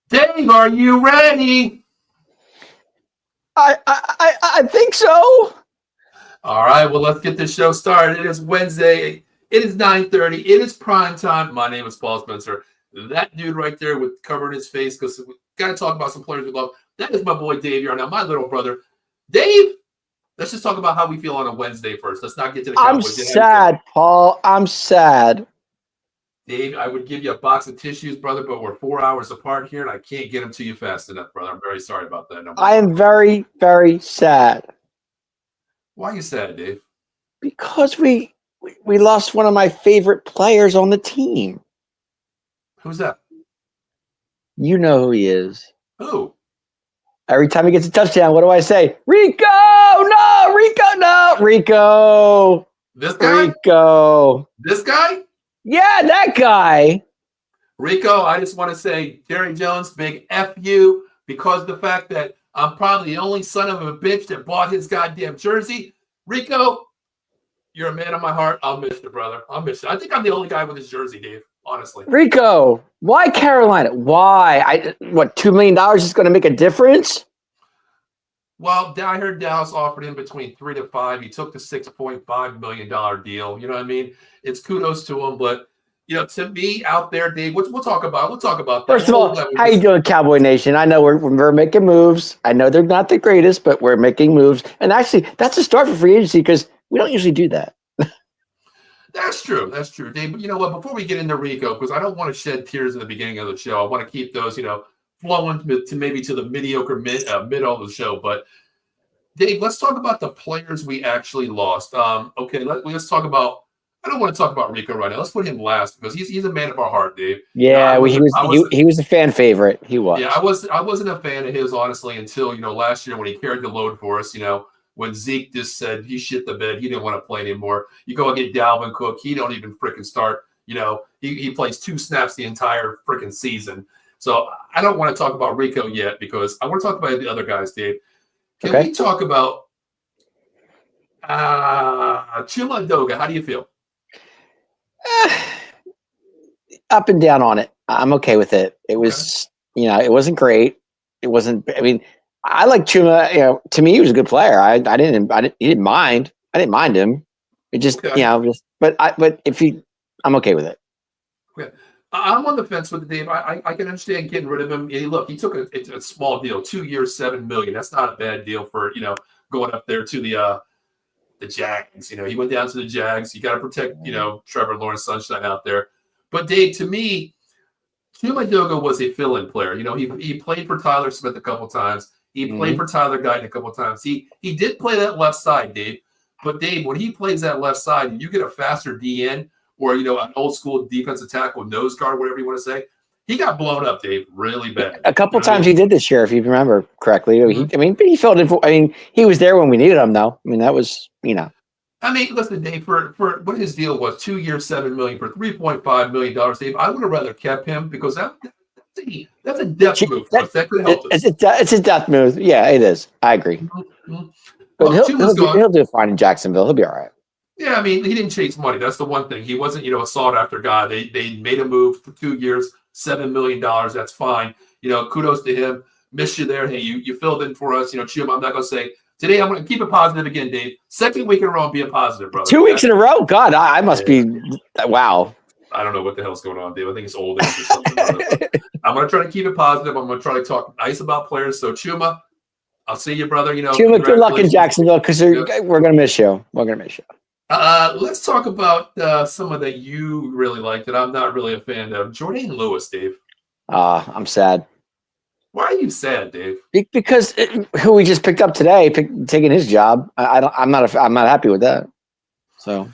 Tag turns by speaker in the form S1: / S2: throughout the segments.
S1: Dave, are you ready?
S2: I think so.
S1: All right, well, let's get this show started. It is Wednesday. It is 9:30. It is prime time. My name is Paul Spencer. That dude right there with covering his face because we got to talk about some players we love. That is my boy Dave here. Now, my little brother. Dave, let's just talk about how we feel on a Wednesday first. Let's not get to the Cowboys.
S2: I'm sad, Paul. I'm sad.
S1: Dave, I would give you a box of tissues, brother, but we're 4 hours apart here, and I can't get them to you fast enough, brother. I'm very sorry about that.
S2: I am very, very sad.
S1: Why are you sad, Dave?
S2: Because we lost one of my favorite players on the team.
S1: Who's that?
S2: You know who he is.
S1: Who?
S2: Every time he gets a touchdown, what do I say? Rico! No! Rico! No! Rico!
S1: This guy?
S2: Rico.
S1: This guy?
S2: Yeah, that guy.
S1: Rico, I just want to say, Jerry Jones, big F you, because of the fact that I'm probably the only son of a bitch that bought his goddamn jersey. Rico, you're a man of my heart. I'll miss you, brother. I'll miss you. I think I'm the only guy with his jersey, Dave, honestly.
S2: Rico, why Carolina? Why? What, $2 million is going to make a difference?
S1: Well, I heard Dallas offered him between 3 to 5. He took the $6.5 million deal. You know what I mean? It's kudos to him, but to me out there, Dave, we'll talk about that.
S2: First of all, how you doing, Cowboy Nation? I know we're making moves. I know they're not the greatest, but we're making moves. And actually, that's a start for free agency because we don't usually do that.
S1: That's true, Dave. But you know what? Before we get into Rico, because I don't want to shed tears in the beginning of the show, I want to keep those, flowing to maybe to the mediocre middle of the show. But Dave, let's talk about the players we actually lost. Okay, let's talk about. I don't want to talk about Rico right now. Let's put him last because he's a man of our heart, Dave.
S2: Yeah, he was a fan favorite. He was.
S1: Yeah, I wasn't a fan of his honestly until last year when he carried the load for us. When Zeke just said he shit the bed, he didn't want to play anymore. You go and get Dalvin Cook, he don't even freaking start. He plays 2 snaps the entire freaking season. So I don't want to talk about Rico yet because I want to talk about the other guys, Dave. Can we talk about Chuma Doga? How do you feel?
S2: Up and down on it. I'm okay with it. It was, it wasn't great. It wasn't. I mean, I like Chuma. To me, he was a good player. He didn't mind. I didn't mind him. It just, but I'm okay with it.
S1: Okay. I'm on the fence with it, Dave. I can understand getting rid of him. Look, he took a small deal, 2 years, $7 million. That's not a bad deal for going up there to the Jags. He went down to the Jags. You got to protect Trevor Lawrence Sunshine out there. But Dave, to me, Chuma Doga was a fill-in player. He played for Tyler Smith a couple times. He played for Tyler Guyton a couple times. He did play that left side, Dave. But Dave, when he plays that left side, and you get a faster DN. Or, an old school defensive tackle, nose guard, whatever you want to say. He got blown up, Dave, really bad.
S2: A couple times he did this year, if you remember correctly. But he filled in he was there when we needed him, though. That was,
S1: listen, Dave, for what his deal was, 2 years, $7 million for $3.5 million, Dave, I would have rather kept him because that's a death move for us. That could help us.
S2: It's a death move. Yeah, it is. I agree.
S1: Mm-hmm.
S2: But he'll do fine in Jacksonville. He'll be all right.
S1: Yeah, he didn't chase money. That's the one thing. He wasn't, a sought-after guy. They made a move for 2 years, $7 million. That's fine. Kudos to him. Missed you there. Hey, you filled in for us. Chuma, I'm not going to say – today I'm going to keep it positive again, Dave. Second week in a row and be a positive, brother.
S2: 2 weeks in a row? God, I must be – wow.
S1: I don't know what the hell's going on, Dave. I think it's old age or something. I'm going to try to keep it positive. I'm going to try to talk nice about players. So, Chuma, I'll see you, brother.
S2: Chuma, good luck in
S1: Congratulations.
S2: Jacksonville because we're gonna miss you. We're gonna miss you.
S1: Let's talk about someone that you really like that I'm not really a fan of. Jordan Lewis, Dave.
S2: I'm sad.
S1: Why are you sad, Dave?
S2: Because who we just picked up today, taking his job. I'm not happy with that. So,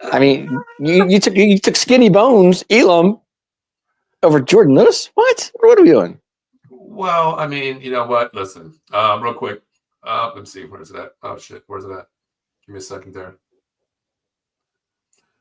S2: I mean, you took Skinny Bones, Elam, over Jordan Lewis. What are we doing?
S1: Well, I mean, you know what? Listen, real quick. Let me see. Where's it at? Oh shit, where's it at? Give me a second there.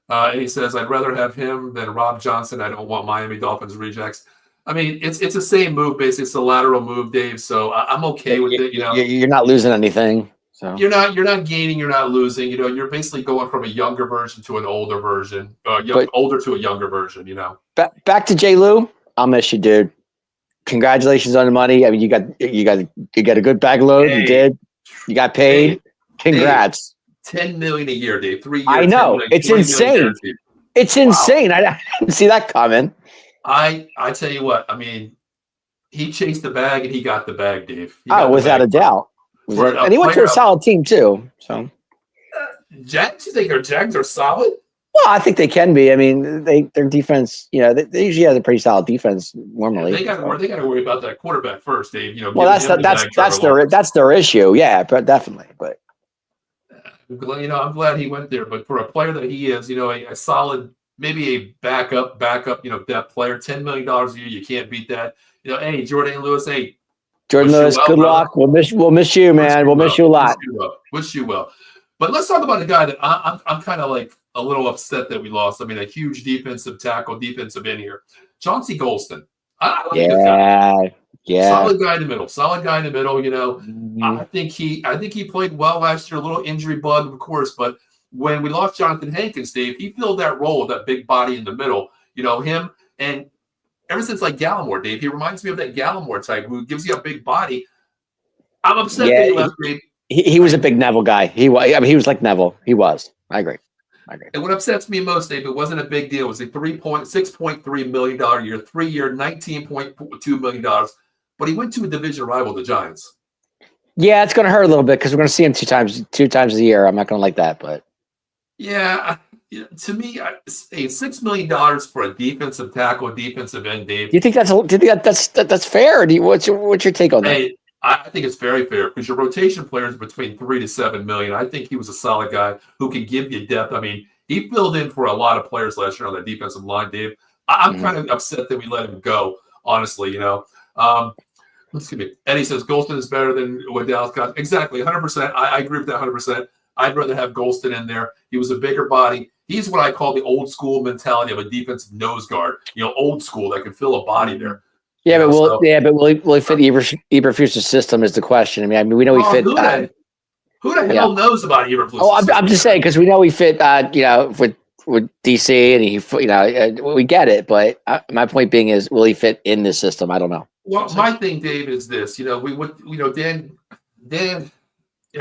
S1: And he says, "I'd rather have him than Rob Johnson. I don't want Miami Dolphins rejects." I mean, it's the same move, basically. It's a lateral move, Dave. So I'm okay with it.
S2: You're not losing anything. So
S1: you're not gaining, you're not losing. You're basically going from a younger version to an older version, older to a younger version.
S2: Back to J. Lou. I'll miss you, dude. Congratulations on the money. I mean, you got a good bag load.
S1: Hey,
S2: you did. You got paid.
S1: Hey,
S2: congrats.
S1: $10 million a year, Dave. 3 years.
S2: I know. It's insane. It's insane. I didn't see that coming.
S1: I tell you what. I mean, he chased the bag and he got the bag, Dave.
S2: Without a doubt. And he went to a solid team too. So,
S1: Jags, you think our Jags are solid?
S2: Well, I think they can be. I mean, their defense. They usually have a pretty solid defense normally.
S1: They got to worry about that quarterback first, Dave.
S2: Well, that's their issue. Yeah, but definitely. But
S1: I'm glad he went there. But for a player that he is, a solid, maybe a backup, depth player, $10 million a year, you can't beat that. Hey, Jordan Lewis, hey.
S2: Jordan Lewis, good luck. We'll miss you, man. We'll miss you a lot.
S1: Wish you well. But let's talk about a guy that I'm kind of like a little upset that we lost. I mean, a huge defensive tackle, defensive end here. Chauncey Golston. I like this guy.
S2: Yeah.
S1: Solid guy in the middle.
S2: Mm-hmm.
S1: I think he played well last year. A little injury bug, of course, but when we lost Jonathan Hankins, Dave, he filled that role with that big body in the middle. Him and ever since like Gallimore, Dave, he reminds me of that Gallimore type who gives you a big body. I'm upset that he left, Dave.
S2: He was a big Neville guy. He was like Neville. He was. I agree.
S1: And what upsets me most, Dave, it wasn't a big deal. It was a $6.3 million year, 3 year, $19.2 million. But he went to a division rival, the Giants.
S2: Yeah, it's going to hurt a little bit because we're going to see him two times a year. I'm not going to like that, but
S1: yeah, to me, $6 million for a defensive tackle, defensive end, Dave.
S2: Do you think that's fair? Or what's your take on that?
S1: I think it's very fair because your rotation players between $3 to $7 million. I think he was a solid guy who can give you depth. I mean, he filled in for a lot of players last year on that defensive line, Dave. I'm kind of upset that we let him go, honestly. Excuse me. Eddie says Golston is better than what Dallas got. Exactly, 100%. I agree with that 100%. I'd rather have Golston in there. He was a bigger body. He's what I call the old school mentality of a defensive nose guard. Old school that can fill a body there.
S2: Yeah, but will he fit Eberflus's system is the question. I mean, we know he fit.
S1: Who the hell knows about Eberflus?
S2: Oh, I'm just saying because we know he fit. With DC and we get it. But my point being is, will he fit in this system? I don't know.
S1: Well, my thing, Dave, is this. We would. Dan.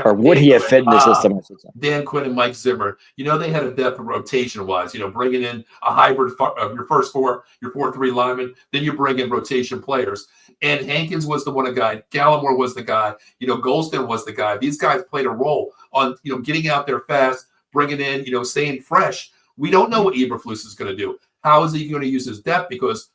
S2: Or would he have fit in the system?
S1: Dan Quinn and Mike Zimmer. They had a depth rotation-wise. Bringing in a hybrid of your first four, your 4-3 linemen. Then you bring in rotation players. And Hankins was the one guy. Gallimore was the guy. Golston was the guy. These guys played a role on getting out there fast, bringing in staying fresh. We don't know what Eberflus is going to do. How is he going to use his depth? Because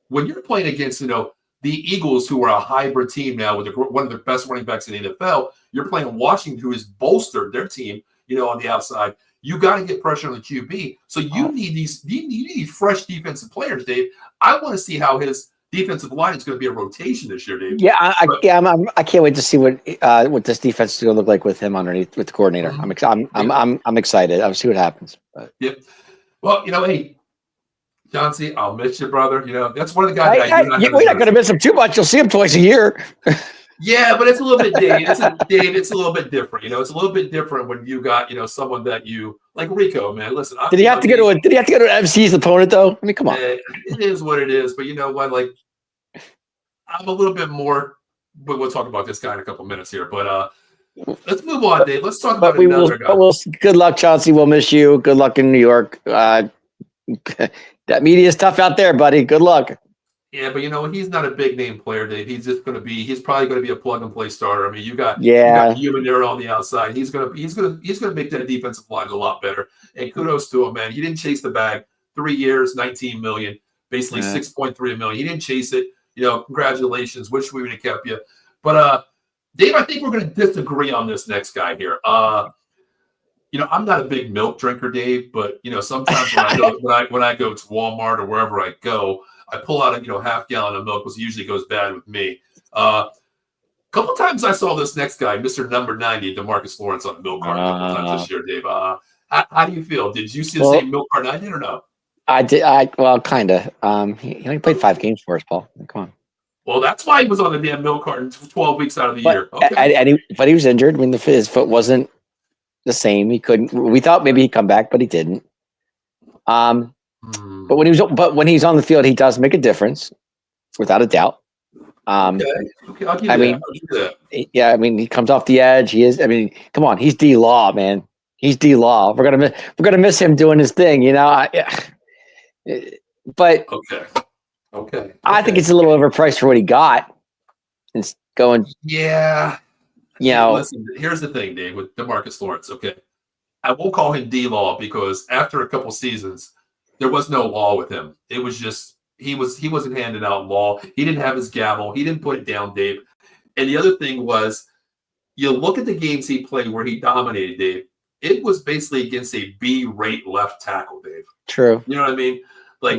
S1: when you're playing against the Eagles, who are a hybrid team now with one of the best running backs in the NFL, you're playing Washington, who has bolstered their team, on the outside. You got to get pressure on the QB. So you need these fresh defensive players, Dave. I want to see how his defensive line is going to be a rotation this year, Dave.
S2: Yeah, I can't wait to see what this defense is going to look like with him underneath with the coordinator. Mm-hmm. I'm excited. I'll see what happens. But.
S1: Yep. Well, hey. Chauncey, I'll miss you, brother. That's one of the guys.
S2: We're not going to miss him too much. You'll see him twice a year.
S1: Yeah, but it's a little bit, Dave. It's a little bit different. It's a little bit different when you got, someone that you like Rico, man. Listen,
S2: did he have to go to an MC's opponent though? I mean, come on.
S1: It is what it is, but you know what? Like, I'm a little bit more. But we'll talk about this guy in a couple minutes here. But let's move on, Dave. Let's talk about another guy.
S2: Good luck, Chauncey. We'll miss you. Good luck in New York. That media is tough out there, buddy. Good luck.
S1: Yeah, but he's not a big name player, Dave. He's probably going to be a plug and play starter. I mean, you got
S2: Yeah.
S1: Human there on the outside. He's gonna make that defensive line a lot better. And kudos to him, man. He didn't chase the bag. 3 years, 19 million, basically
S2: Yeah.
S1: 6.3 million. He didn't chase it. Congratulations. Wish we would have kept you. But Dave, I think we're going to disagree on this next guy here. I'm not a big milk drinker, Dave, but sometimes when I go to Walmart or wherever I go, I pull out a half gallon of milk, which usually goes bad with me. Couple times I saw this next guy, Mr. Number 90, DeMarcus Lawrence, on the milk cart a couple times this year, Dave. How do you feel? Did you see the same milk cart I did or no?
S2: I did. Well, kind of. He only played 5 games for us, Paul. Come on.
S1: Well, that's why he was on the damn milk cart 12 weeks out of the year.
S2: Okay. But he was injured when his foot wasn't the same. He couldn't. We thought maybe he'd come back, but he didn't. But when he's on the field, he does make a difference, without a doubt.
S1: Okay, I'll give you that.
S2: Yeah, I mean, he comes off the edge. He is. I mean, come on, he's D Law, man. He's D Law. We're gonna miss him doing his thing, But
S1: okay.
S2: I think it's a little overpriced for what he got. It's going.
S1: Yeah.
S2: Listen,
S1: here's the thing, Dave, with DeMarcus Lawrence. Okay, I won't call him D Law because after a couple seasons, there was no law with him. It was just he wasn't handing out law. He didn't have his gavel. He didn't put it down, Dave. And the other thing was, you look at the games he played where he dominated, Dave. It was basically against a B-rate left tackle, Dave.
S2: True.
S1: You know what I mean? Like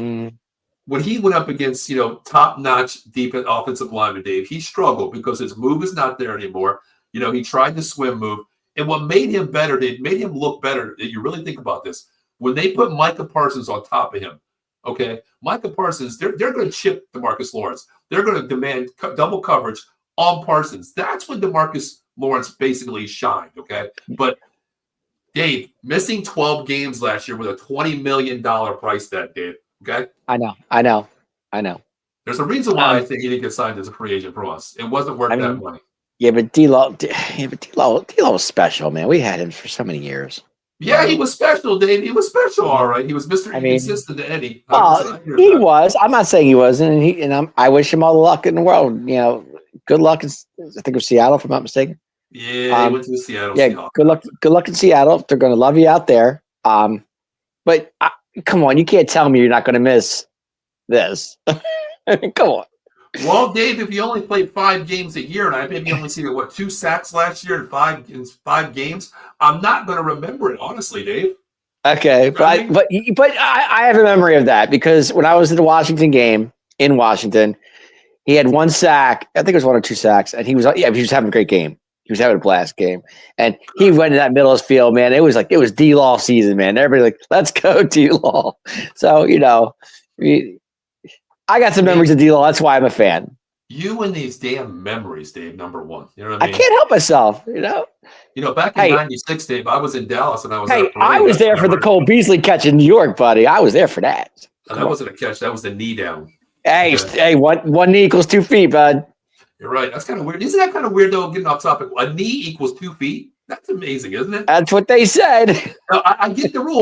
S1: when he went up against top-notch deep offensive lineman, Dave, he struggled because his move is not there anymore. He tried the swim move, and what made him better, it made him look better. If you really think about this, when they put Micah Parsons on top of him, okay, Micah Parsons, they're going to chip DeMarcus Lawrence. They're going to demand double coverage on Parsons. That's when DeMarcus Lawrence basically shined, okay? But Dave, missing 12 games last year with a $20 million price tag, Dave, okay?
S2: I know.
S1: There's a reason why I think he didn't get signed as a free agent from us. It wasn't worth that money.
S2: Yeah, but D-Law was special, man. We had him for so many years.
S1: Yeah, he was special, Dave. He was special, all right. He was Mr. Inconsistent to Eddie.
S2: He was. I'm not saying he wasn't. I wish him all the luck in the world. Good luck in, I think, of Seattle, if I'm not mistaken.
S1: Yeah, he went to the Seattle.
S2: Yeah,
S1: Seahawks.
S2: Good luck in Seattle. They're going to love you out there. But come on, you can't tell me you're not going to miss this. Come on.
S1: Well, Dave, if you only played 5 games a year, and I maybe only seen 2 sacks last year in 5 games, I'm not going to remember it, honestly, Dave.
S2: Okay, but I have a memory of that because when I was at the Washington game in Washington, he had 1 sack. I think it was 1 or 2 sacks, and he was having a great game. He was having a blast game, and he went to that middle of the field, man. It was D-Law season, man. Everybody let's go D-Law. So I got some memories of D-Law. That's why I'm a fan.
S1: You and these damn memories, Dave, number one. You know what I mean?
S2: I can't help myself,
S1: back in 96, Dave, I was in Dallas and I was
S2: I was there for the Cole Beasley catch in New York, buddy. I was there for that.
S1: And that wasn't a catch. That was the knee down.
S2: Hey, one knee equals 2 feet, bud.
S1: You're right. That's kind of weird. Isn't that kind of weird, though, getting off topic? A knee equals 2 feet? That's amazing, isn't it?
S2: That's what they said.
S1: Now, I get the rule.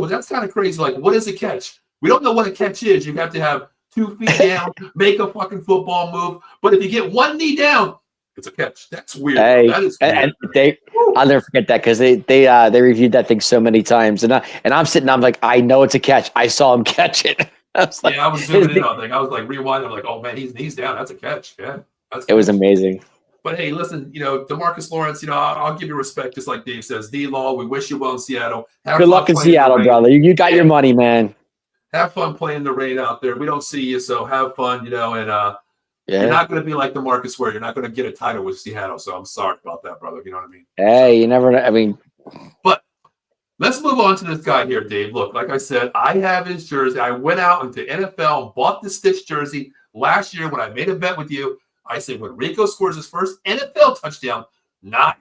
S1: But that's kind of crazy. Like, what is a catch? We don't know what a catch is. You have to have 2 feet down, make a fucking football move. But if you get 1 knee down, it's a catch. That's weird.
S2: Hey,
S1: that is weird.
S2: And I'll never forget that because they reviewed that thing so many times, and I'm sitting. I'm like, I know it's a catch. I saw him catch it. I
S1: was zooming in on thing. I was like rewinding. I'm like, oh man, he's down. That's a catch. Yeah,
S2: it was amazing.
S1: But hey, listen, DeMarcus Lawrence, I'll give you respect, just like Dave says. D-Law, we wish you well in Seattle.
S2: Good luck in Seattle, brother. You got your money, man.
S1: Have fun playing the rain out there. We don't see you, so have fun, and you're not going to be like DeMarcus Ware. You're not going to get a title with Seattle, so I'm sorry about that, brother. You know what I mean?
S2: Hey, you never know. I mean,
S1: but let's move on to this guy here, Dave. Look, like I said, I have his jersey. I went out into NFL and bought the Stitch jersey last year when I made a bet with you. I said when Rico scores his first NFL touchdown, not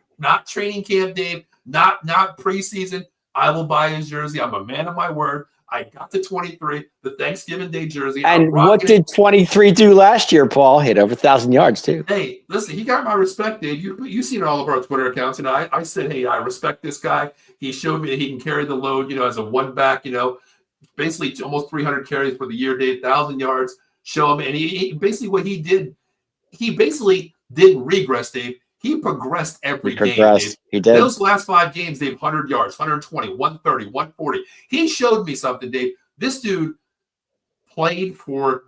S1: training camp, Dave, not preseason, I will buy his jersey. I'm a man of my word. I got the 23, the Thanksgiving Day jersey.
S2: And what did 23 do last year, Paul? Hit over 1,000 yards, too.
S1: Hey, listen, he got my respect, Dave. You've seen all of our Twitter accounts. I said, hey, I respect this guy. He showed me that he can carry the load, as a one back, basically almost 300 carries for the year, Dave, 1,000 yards. show him. And he basically what he basically didn't regress, Dave. He progressed every game, Dave.
S2: He did.
S1: Those last 5 games, Dave, 100 yards, 120, 130, 140. He showed me something, Dave. This dude played for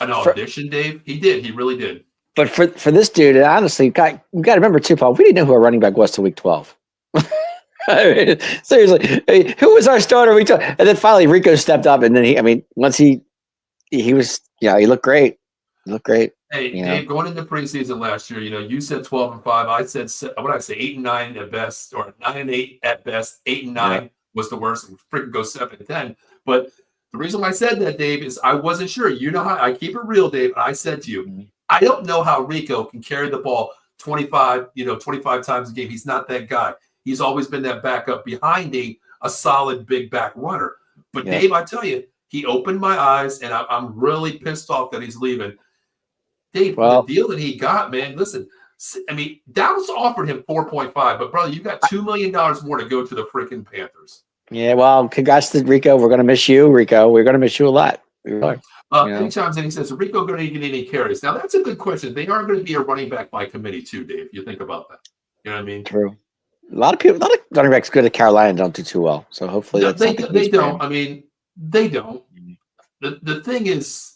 S1: an audition, Dave. He did. He really did.
S2: But for this dude, and honestly, we got to remember too, Paul, we didn't know who our running back was till week 12. I mean, seriously, who was our starter week 12? And then finally Rico stepped up, and then once he was, he looked great. He looked great.
S1: Hey, Dave, going into preseason last year, you said 12-5. I said, what did I say, 8-9 at best, or 9-8 at best. 8-9 was the worst, and freaking go 7-10. But the reason why I said that, Dave, is I wasn't sure. You know how I keep it real, Dave. I said to you, I don't know how Rico can carry the ball 25 times a game. He's not that guy. He's always been that backup behind a solid big back runner. But Dave, I tell you, he opened my eyes, and I'm really pissed off that he's leaving. Dave, the deal that he got, man, listen, I mean, Dallas offered him 4.5, but brother, you got $2 million more to go to the freaking Panthers.
S2: Yeah, well, congrats to Rico. We're going to miss you, Rico. We're going to miss you a lot.
S1: Anytime he says, Rico going to get any carries? Now, that's a good question. They are going to be a running back by committee too, Dave. You think about that. You know what I mean?
S2: True. A lot of running backs good at Carolina don't do too well. So hopefully
S1: they don't. I mean, they don't. The thing is,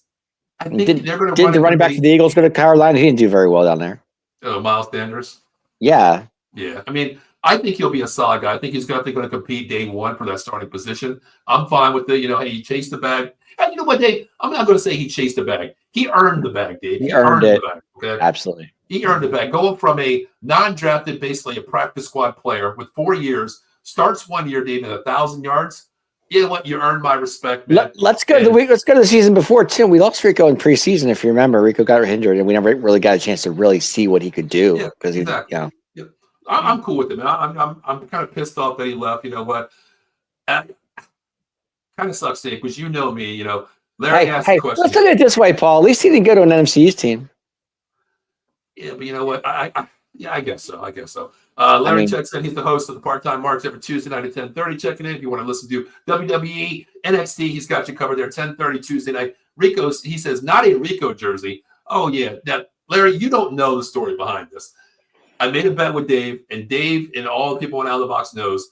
S1: I think they're going to
S2: Did the running back for the Eagles go to Carolina? He didn't do very well down there.
S1: Miles Sanders?
S2: Yeah.
S1: Yeah. I mean, I think he'll be a solid guy. I think he's going to compete day one for that starting position. I'm fine with it. Hey, he chased the bag. And you know what, Dave? I'm not going to say he chased the bag. He earned the bag, Dave.
S2: He earned it.
S1: The bag, okay?
S2: Absolutely.
S1: He earned the bag. Going from a non-drafted, basically a practice squad player with 4 years, starts 1 year, Dave, at 1,000 yards. You know what? You earned my respect, man.
S2: Let's go to the season before too. We lost Rico in preseason, if you remember. Rico got injured, and we never really got a chance to really see what he could do because
S1: I'm cool with him. I'm kind of pissed off that he left. You know what? Kind of sucks, Dave, because you know me. Larry asked the question.
S2: Let's look at it this way, Paul. At least he didn't go to an NFC East team.
S1: Yeah, but you know what? I guess so. Larry checks in. He's the host of the Part-Time Marks every Tuesday night at 10:30. Checking in if you want to listen to WWE, NXT. He's got you covered there. 10:30 Tuesday night. Rico's. He says not a Rico jersey. Oh yeah, that Larry. You don't know the story behind this. I made a bet with Dave, and all the people in Out of the Box knows.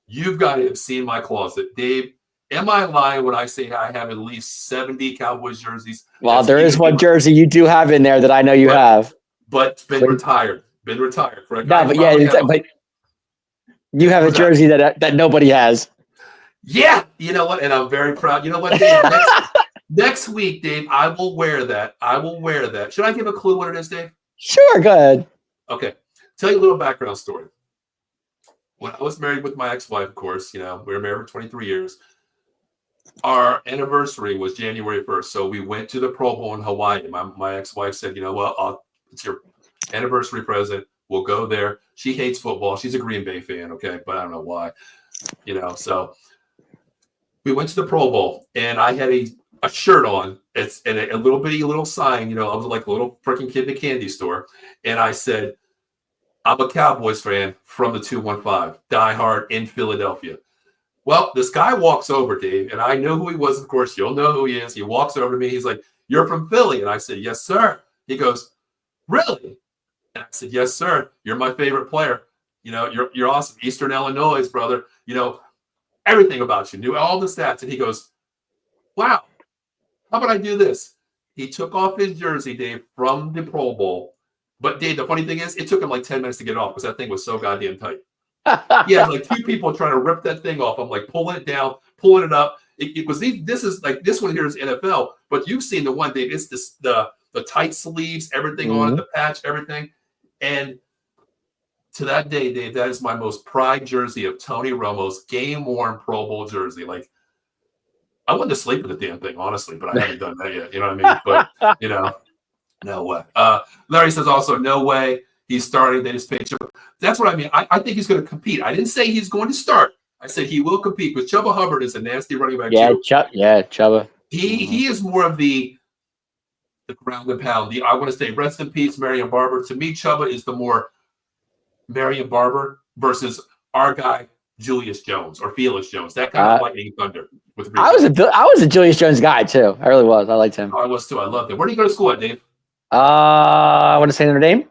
S1: You've got to have seen my closet, Dave. Am I lying when I say I have at least 70 Cowboys jerseys?
S2: Well, there is one jersey you do have in there that I know you have.
S1: But it's been retired. Correct?
S2: No, but but you have a jersey that nobody has.
S1: Yeah, you know what? And I'm very proud. You know what, Dave? Next week, Dave, I will wear that. Should I give a clue what it is, Dave?
S2: Sure, go ahead.
S1: Okay. Tell you a little background story. When I was married with my ex-wife, of course, we were married for 23 years. Our anniversary was January 1st. So we went to the Pro Bowl in Hawaii. My ex-wife said, it's your anniversary present. We'll go there. She hates football. She's a Green Bay fan, okay? But I don't know why. So we went to the Pro Bowl, and I had a shirt on. It's and a little sign, I was like a little freaking kid in a candy store. And I said, I'm a Cowboys fan from the 215, diehard in Philadelphia. Well, this guy walks over, Dave, and I know who he was. Of course, you'll know who he is. He walks over to me. He's like, "You're from Philly?" And I said, "Yes, sir." He goes, "Really?" And I said, "Yes, sir. You're my favorite player. You're awesome. Eastern Illinois, brother. Everything about you. Knew all the stats." And he goes, "Wow. How about I do this?" He took off his jersey, Dave, from the Pro Bowl. But Dave, the funny thing is, it took him like 10 minutes to get off because that thing was so goddamn tight. He had like 2 people trying to rip that thing off. I'm like pulling it down, pulling it up. This one here is NFL, but you've seen the one, Dave. It's the tight sleeves, everything on it, the patch, everything. And to that day, Dave, that is my most pride jersey of Tony Romo's game-worn Pro Bowl jersey. Like, I went to sleep with the damn thing, honestly, but I haven't done that yet. You know what I mean? But, no way. Larry says also, no way. He's starting. They just paid Chuba. That's what I mean. I think he's going to compete. I didn't say he's going to start. I said he will compete because Chuba Hubbard is a nasty running back too.
S2: Chuba.
S1: He is more of the ground and pound. I want to say rest in peace, Marion Barber. To me, Chuba is the more Marion Barber versus our guy Julius Jones or Felix Jones. That kind of lightning thunder with Rico.
S2: I was a Julius Jones guy too. I really was. I liked him.
S1: I was too. I loved him. Where did you go to school at, Dave?
S2: I want to say Notre Dame.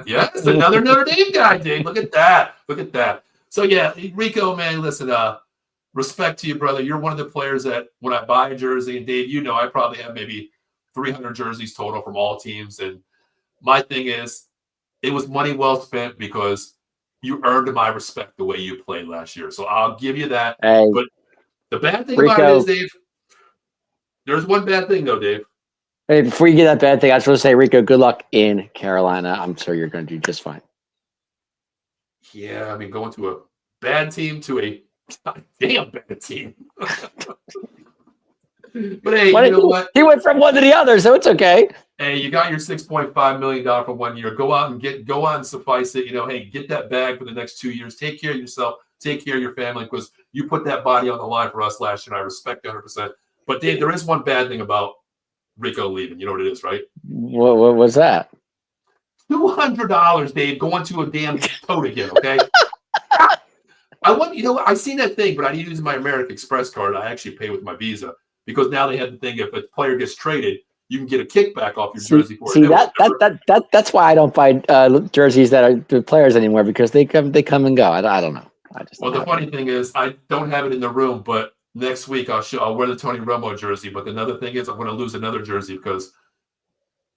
S1: Yes, another Notre Dame guy, Dave. Look at that. Look at that. So yeah, Rico, man, listen, respect to you, brother. You're one of the players that when I buy a jersey, and Dave, you know, I probably have maybe 300 jerseys total from all teams. And my thing is, it was money well spent because you earned my respect the way you played last year. So I'll give you that.
S2: Hey,
S1: but the bad thing
S2: Rico,
S1: about it is, Dave, there's one bad thing, though, Dave.
S2: Hey, before you get that bad thing, I just want to say, Rico, good luck in Carolina. I'm sure you're going to do just fine.
S1: Yeah, I mean, going to a bad team to a damn bad team. But hey, you know what?
S2: He went from one to the other, so it's okay.
S1: Hey, you got your $6.5 million for 1 year. Go out and suffice it. You know, hey, get that bag for the next 2 years. Take care of yourself. Take care of your family because you put that body on the line for us last year, and I respect you 100%. But Dave, there is one bad thing about Rico leaving. You know what it is, right?
S2: What was that?
S1: $200, Dave, going to a damn tote again, okay? I seen that thing, but I need to use my American Express card. I actually pay with my Visa because now they have the thing if a player gets traded, you can get a kickback off your jersey for it.
S2: That's why I don't buy jerseys that are the players anymore because they come and go. I don't know.
S1: The funny thing is I don't have it in the room, but next week I'll wear the Tony Romo jersey. But another thing is I'm going to lose another jersey because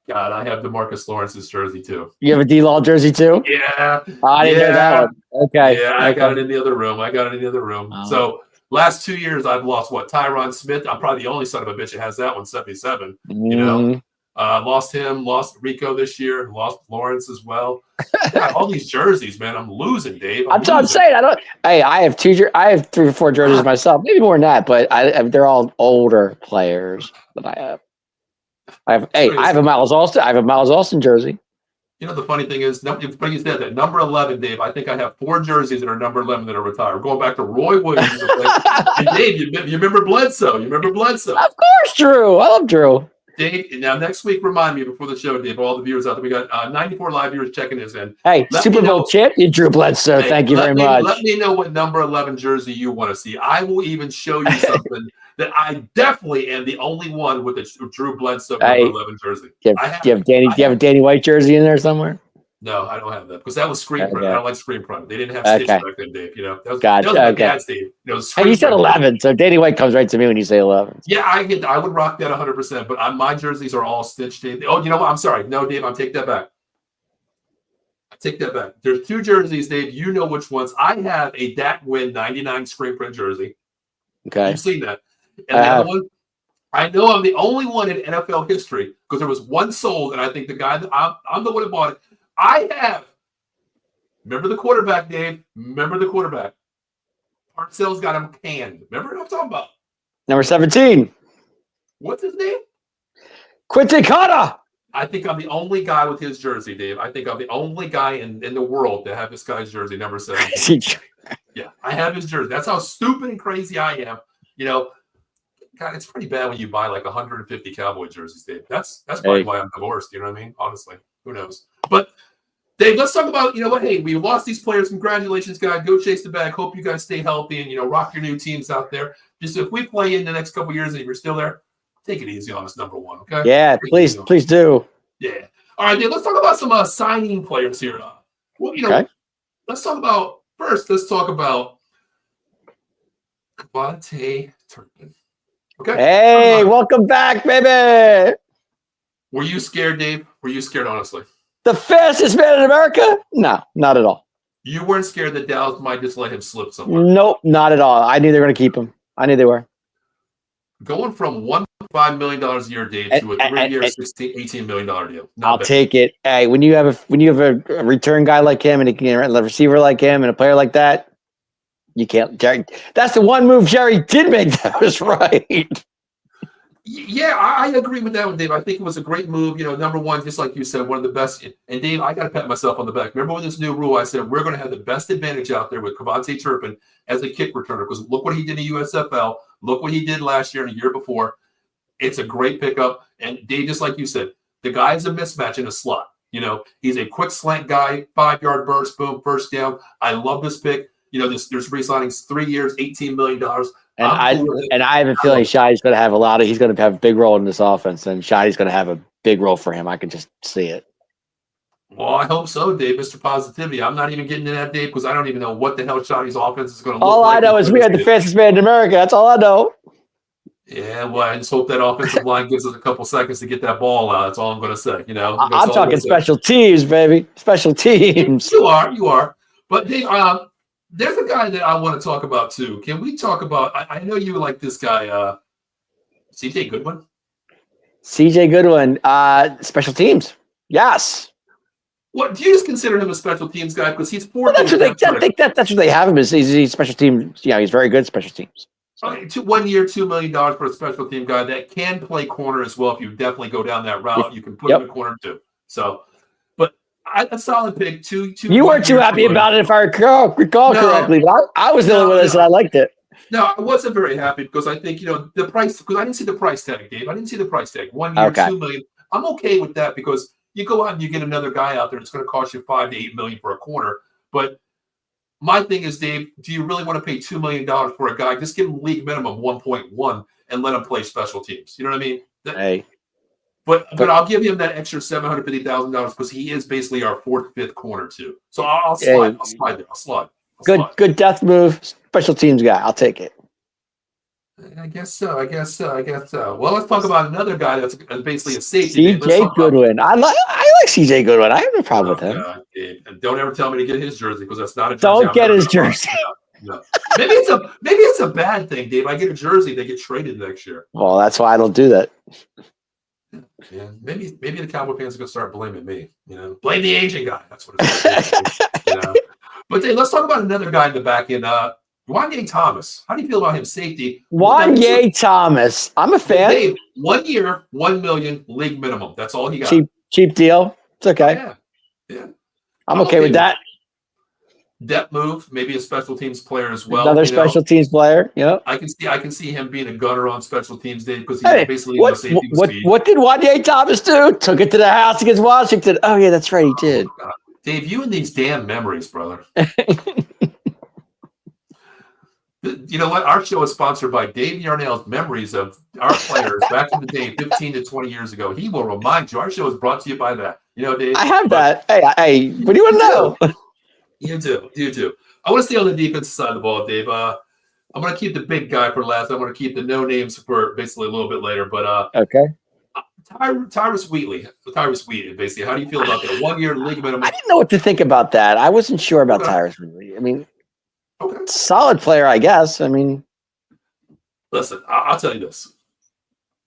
S1: God, I have DeMarcus Lawrence's jersey too.
S2: You have a D-Law jersey too?
S1: Yeah.
S2: I didn't know that one. Okay.
S1: Yeah, I got it in the other room.
S2: Oh.
S1: So last 2 years I've lost Tyron Smith. I'm probably the only son of a bitch that has that one, 77. You know, lost him, lost Rico this year, lost Lawrence as well. Yeah, all these jerseys, man. I'm losing, Dave. I'm
S2: saying I have 3 or 4 jerseys myself, maybe more than that, but they're all older players that I have. I have a Miles Austin jersey.
S1: You know, the funny thing is, but you said that number 11, Dave. I think I have 4 jerseys that are number 11 that are retired. We're going back to Roy Williams. And Dave, you remember Bledsoe? You remember Bledsoe?
S2: Of course, Drew. I love Drew.
S1: Dave, now next week, remind me before the show, Dave, all the viewers out there. We got 94 live viewers checking this in.
S2: Hey, Super Bowl champion Drew Bledsoe.
S1: Hey,
S2: thank you very much.
S1: Let me know what number 11 jersey you want to see. I will even show you something that I definitely am the only one with a Drew Bledsoe number 11 jersey.
S2: Do you have a Danny White jersey in there somewhere?
S1: No, I don't have that because that was screen print. I don't like screen print. They didn't have stitch back then, Dave. You know, that was my dad's Dave.
S2: And you said 11, so Danny White comes right to me when you say 11.
S1: Yeah, I would rock that 100%. But my jerseys are all stitched, Dave. Oh, you know what? I'm sorry. No, Dave, I'll take that back. There's 2 jerseys, Dave. You know which ones. I have a Dak Win 99 screen print jersey.
S2: Okay,
S1: you've seen that. And the other one, I know I'm the only one in NFL history because there was one sold, and I think the guy that I'm the one that bought it. I have. Remember the quarterback, Dave? Remember the quarterback? Parcells got him canned. Remember what I'm talking about?
S2: Number 17.
S1: What's his name?
S2: Quinton Carter.
S1: I think I'm the only guy with his jersey, Dave. I think I'm the only guy in the world to have this guy's jersey, number 17. Yeah, I have his jersey. That's how stupid and crazy I am. You know, God, it's pretty bad when you buy like 150 Cowboy jerseys, Dave. That's probably why I'm divorced. You know what I mean? Honestly, who knows? But Dave, let's talk about, you know what? Hey, we lost these players. Congratulations, guys. Go chase the bag. Hope you guys stay healthy and, you know, rock your new teams out there. Just if we play in the next couple of years and if you're still there, take it easy on us, number 1, okay?
S2: Yeah, please do.
S1: Yeah. All right, Dave, let's talk about some signing players here. Well, you know, let's talk about Devontae Turpin. Okay.
S2: Hey, welcome back, baby.
S1: Were you scared, Dave? Were you scared, honestly?
S2: The fastest man in America? No, not at all.
S1: You weren't scared that Dallas might just let him slip somewhere?
S2: Nope, not at all. I knew they were going to keep him. I knew they were.
S1: Going from $1.5 million a year, Dave, to a 3-year, $18 million deal.
S2: I'll take it. Hey, when you have a return guy like him and a receiver like him and a player like that, you can't. Jerry, that's the one move Jerry did make that was right.
S1: Yeah, I agree with that one, Dave. I think it was a great move. You know, number 1, just like you said, one of the best. And Dave, I got to pat myself on the back. Remember when this new rule, I said, we're going to have the best advantage out there with Devontae Turpin as a kick returner because look what he did in the USFL. Look what he did last year and the year before. It's a great pickup. And Dave, just like you said, the guy is a mismatch in a slot. He's a quick slant guy, 5-yard burst, boom, first down. I love this pick. There's re-signings, 3 years, $18 million.
S2: And
S1: I'm cool with it.
S2: I have a feeling Shadi's going to have he's going to have a big role in this offense, and Shadi's going to have a big role for him. I can just see it.
S1: Well, I hope so, Dave, Mr. Positivity. I'm not even getting into that, Dave, because I don't even know what the hell Shadi's offense is going to look
S2: all
S1: like.
S2: All I know is we had the fastest man in America. That's all I know.
S1: Yeah, well, I just hope that offensive line gives us a couple seconds to get that ball out. That's all I'm going to say.
S2: I'm talking special teams, baby. Special teams.
S1: You are. But Dave, there's a guy that I want to talk about too. Can we talk about? I know you like this guy, CJ Goodwin.
S2: CJ Goodwin, special teams. Yes.
S1: What do you just consider him a special teams guy? Because he's four.
S2: Well, that's what they have him. He's special teams. Yeah, he's very good special teams.
S1: Okay, 1 year, $2 million for a special team guy that can play corner as well. If you definitely go down that route, you can put him in corner too. So, but a solid pick. You
S2: weren't too happy about it, if I recall correctly. But I was dealing with this, and I liked it.
S1: No, I wasn't very happy because I think the price. Because I didn't see the price tag, Dave. I didn't see the price tag. 1 year, $2 million. I'm okay with that because you go out and you get another guy out there. It's going to cost you $5 to $8 million for a corner. But my thing is, Dave, do you really want to pay $2 million for a guy? Just give him league minimum 1.1 and let him play special teams. You know what I mean?
S2: Hey.
S1: But I'll give him that extra $750,000 because he is basically our fourth, fifth corner too. So I'll slide. I'll slide.
S2: Good death move. Special teams guy. I'll take it.
S1: I guess so. Well, let's talk about another guy that's basically a safety.
S2: CJ Goodwin. I like CJ Goodwin. I have no problem with him.
S1: And don't ever tell me to get his jersey because that's not a jersey.
S2: Don't get his jersey.
S1: No. Maybe it's a bad thing, Dave. I get a jersey, they get traded next year.
S2: Well, that's why I don't do that.
S1: Yeah, maybe the Cowboy fans are gonna start blaming me. Blame the Asian guy. That's what it's. But Dave, let's talk about another guy in the back end. Wanye Thomas. How do you feel about him? Safety.
S2: Wanye Thomas. I'm a fan.
S1: Dave, 1 year, $1 million league minimum. That's all he got.
S2: Cheap deal. It's okay.
S1: Yeah.
S2: I'm okay with that.
S1: Depth move, maybe a special teams player as well.
S2: Another special teams player. Yeah.
S1: I can see him being a gunner on special teams, Dave, because he's basically safety speed.
S2: What did Wanye Thomas do? Took it to the house against Washington. Oh yeah, that's right, he did.
S1: Oh, Dave, you and these damn memories, brother. You know what? Our show is sponsored by Dave Yarnell's memories of our players back in the day, 15 to 20 years ago. He will remind you. Our show is brought to you by that. Dave?
S2: I have that. Hey, what do you want to know?
S1: You do. I want to stay on the defensive side of the ball, Dave. I'm going to keep the big guy for last. I'm going to keep the no names for basically a little bit later. But
S2: okay.
S1: Tyrus Wheatley, basically. How do you feel about that? 1 year league minimum.
S2: I didn't know what to think about that. I wasn't sure about Tyrus Wheatley. I mean, solid player, I guess. I mean,
S1: listen, I'll tell you this.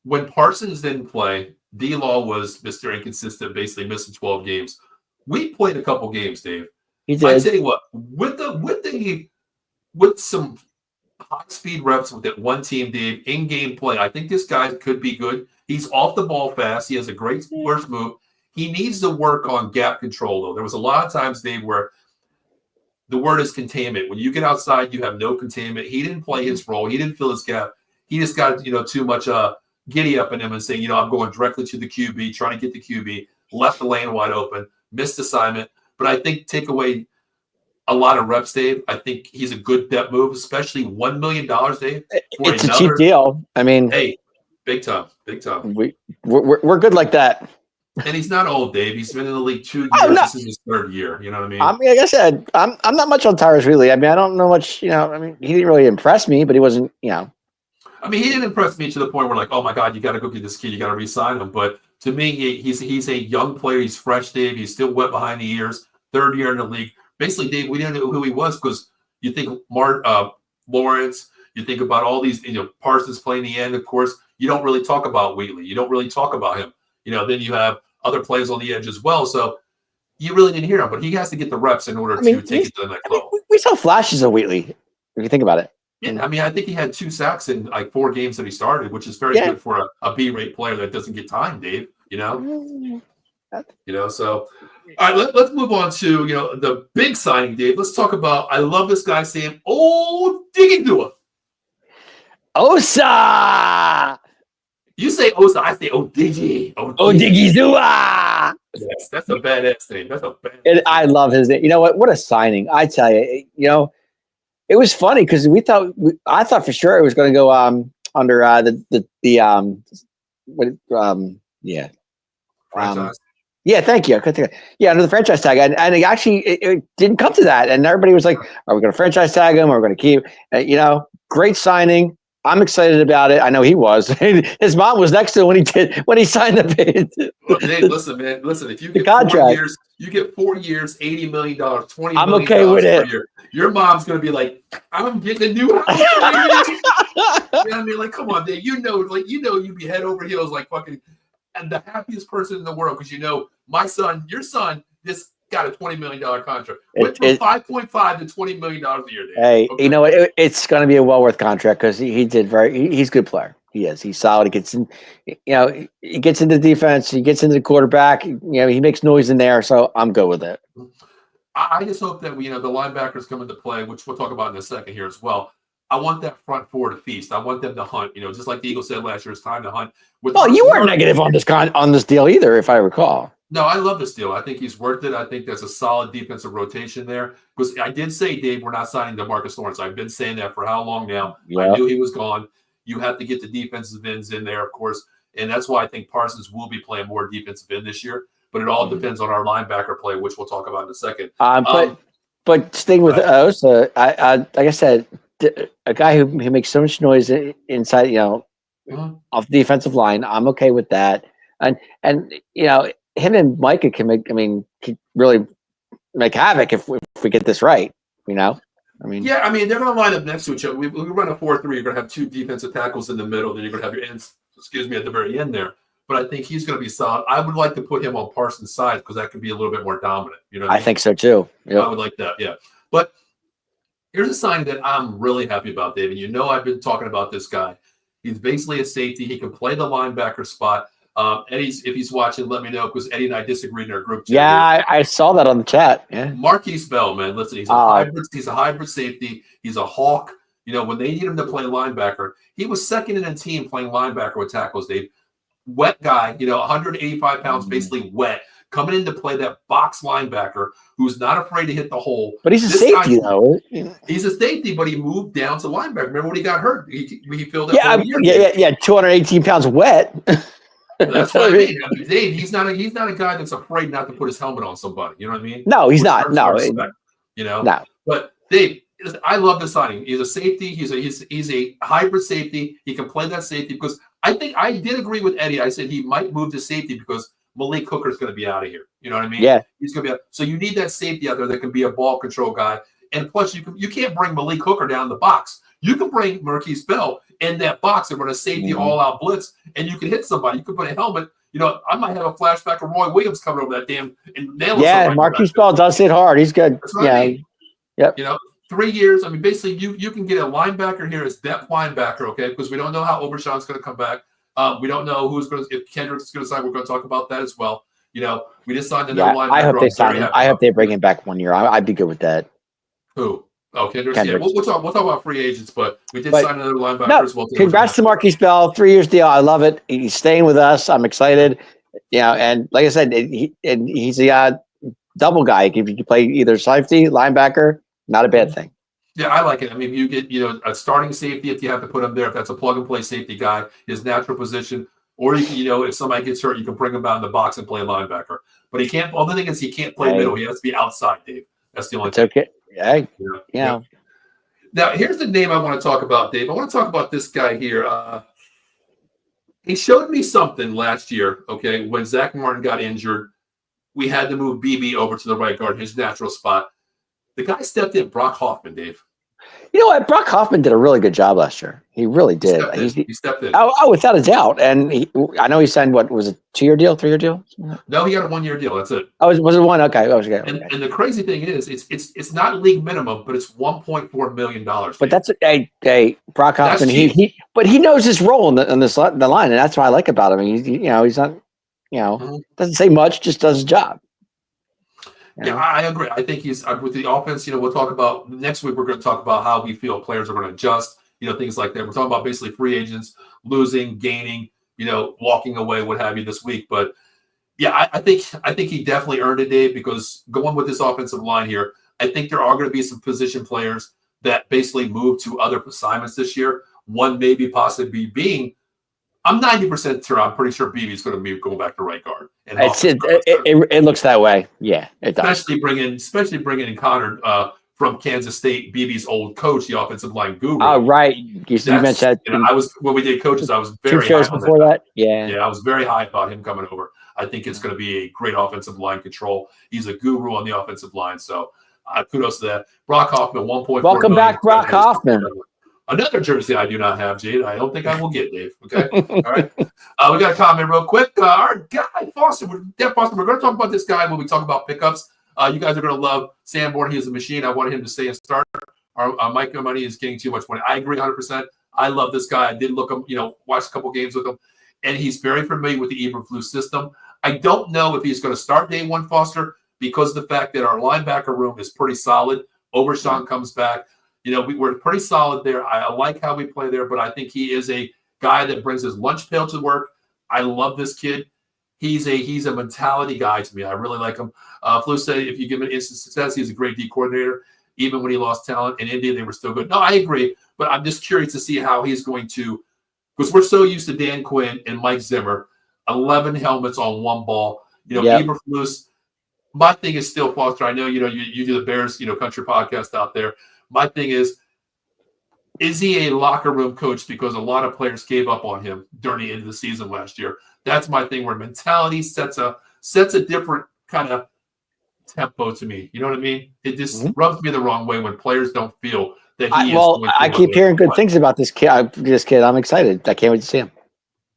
S1: When Parsons didn't play, D-Law was Mr. Inconsistent, basically missing 12 games. We played a couple games, Dave.
S2: He did.
S1: I tell you what, with some high speed reps with that one team, Dave, in-game play, I think this guy could be good. He's off the ball fast. He has a great first move. He needs to work on gap control, though. There was a lot of times, Dave, where the word is containment. When you get outside, you have no containment. He didn't play his role. He didn't fill his gap. He just got too much giddy up in him and saying, I'm going directly to the QB, trying to get the QB, left the lane wide open, missed assignment. But I think take away a lot of reps, Dave. I think he's a good depth move, especially $1 million, Dave.
S2: It's a cheap deal. I mean,
S1: hey, big time.
S2: We're good like that.
S1: And he's not old, Dave. He's been in the league 2 years. This is his third year. You know what I mean?
S2: I mean, like I said, I'm not much on Tyrus Wheatley. I mean, I don't know much. He didn't really impress me, but he wasn't. I
S1: mean, he didn't impress me to the point where, like, oh my God, you got to go get this kid. You got to re-sign him. But to me, he's a young player. He's fresh, Dave. He's still wet behind the ears. Third year in the league. Basically, Dave, we didn't know who he was because you think Lawrence. You think about all these. Parsons playing the end. Of course, you don't really talk about Wheatley. You don't really talk about him. Then you have other players on the edge as well. So you really didn't hear him, but he has to get the reps in order to take it to the next level.
S2: We saw flashes of Wheatley, if you think about it.
S1: Yeah, I mean, I think he had 2 sacks in like 4 games that he started, which is very good for a B-rate player that doesn't get time, Dave. So all right, let's move on to the big signing, Dave. Let's talk about. I love this guy saying, "Oh, Diggy Dua."
S2: Osa.
S1: You say Osa, I say Diggy.
S2: Diggy Dua.
S1: Yes, that's a badass name. That's a badass
S2: I
S1: name.
S2: love his name. You know what? What a signing! I tell you, it was funny because I thought for sure it was going to go under what yeah.
S1: Franchise.
S2: Yeah, thank you. I couldn't think under the franchise tag, and it didn't come to that, and everybody was like, "Are we going to franchise tag him? Or are we going to keep?" Great signing. I'm excited about it. I know he was. His mom was next to him when he signed
S1: Well, hey, listen, man. Listen, if you
S2: the
S1: get 4
S2: contract.
S1: years, you get 4 years, $80 million, $20
S2: I'm
S1: million
S2: okay with
S1: per
S2: it.
S1: year. Your mom's gonna be like, I'm getting a new house. You know what I mean? Like, come on, Dave. You'd be head over heels, like fucking, and the happiest person in the world because your son, just got a $20 million contract. Went from 5.5 to $20 million a year. Dave.
S2: Hey,
S1: Okay?
S2: you know what? It's going to be a well worth contract because he's a good player. He is. He's solid. He gets in. He gets into defense. He gets into the quarterback. He makes noise in there. So I'm good with it.
S1: I just hope that the linebackers come into play, which we'll talk about in a second here as well. I want that front four to feast. I want them to hunt. Just like the Eagles said last year, it's time to hunt.
S2: Well, you weren't negative on this deal either, if I recall.
S1: No, I love this deal. I think he's worth it. I think there's a solid defensive rotation there. Because I did say, Dave, we're not signing DeMarcus Lawrence. I've been saying that for how long now? Yep. I knew he was gone. You have to get the defensive ends in there, of course. And that's why I think Parsons will be playing more defensive end this year. But it all depends on our linebacker play, which we'll talk about in a second.
S2: But staying with Osa, like I said, a guy who makes so much noise inside, off the defensive line, I'm okay with that. And him and Micah can really make havoc if we get this right.
S1: Yeah, they're going to line up next to each other. We run a 4-3. You're going to have two defensive tackles in the middle. Then you're going to have your ends, at the very end there. But I think he's going to be solid. I would like to put him on Parsons' side because that could be a little bit more dominant.
S2: I think so too.
S1: Yep. I would like that. Yeah. But here's a sign that I'm really happy about, David. I've been talking about this guy. He's basically a safety. He can play the linebacker spot. Eddie's, if he's watching, let me know because Eddie and I disagreed in our group chat.
S2: Yeah, I saw that on the chat. Yeah.
S1: Marquise Bell, man. Listen, he's a hybrid safety. He's a hawk. When they need him to play linebacker, he was second in the team playing linebacker with tackles, Dave. Wet guy, 185 pounds, basically wet, coming in to play that box linebacker who's not afraid to hit the hole.
S2: But he's a safety, though.
S1: He's a safety, but he moved down to linebacker. Remember when he got hurt? He filled
S2: that Yeah, 218 pounds wet.
S1: That's what I mean. Dave, he's not a guy that's afraid not to put his helmet on somebody. You know what I mean?
S2: No, he's not. No.
S1: No. But Dave, I love the signing. He's a safety. He's a hybrid safety. He can play that safety because I think I did agree with Eddie. I said he might move to safety because Malik Hooker's going to be out of here. You know what I mean?
S2: Yeah.
S1: He's going to be out. So you need that safety out there that can be a ball control guy. And plus, you can't bring Malik Hooker down the box. You can bring Marquise Bell in that box and run a safety all-out blitz, and you can hit somebody. You can put a helmet. I might have a flashback of Roy Williams coming over that damn and nailing somebody.
S2: Yeah, Marquise Bell does hit hard. He's good.
S1: That's what I mean. Yep. 3 years. Basically, you can get a linebacker here as depth linebacker, okay? Because we don't know how Overshawn's going to come back. We don't know if Kendrick's going to sign. We're going to talk about that as well. We just signed another linebacker.
S2: I hope they sign him. I hope they bring him back 1 year. I'd be good with that.
S1: Who? Oh, Kendrick. Yeah, we'll talk about free agents, but we did sign another linebacker as well.
S2: Congrats to Marquise Bell. 3 years deal. I love it. He's staying with us. I'm excited. And like I said, he's a double guy. If you can play either safety, linebacker, not a bad thing.
S1: Yeah, I like it. You get a starting safety if you have to put him there. If that's a plug and play safety guy, his natural position, or if somebody gets hurt, you can bring him out in the box and play linebacker. But he can't. Other thing is he can't play middle. He has to be outside, Dave. That's the only thing.
S2: Okay. Yeah.
S1: Now here's the name I want to talk about, Dave. I want to talk about this guy here. He showed me something last year. Okay, when Zach Martin got injured, we had to move BB over to the right guard, his natural spot. The guy stepped in, Brock Hoffman, Dave.
S2: You know what? Brock Hoffman did a really good job last year. He really did.
S1: He stepped in.
S2: Oh, without a doubt. And I know he signed, what was it, 2 year deal, 3 year deal?
S1: No, he got a 1 year deal. That's it.
S2: Oh, was it one? Okay.
S1: And the crazy thing is, it's not league minimum, but it's $1.4 million.
S2: But that's a Brock Hoffman. But he knows his role in the line, and that's what I like about him. He's not, doesn't say much, just does his job.
S1: Yeah, I agree. I think he's with the offense. We'll talk about next week. We're going to talk about how we feel players are going to adjust. Things like that. We're talking about basically free agents losing, gaining, walking away, what have you this week. But Yeah, I think he definitely earned it, Dave, because going with this offensive line here, I think there are going to be some position players that basically move to other assignments this year. One maybe possibly being, I'm 90% sure, I'm pretty sure BB's going to be going back to right guard. And
S2: It looks that way. Yeah, it does.
S1: Especially bringing in Connor from Kansas State, BB's old coach, the offensive line guru.
S2: Oh, right. You mentioned that.
S1: When we did coaches, I was very
S2: 2 shows
S1: high on
S2: before that. Yeah.
S1: Yeah, I was very high about him coming over. I think it's going to be a great offensive line control. He's a guru on the offensive line, so kudos to that. Brock Hoffman, 1.4
S2: Welcome back, Brock Hoffman.
S1: Another jersey I do not have, Jade. I don't think I will get, Dave. Okay, all right. We got a comment real quick. Our guy Foster, we're going to talk about this guy when we talk about pickups. You guys are going to love Sanborn. He is a machine. I wanted him to stay a starter. Our Mike Money is getting too much money. I agree 100%. I love this guy. I did look him, watch a couple games with him, and he's very familiar with the Eberflus system. I don't know if he's going to start day one, Foster, because of the fact that our linebacker room is pretty solid. Overshawn comes back. We're pretty solid there. I like how we play there, but I think he is a guy that brings his lunch pail to work. I love this kid. He's a mentality guy to me. I really like him. Flu said if you give him instant success, he's a great D coordinator. Even when he lost talent in India, they were still good. No, I agree, but I'm just curious to see how he's going to, because we're so used to Dan Quinn and Mike Zimmer, 11 helmets on one ball. Eberflus. My thing is still, Foster. I know you do the Bears country podcast out there. My thing is he a locker room coach because a lot of players gave up on him during the end of the season last year? That's my thing, where mentality sets a different kind of tempo to me. You know what I mean? It just rubs me the wrong way when players don't feel that he is. Well,
S2: I keep hearing good things about this kid. I'm excited. I can't wait to see him.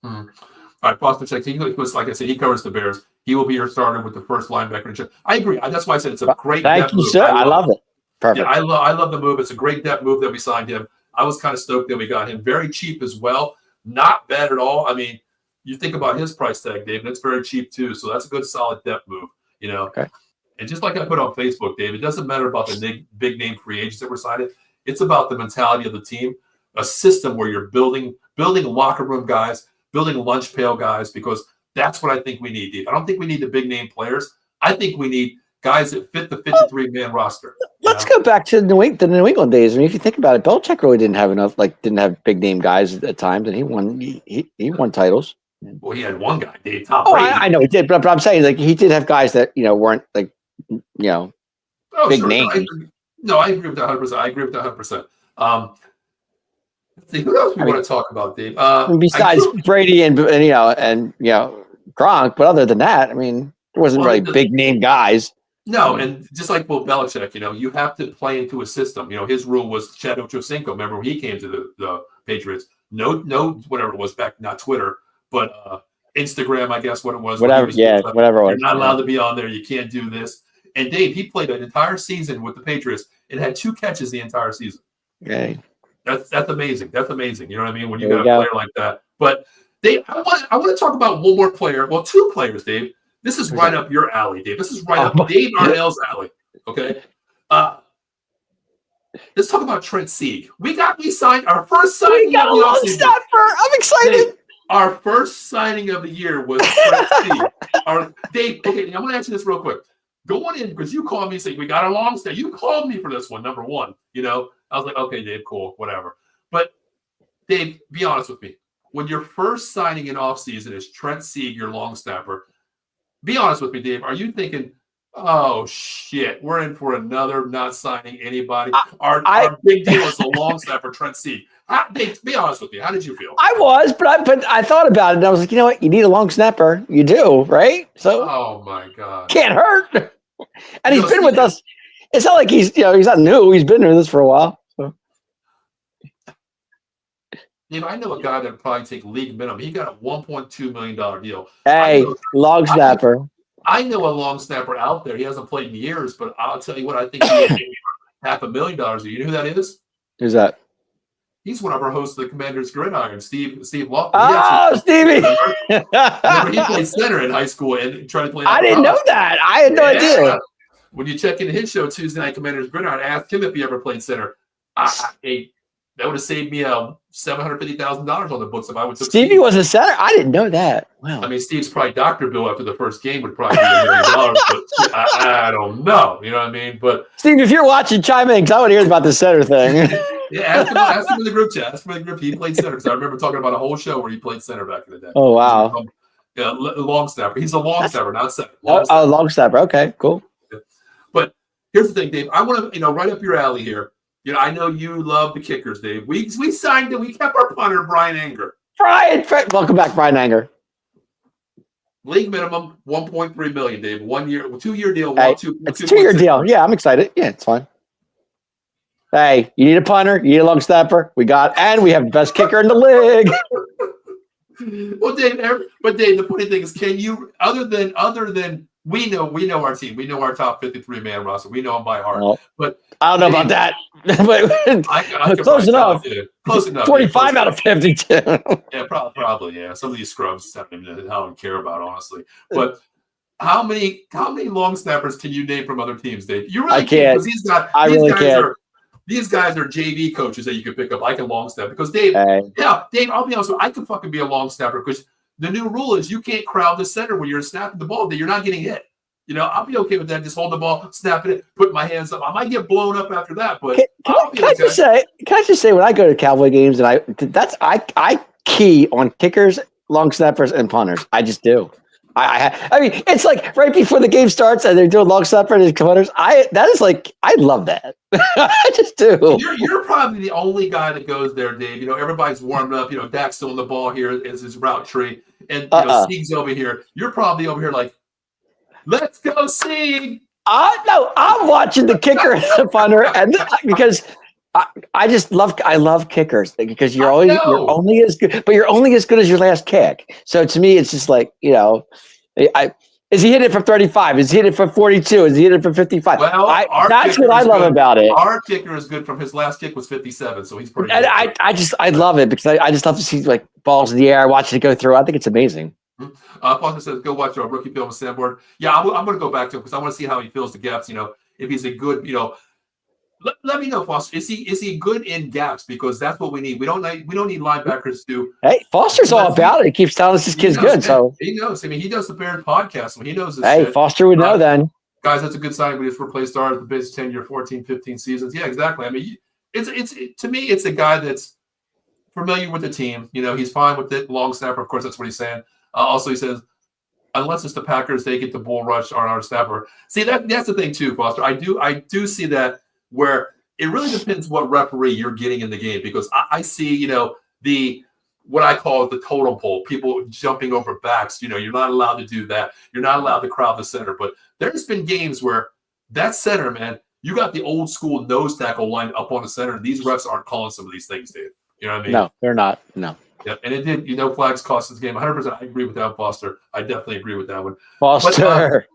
S1: All right, Foster checks. He was, like I said, he covers the Bears. He will be your starter with the first linebacker. I agree. That's why I said it's a great.
S2: Thank you, sir. I love it. Perfect.
S1: Yeah, I love the move. It's a great depth move that we signed him. I was kind of stoked that we got him. Very cheap as well. Not bad at all. I mean, you think about his price tag, Dave, and it's very cheap too. So that's a good, solid depth move. Okay. And just like I put on Facebook, Dave, it doesn't matter about the big name free agents that were signed. It's about the mentality of the team, a system where you're building locker room guys, building lunch pail guys, because that's what I think we need, Dave. I don't think we need the big name players. I think we need guys that fit the 53-man roster.
S2: Let's go back to the New England days. I mean, if you think about it, Belichick really didn't have big name guys at times, and he won titles.
S1: Well, he had one guy, Dave. Tom Brady.
S2: I know he did, but I'm saying he did have guys that weren't big names.
S1: No, I agree with that 100%. I agree with that 100%. Let's see, who else we want to talk about, Dave?
S2: Besides Brady and Gronk, but other than that, I mean, there wasn't really big name guys.
S1: No, and just like Bill Belichick, you have to play into a system. His rule was Chad Ochocinco. Remember when he came to the Patriots? No, whatever it was back, not Twitter, but Instagram, I guess what it was.
S2: Whatever, whatever it was.
S1: You're not allowed to be on there. You can't do this. And Dave, he played an entire season with the Patriots and had 2 catches the entire season.
S2: Okay.
S1: That's amazing. That's amazing. You know what I mean? When you got a player like that. But Dave, I want to talk about one more player. Well, 2 players, Dave. This is right up your alley, Dave. This is right up Dave Arnell's alley. Okay. Let's talk about Trent Sieg. We signed our first signing.
S2: We got a long snapper. I'm excited.
S1: Dave, our first signing of the year was Trent Sieg. Dave, okay, I'm going to answer this real quick. Going in, because you called me and said, we got a long snapper. You called me for this one, number one. I was like, okay, Dave, cool, whatever. But, Dave, be honest with me. When your first signing in offseason is Trent Sieg, your long snapper, be honest with me, Dave. Are you thinking, oh, shit, we're in for another not signing anybody? Our big deal is the long snapper, Trent Sieg. Dave, be honest with me. How did you feel?
S2: I was, but I thought about it, and I was like, you know what? You need a long snapper. You do, right? So,
S1: oh, my God.
S2: Can't hurt. And he's been with us. It's not like he's not new. He's been with us for a while. So.
S1: Dave, I know a guy that would probably take league minimum. He got a $1.2 million deal.
S2: Hey, long snapper.
S1: I know a long snapper out there. He hasn't played in years, but I'll tell you what, I think he would make $500,000 a year. You know who that is?
S2: Who's that?
S1: He's one of our hosts of the Commander's Gridiron, Steve Lofton.
S2: Oh, Stevie!
S1: Remember, he played center in high school and tried to play.
S2: I didn't know that. I had no idea.
S1: When you check into his show, Tuesday Night Commander's Gridiron, ask him if he ever played center. that would have saved me $750,000 on the books if I would took
S2: Stevie was a center. I didn't know that. Wow.
S1: I mean, Steve's probably doctor bill after the first game would probably be $1 million, but I don't know. You know what I mean? But
S2: Steve, if you're watching, chime in because I want to hear about the center thing.
S1: yeah, ask him in the group chat. Ask him in the group. He played center because I remember talking about a whole show where he played center back in the day.
S2: Oh wow.
S1: Yeah, long snapper. He's a long snapper, not center.
S2: Long snapper. Okay, cool.
S1: Yeah. But here's the thing, Dave. I want to, right up your alley here. I know you love the kickers, Dave. We signed it. We kept our punter, Brian Anger.
S2: Welcome back, Brian Anger.
S1: League minimum, $1.3 million, Dave. 1 year, 2 year deal.
S2: It's a 2 year deal. Yeah, I'm excited. Yeah, it's fine. Hey, you need a punter, you need a long snapper. We have the best kicker in the league.
S1: Well, Dave, the funny thing is, can you, other than we know our team, we know our top 53 man roster, we know them by heart. Well, but
S2: I don't know about that. But close enough.
S1: Close enough.
S2: 45 out of 52.
S1: Yeah, probably. Yeah, some of these scrubs I don't care about, honestly. But how many long snappers can you name from other teams, Dave? You really can't. These guys are JV coaches that you can pick up. I can long snap because Dave. Dave. I'll be honest with you, I can fucking be a long snapper because the new rule is you can't crowd the center when you're snapping the ball. That you're not getting hit. I'll be okay with that. Just hold the ball, snapping it, put my hands up. I might get blown up after that, but can I
S2: just say when I go to Cowboy games and I key on kickers, long snappers, and punters. I just do. I mean, it's like right before the game starts and they're doing long snapper and punters. I love that. I just do.
S1: You're probably the only guy that goes there, Dave. Everybody's warmed up. Dak's still on the ball here as his route tree, and Sieg's over here. You're probably over here like, let's go, Sieg.
S2: No, I'm watching the kicker and the punter, and because I love kickers because you're only as good, but you're only as good as your last kick. So to me, it's just like, is he hit it from 35? Is he hit it from 42? Is he hit it from 55?
S1: Well,
S2: that's what I love about it.
S1: Our kicker is good from his last kick was 57, so he's pretty good.
S2: And I love it because I just love to see like balls in the air, watching it go through. I think it's amazing.
S1: Foster says, go watch our rookie film with Sanborn. Yeah, I'm going to go back to him because I want to see how he fills the gaps. If he's a good, let me know, Foster. Is he good in gaps? Because that's what we need. We don't need linebackers to. Hey,
S2: Foster's all about it. He keeps telling us this kid's good. So
S1: he knows. I mean, he does the Bears podcast, so he knows this.
S2: Hey, shit. Foster would know then.
S1: Guys, that's a good sign. We just replaced ours the Biz 10-year, 14, 15 seasons. Yeah, exactly. I mean, to me, it's a guy that's familiar with the team. He's fine with it. Long snapper, of course, that's what he's saying. Also, he says, unless it's the Packers, they get the bull rush on our snapper. See, that's the thing too, Foster. I do see that where it really depends what referee you're getting in the game because I see, the what I call the totem pole, people jumping over backs. You're not allowed to do that. You're not allowed to crowd the center. But there's been games where that center, man, you got the old school nose tackle line up on the center. And these refs aren't calling some of these things, Dave. You know what I mean?
S2: No, they're not. No.
S1: Yeah, and it did. Flags cost this game 100%. I agree with that, Foster. I definitely agree with that one.
S2: Foster.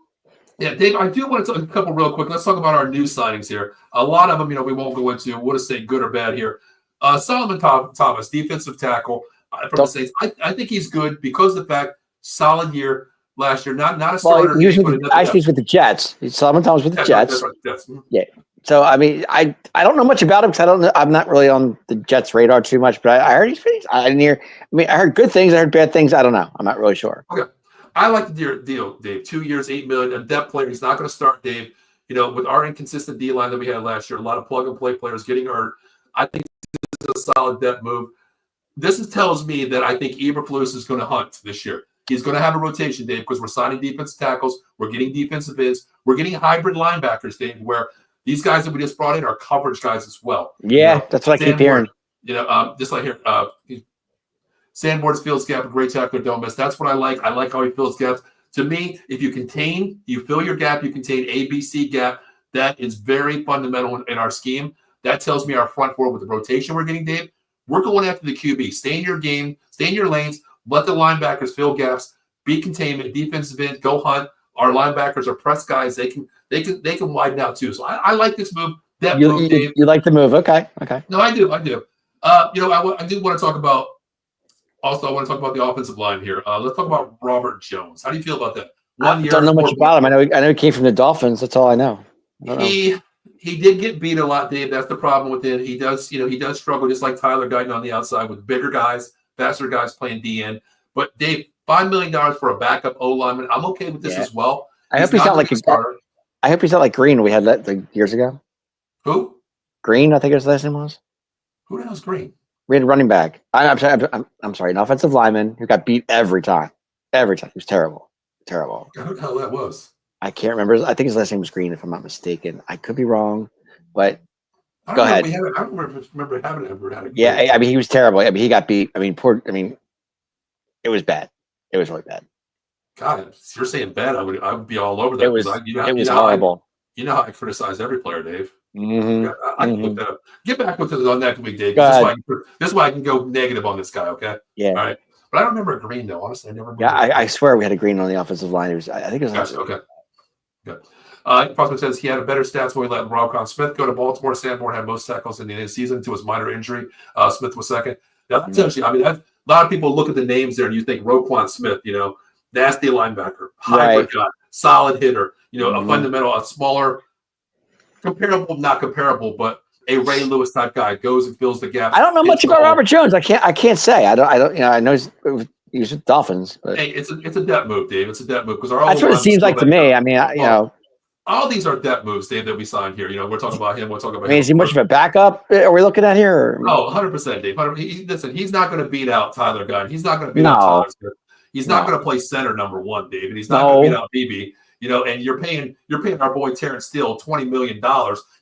S1: Yeah, Dave, I do want to talk a couple real quick. Let's talk about our new signings here. A lot of them, we won't go into. We'll just say good or bad here. Solomon Thomas, defensive tackle from the Saints. I think he's good because of the fact solid year last year. Not a starter.
S2: He's with the Jets. Solomon Thomas with the Jets.
S1: That's right.
S2: Yeah. So I mean, I don't know much about him because I'm not really on the Jets' radar too much. But I heard I heard good things. I heard bad things. I don't know. I'm not really sure.
S1: Okay. I like the deal, Dave. 2 years, $8 million. A depth player. He's not going to start, Dave. With our inconsistent D line that we had last year, a lot of plug and play players getting hurt. I think this is a solid depth move. This tells me that I think Eberflus is going to hunt this year. He's going to have a rotation, Dave, because we're signing defensive tackles. We're getting defensive ends. We're getting hybrid linebackers, Dave, where these guys that we just brought in are coverage guys as well.
S2: Yeah, that's what I keep hearing.
S1: Just like here, Sanborn's fields gap, a great tackler, don't miss. That's what I like. I like how he fills gaps. To me, if you fill your gap, you contain A, B, C gap. That is very fundamental in our scheme. That tells me our front four with the rotation we're getting, Dave. We're going after the QB. Stay in your game, stay in your lanes, let the linebackers fill gaps, be containment, defensive end, go hunt. Our linebackers are press guys. They can widen out too. So I like this move.
S2: You like the move? Okay.
S1: No, I do. I do want to talk about. Also, I want to talk about the offensive line here. Let's talk about Robert Jones. How do you feel about that?
S2: I don't know much about him. I know he came from the Dolphins. That's all I know.
S1: he did get beat a lot, Dave. That's the problem with him. He does struggle just like Tyler Guyton on the outside with bigger guys, faster guys playing DN. But Dave, $5 million for a backup O lineman. I'm okay with this as well.
S2: I hope he's not like a starter. I hope he's not like Green. We had that like years ago.
S1: Who?
S2: Green, I think his last name was.
S1: Who the hell's Green?
S2: We had a running back. I'm sorry, an offensive lineman who got beat every time. Every time. He was terrible. Terrible.
S1: Who the hell that was?
S2: I can't remember. I think his last name was Green, if I'm not mistaken. I could be wrong, but go ahead.
S1: I don't remember having ever had a Green.
S2: Yeah, I mean, he was terrible. I mean, he got beat. I mean, it was bad. It was really bad.
S1: God, if you're saying bad, I would be all over that.
S2: It was horrible.
S1: You know how I criticize every player, Dave.
S2: Mm-hmm.
S1: I can look that up. Get back with it on next week, Dave. This is why I can go negative on this guy, okay?
S2: Yeah.
S1: All right. But I don't remember Green, though. Honestly, I never remember.
S2: Yeah, I swear we had a Green on the offensive line. I think it was.
S1: Gotcha. Okay. Good. Prospect says he had better stats when we let Roquan Smith go to Baltimore. Sanborn had most tackles in the season to his minor injury. Smith was second. Now, that tells you, I mean, a lot of people look at the names there and you think Roquan Smith, nasty linebacker, hybrid guy, solid hitter, a fundamental, a smaller, comparable, not comparable, but a Ray Lewis type guy goes and fills the gap.
S2: I don't know much about Robert Jones. I can't say. I don't. I know he's with Dolphins. But.
S1: Hey, it's a depth move, Dave. It's a depth move because
S2: that's what it seems like to me. I mean,
S1: all these are depth moves, Dave, that we signed here. We're talking about him. We're talking about.
S2: I mean, is he much of a backup? Are we looking at here?
S1: No, 100%, Dave. Listen, he's not going to beat out Tyler Guyton. He's not going to beat out Tyler Smith. He's not going to play center number one, Dave, and he's not going to beat out BB. And you're paying our boy Terrence Steele $20 million.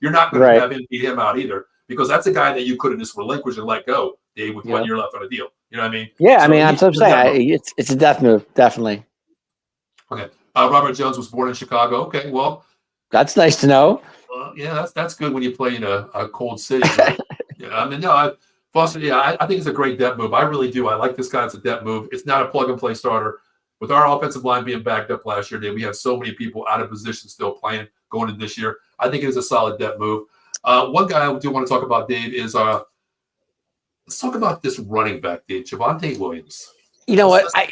S1: You're not going to have him beat him out either, because that's a guy that you could have just relinquished and let go, Dave, with 1 year left on a deal. You know what I mean?
S2: Yeah, so I mean, that's what I'm saying. It's a death move, definitely.
S1: Okay. Robert Jones was born in Chicago. Okay, well.
S2: That's nice to know.
S1: Yeah, that's good when you play in a cold city. I mean, no, Foster, I think it's a great depth move. I really do. I like this guy. It's a depth move. It's not a plug-and-play starter. With our offensive line being backed up last year, Dave, we have so many people out of position still playing going into this year. I think it is a solid depth move. One guy I do want to talk about, Dave, is let's talk about this running back, Dave, Javonte Williams.
S2: You know what? A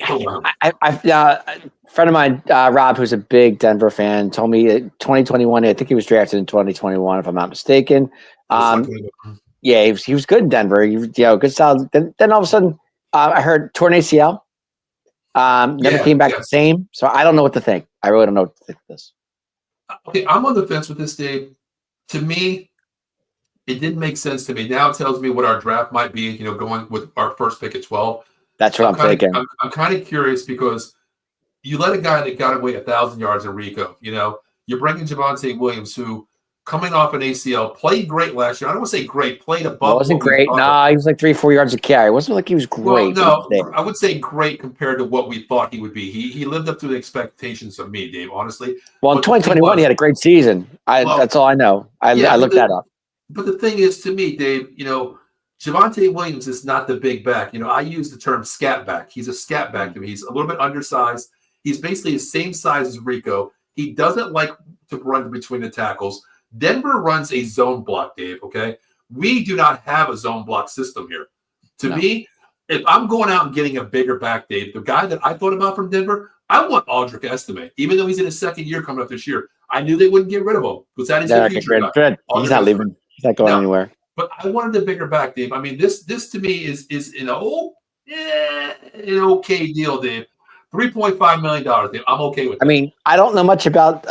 S2: friend of mine, Rob, who's a big Denver fan, told me 2021. I think he was drafted in 2021, if I'm not mistaken. Yeah, he was good in Denver. Good solid. Then all of a sudden, I heard torn ACL. Never came back the same. So I don't know what to think. I really don't know what to think of this.
S1: Okay, I'm on the fence with this, Dave. To me, it didn't make sense to me. Now it tells me what our draft might be. Going with our first pick at 12.
S2: That's what I'm thinking.
S1: I'm kind of curious because you let a guy that got away 1,000 yards in Rico. You're bringing Javonte Williams, who coming off an ACL, played great last year. I don't want to say great, played above.
S2: It wasn't great. No, he was like 3-4 yards a carry. It wasn't like he was great.
S1: Well, no, I would say great compared to what we thought he would be. He lived up to the expectations of me, Dave, honestly.
S2: Well, in 2021, he had a great season. That's all I know. I looked that up.
S1: But the thing is, to me, Dave, Javonte Williams is not the big back. I use the term scat back. He's a scat back to me. He's a little bit undersized. He's basically the same size as Rico. He doesn't like to run between the tackles. Denver runs a zone block, Dave, okay? We do not have a zone block system here. To me, if I'm going out and getting a bigger back, Dave, the guy that I thought about from Denver, I want Aldrich Estime. Even though he's in his second year coming up this year, I knew they wouldn't get rid of him because that is the future guy.
S2: He's not leaving. He's not going anywhere.
S1: But I wanted the bigger back, Dave. I mean, this to me is an okay deal, Dave. $3.5 million, Dave. I'm okay with it.
S2: I mean, I don't know much about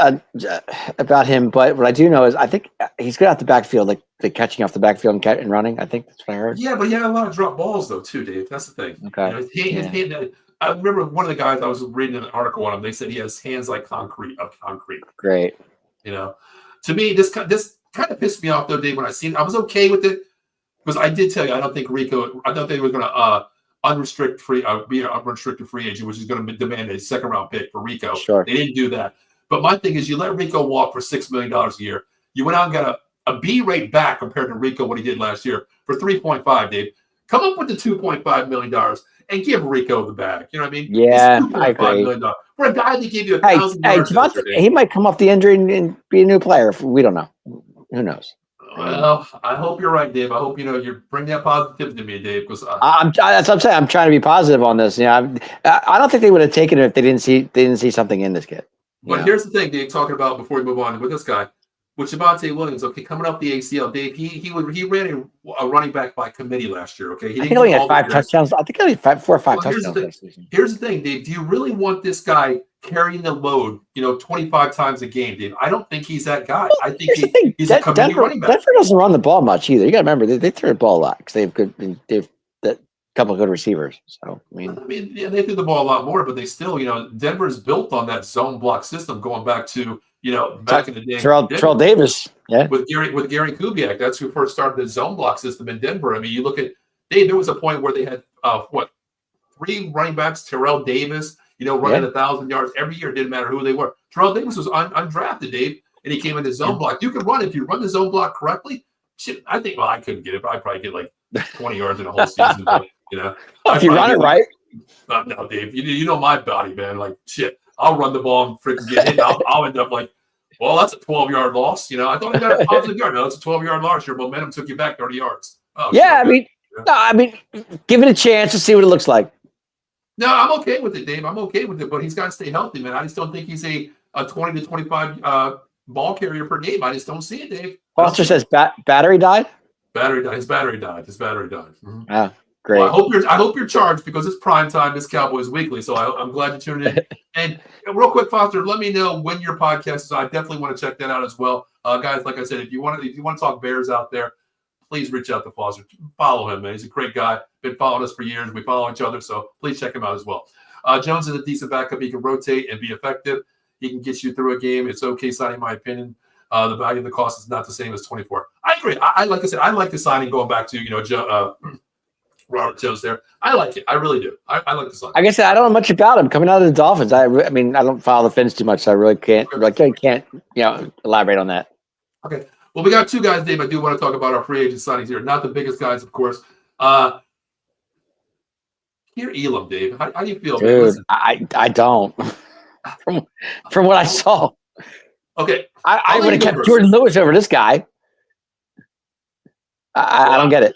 S2: him, but what I do know is I think he's good out the backfield, like catching off the backfield and running. I think that's what I heard.
S1: Yeah, but he had a lot of drop balls, though, too, Dave. That's the thing.
S2: Okay.
S1: I remember one of the guys I was reading an article on him. They said he has hands like concrete.
S2: Great.
S1: To me, this kind of pissed me off, though, Dave. When I seen it, I was okay with it because I did tell you I don't think Rico. I thought they were going to be an unrestricted free agent, which is going to demand a second-round pick for Rico.
S2: Sure.
S1: They didn't do that. But my thing is, you let Rico walk for $6 million a year. You went out and got a B rate back compared to Rico, what he did last year, for 3.5, Dave. Come up with the $2.5 million and give Rico the bag. You know what I mean?
S2: Yeah, I agree.
S1: For a guy that gave you 1,000 yards.
S2: He might come off the injury and be a new player. We don't know. Who knows?
S1: Well, I hope you're right, Dave. I hope you bring that positivity to me, Dave. Because
S2: that's what I'm saying. I'm trying to be positive on this. I don't think they would have taken it if they didn't see something in this kid.
S1: But here's the thing, Dave. Talking about before we move on with this guy, with Javonte Williams, okay, coming up the ACL, Dave, he ran a running back by committee last year, okay? He
S2: I think
S1: didn't
S2: he only
S1: get
S2: had
S1: all the
S2: 5
S1: reps.
S2: touchdowns. I think he only had 4 or 5
S1: Well,
S2: touchdowns last season.
S1: Here's the thing, Dave. Do you really want this guy carrying the load, 25 times a game, Dave? I don't think he's that guy. I think
S2: Here's the thing.
S1: he's a committee running back.
S2: Denver doesn't run the ball much either. You got to remember they throw the ball a lot because they've that couple of good receivers. So
S1: yeah, they threw the ball a lot more, but they still, Denver's built on that zone block system going back to back in the day.
S2: Terrell Davis, yeah,
S1: with Gary Kubiak. That's who first started the zone block system in Denver. I mean, you look at there was a point where they had 3 running backs, Terrell Davis, running 1,000 yards every year. It didn't matter who they were. Terrell Davis was undrafted, Dave, and he came in the zone block. You can run if you run the zone block correctly. Shit, I think. Well, I couldn't get it, but I'd probably get like 20 yards in a whole season. But,
S2: if you run it right.
S1: No, Dave, you know my body, man. Like shit, I'll run the ball and freaking get hit. I'll end up like, well, that's a 12-yard loss. I thought I got a positive yard. No, it's a 12-yard loss. Your momentum took you back 30 yards. Oh,
S2: yeah, I mean, give it a chance to see what it looks like.
S1: No, I'm okay with it, Dave. I'm okay with it, but he's got to stay healthy, man. I just don't think he's a 20 to 25 ball carrier per game. I just don't see it, Dave.
S2: Foster says battery died.
S1: His battery died. Mm-hmm.
S2: Ah, great.
S1: Well, I hope you're charged because it's prime time. It's Cowboys Weekly, so I'm glad you tuned in. And real quick, Foster, let me know when your podcast is. I definitely want to check that out as well, guys. Like I said, if you want to talk Bears out there, please reach out to Foster. Follow him, man. He's a great guy. Been following us for years. We follow each other, so please check him out as well. Jones is a decent backup. He can rotate and be effective. He can get you through a game. It's okay signing, in my opinion. The value of the cost is not the same as 24. I agree. Like I said, I like the signing going back to Robert Jones there. I like it. I really do. I like the signing.
S2: Like I said, I don't know much about him coming out of the Dolphins. I mean, I don't follow the Fins too much, so I really can't. I can't elaborate on that.
S1: Okay. Well, we got 2 guys, Dave. I do want to talk about our free agent signings here. Not the biggest guys, of course. Here, Elam, Dave. How do you feel,
S2: dude? I don't. From what I saw.
S1: Okay.
S2: I would have kept Jordan Lewis over this guy. I don't get it.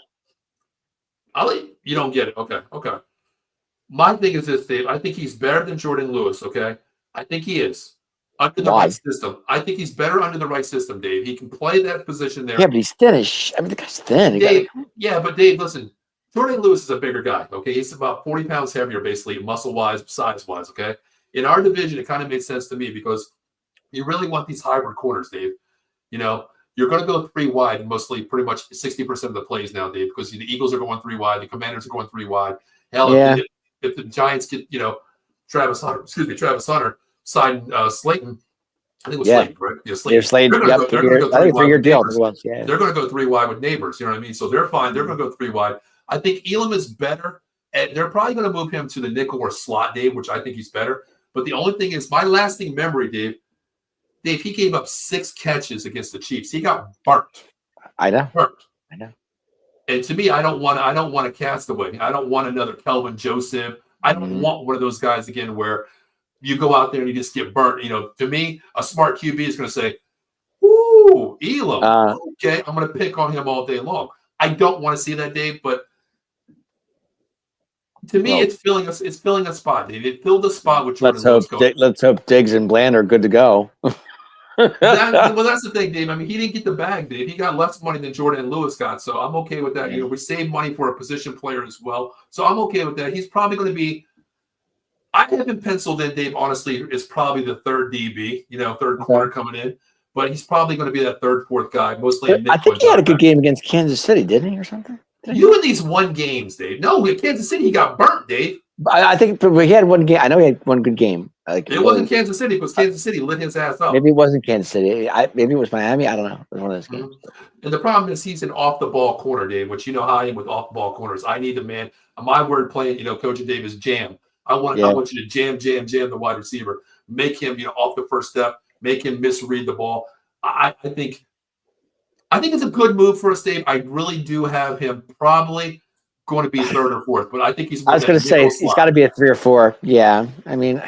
S1: You don't get it. Okay. My thing is this, Dave. I think he's better than Jordan Lewis, okay? I think he is. Under the right system. I think he's better under the right system, Dave. He can play that position there.
S2: Yeah, but he's thinnish. I mean, the guy's thin.
S1: Dave, but Dave, listen. Jordan Lewis is a bigger guy, okay? He's about 40 pounds heavier, basically, muscle-wise, size-wise, okay? In our division, it kind of made sense to me because you really want these hybrid corners, Dave. You're going to go 3 wide mostly pretty much 60% of the plays now, Dave, because the Eagles are going 3 wide, the Commanders are going 3 wide. Hell, if the Giants get, Travis Hunter signed Slayton. I think it was Slayton, right? Yeah, Slayton.
S2: They're going to go 3 wide.
S1: They're going to go 3 wide with neighbors. You know what I mean? So they're fine. They're going to go 3 wide. I think Elam is better. And they're probably going to move him to the nickel or slot, Dave, which I think he's better. But the only thing is, my lasting memory, Dave, he gave up 6 catches against the Chiefs. He got burnt.
S2: I know.
S1: I know. And to me, I don't want a castaway. I don't want another Kelvin Joseph. I don't want one of those guys again where you go out there and you just get burnt. To me, a smart QB is going to say, "Ooh, Elam, okay, I'm going to pick on him all day long." I don't want to see that, Dave, but to me, it's filling a spot, Dave. It filled a spot with Jordan Lewis.
S2: Let's hope Diggs and Bland are good to go.
S1: That's the thing, Dave. I mean, he didn't get the bag, Dave. He got less money than Jordan Lewis got, so I'm okay with that. We saved money for a position player as well, so I'm okay with that. He's probably going to be. I have him penciled in, Dave. Honestly, is probably the 3rd DB, third corner coming in, but he's probably going to be that 3rd, 4th guy, mostly.
S2: I think he had a good game against Kansas City, didn't he, or something?
S1: You in these 1 games, Dave? No, with Kansas City, he got burnt, Dave.
S2: I think he had 1 game. I know he had 1 good game.
S1: It wasn't Kansas City because Kansas City lit his ass up.
S2: Maybe it wasn't Kansas City. Maybe it was Miami. I don't know. It was one of those games.
S1: And the problem is he's an off-the-ball corner, Dave, which you know how I am with off-the-ball corners. I need the man. My word playing, Coach Dave is jam. I want you to jam the wide receiver. Make him, off the first step. Make him misread the ball. I think it's a good move for us, Dave. I really do have him probably going to be 3rd or 4th, but I think he's.
S2: I was going to say he's got to be a 3 or 4. Yeah, I mean,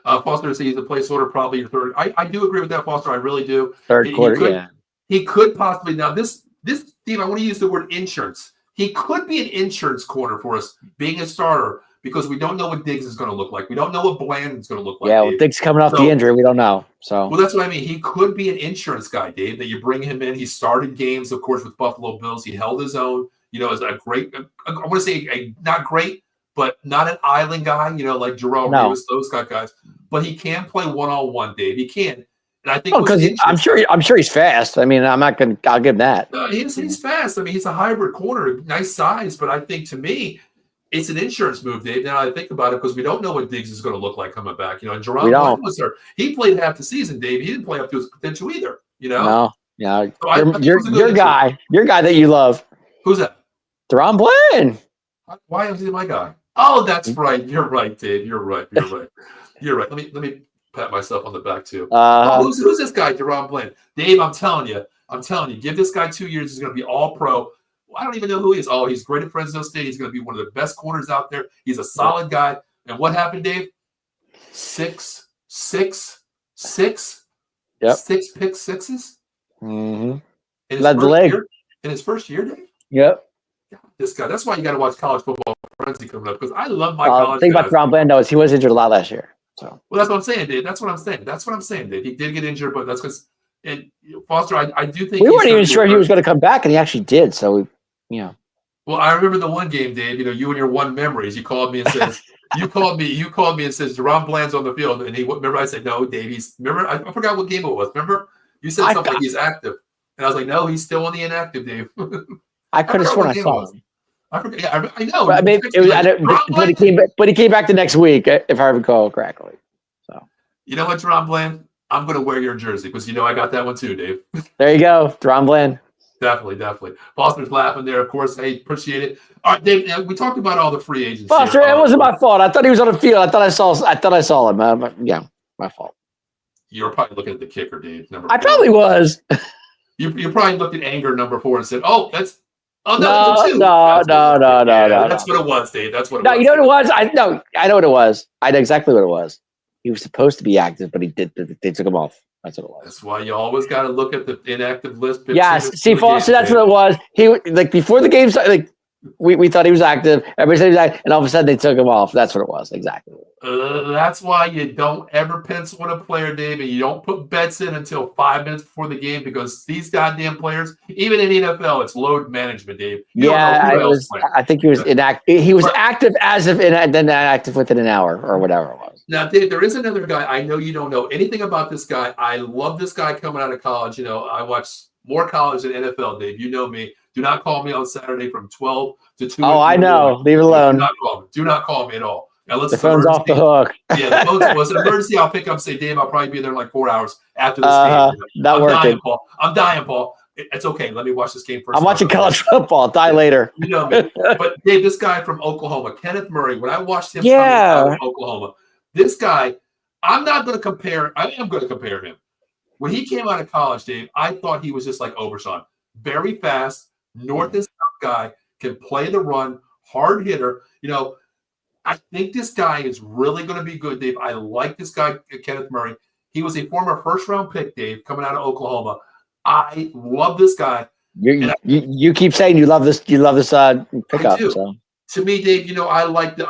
S1: Foster says he's a placeholder, probably your 3rd. I do agree with that, Foster. I really do.
S2: 3rd quarter,
S1: He could possibly now this Steve. I want to use the word insurance. He could be an insurance corner for us, being a starter, because we don't know what Diggs is going to look like. We don't know what Bland is going to look like.
S2: Yeah, well, Diggs coming off the injury, we don't know. So,
S1: well, that's what I mean. He could be an insurance guy, Dave. That you bring him in. He started games, of course, with Buffalo Bills. He held his own. As a great, I want to say not great, but not an island guy. Like Jerome Rivas, those guys. But he can play one-on-one, Dave. He can. And I think
S2: because I'm sure he's fast. I mean, I'm not going to. I'll give him that.
S1: He's fast. I mean, he's a hybrid corner, nice size. But I think to me, it's an insurance move, Dave. Now I think about it because we don't know what Diggs is going to look like coming back. And Jerome was there. He played half the season, Dave. He didn't play up to his potential either.
S2: No, yeah.
S1: So
S2: your guy that you love.
S1: Who's that?
S2: Deron Bland.
S1: Why is he my guy? Oh, that's right. You're right, Dave. You're right. Let me pat myself on the back too. Who's this guy, Deron Bland? Dave, I'm telling you, give this guy 2 years. He's going to be all pro. I don't even know who he is. Oh, he's great at Fresno State. He's going to be one of the best corners out there. He's a solid guy. And what happened, Dave? 6 pick sixes.
S2: Mm-hmm.
S1: In his first year, Dave.
S2: Yep.
S1: This guy. That's why you got to watch college football frenzy coming up because I love my college.
S2: The thing about Deron Bland is he was injured a lot last year. So.
S1: Well, that's what I'm saying, Dave. That's what I'm saying, Dave. He did get injured, but that's because Foster. I do think
S2: we weren't even sure he was going to come back, and he actually did. So,
S1: Well, I remember the one game, Dave. You and your one memories. You called me and says you called me and says Deron Bland's on the field, and remember I said no, Dave. Remember I forgot what game it was. Remember you said something like he's active, and I was like, no, he's still on the inactive, Dave.
S2: I could have sworn I saw him.
S1: I forget. Yeah, I know.
S2: But but he came back the next week, if I recall correctly. So
S1: you know what, Deron Bland, I'm going to wear your jersey because I got that one too, Dave.
S2: There you go, Deron Bland.
S1: Definitely. Foster's laughing there, of course. Hey, appreciate it. All right, Dave. We talked about all the free agents.
S2: Foster, it wasn't my fault. I thought he was on the field. I thought I saw him. Yeah, my fault.
S1: You're probably looking at the kicker, Dave.
S2: I probably was.
S1: You probably looked at anger number 4 and said, "Oh, that's." Oh,
S2: no.
S1: That's what it was, Dave. That's what it was.
S2: No, you know what it was? I know what it was. I know exactly what it was. He was supposed to be active, but they took him off. That's what it was.
S1: That's why you always got to look at the inactive list.
S2: Yes. See, Foster, that's what it was. He before the game started, we thought he was active. Everybody said he was active, and all of a sudden they took him off. That's what it was. Exactly.
S1: That's why you don't ever pencil in a player, Dave, and you don't put bets in until 5 minutes before the game because these goddamn players, even in the NFL, it's load management, Dave.
S2: I think he was inactive. He was active as of then inactive within an hour or whatever it was.
S1: Now, Dave, there is another guy. I know you don't know anything about this guy. I love this guy coming out of college. I watch more college than NFL, Dave. You know me. Do not call me on Saturday from 12 to 2.
S2: Oh, I know. Leave it alone.
S1: Do not call me at all. Now,
S2: the phone's off the hook.
S1: Yeah, the phone was an emergency. I'll pick up, say, Dave, I'll probably be there in like 4 hours after this game.
S2: Not working.
S1: I'm dying, Paul. It's okay. Let me watch this game first.
S2: I'm watching college football. Die later.
S1: You know me. But, Dave, this guy from Oklahoma, Kenneth Murray, when I watched him out of Oklahoma, this guy, I'm not going to compare. I am going to compare him. When he came out of college, Dave, I thought he was just like Overshawn. Very fast, north and south guy, can play the run, hard hitter. I think this guy is really going to be good, Dave. I like this guy, Kenneth Murray. He was a former first-round pick, Dave, coming out of Oklahoma. I love this guy.
S2: You keep saying you love this pickup. So.
S1: To me, Dave, I like the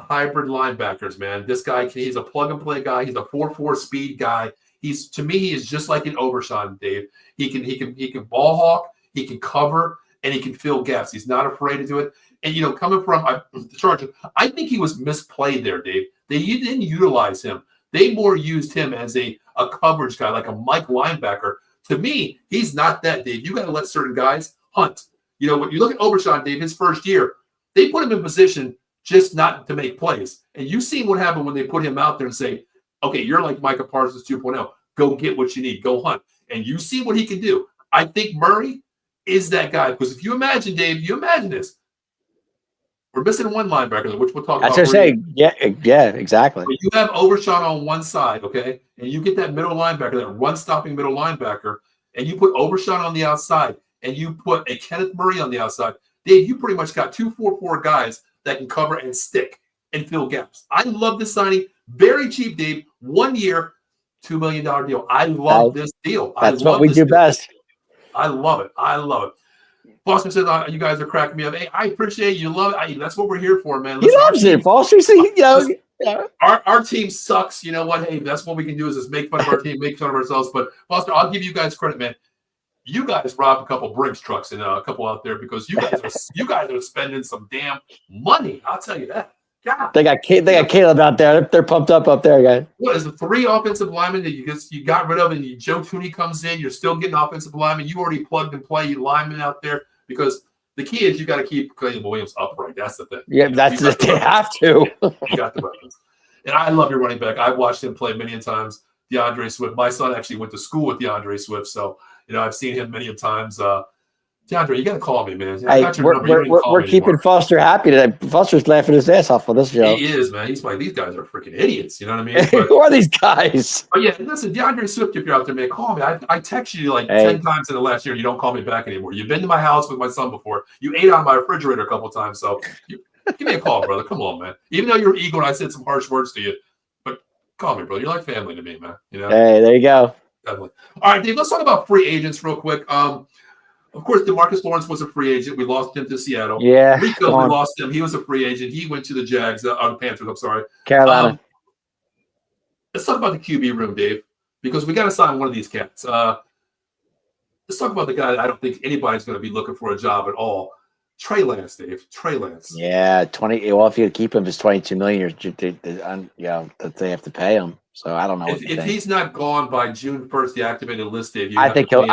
S1: hybrid linebackers, man. This guy, he's a plug-and-play guy. He's a 4.4 speed guy. He is just like an Overshawn, Dave. He can ball hawk, he can cover, and he can fill gaps. He's not afraid to do it. And, coming from the Chargers, I think he was misplayed there, Dave. They didn't utilize him. They more used him as a coverage guy, like a Mike linebacker. To me, he's not that, Dave. You got to let certain guys hunt. When you look at Overshawn, Dave, his first year, they put him in position just not to make plays. And you've seen what happened when they put him out there and say, okay, you're like Micah Parsons 2.0. Go get what you need. Go hunt. And you see what he can do. I think Murray is that guy. Because if you imagine, Dave, this. We're missing one linebacker, which we'll talk about.
S2: That's what I say. Yeah, exactly.
S1: But you have Overshawn on one side, okay? And you get that middle linebacker, that run-stopping middle linebacker, and you put Overshawn on the outside, and you put a Kenneth Murray on the outside. Dave, you pretty much got 2-4-4 guys that can cover and stick and fill gaps. I love this signing. Very cheap, Dave. 1 year, $2 million deal. I love this deal.
S2: That's what we do best.
S1: I love it. Foster said, you guys are cracking me up. Hey, I appreciate you. Love it. That's what we're here for, man.
S2: He loves it, Foster.
S1: Our team sucks. You know what? Hey, that's what we can do is just make fun of our team, make fun of ourselves. But Foster, I'll give you guys credit, man. You guys robbed a couple Brinks trucks and a couple out there because you guys are spending some damn money. I'll tell you that. God.
S2: They got Caleb out there. They're pumped up there, guys.
S1: What is the 3 offensive linemen that you got rid of, and Joe Tooney comes in? You're still getting offensive linemen. You already plugged and play linemen out there because the key is you got to keep Caleb Williams upright. That's the thing.
S2: Yeah, that's it. They have to.
S1: You got the weapons, and I love your running back. I've watched him play many times. DeAndre Swift. My son actually went to school with DeAndre Swift, so I've seen him many times. DeAndre, you got to call me, man.
S2: Hey, we're keeping Foster happy today. Foster's laughing his ass off on this show.
S1: He is, man. He's like, these guys are freaking idiots. You know what I mean? But,
S2: who are these guys?
S1: But yeah, listen, DeAndre Swift, if you're out there, man, call me. I text you like 10 times in the last year. You don't call me back anymore. You've been to my house with my son before. You ate on my refrigerator a couple of times. So give me a call, brother. Come on, man. Even though you're ego and I said some harsh words to you, but call me, brother. You're like family to me, man.
S2: Hey, there you go.
S1: Definitely. All right, Dave, let's talk about free agents real quick. Of course, DeMarcus Lawrence was a free agent. We lost him to Seattle.
S2: Yeah.
S1: Rico, we lost him. He was a free agent. He went to the Jags, the Panthers, I'm sorry.
S2: Carolina.
S1: Let's talk about the QB room, Dave, because we got to sign one of these cats. Let's talk about the guy that I don't think anybody's going to be looking for a job at all. Trey Lance, Dave. Trey Lance.
S2: Yeah, 20. Well, if you keep him, it's $22 million. That they have to pay him. So I don't know.
S1: If he's not gone by June 1st, the activated list, Dave,
S2: I think he'll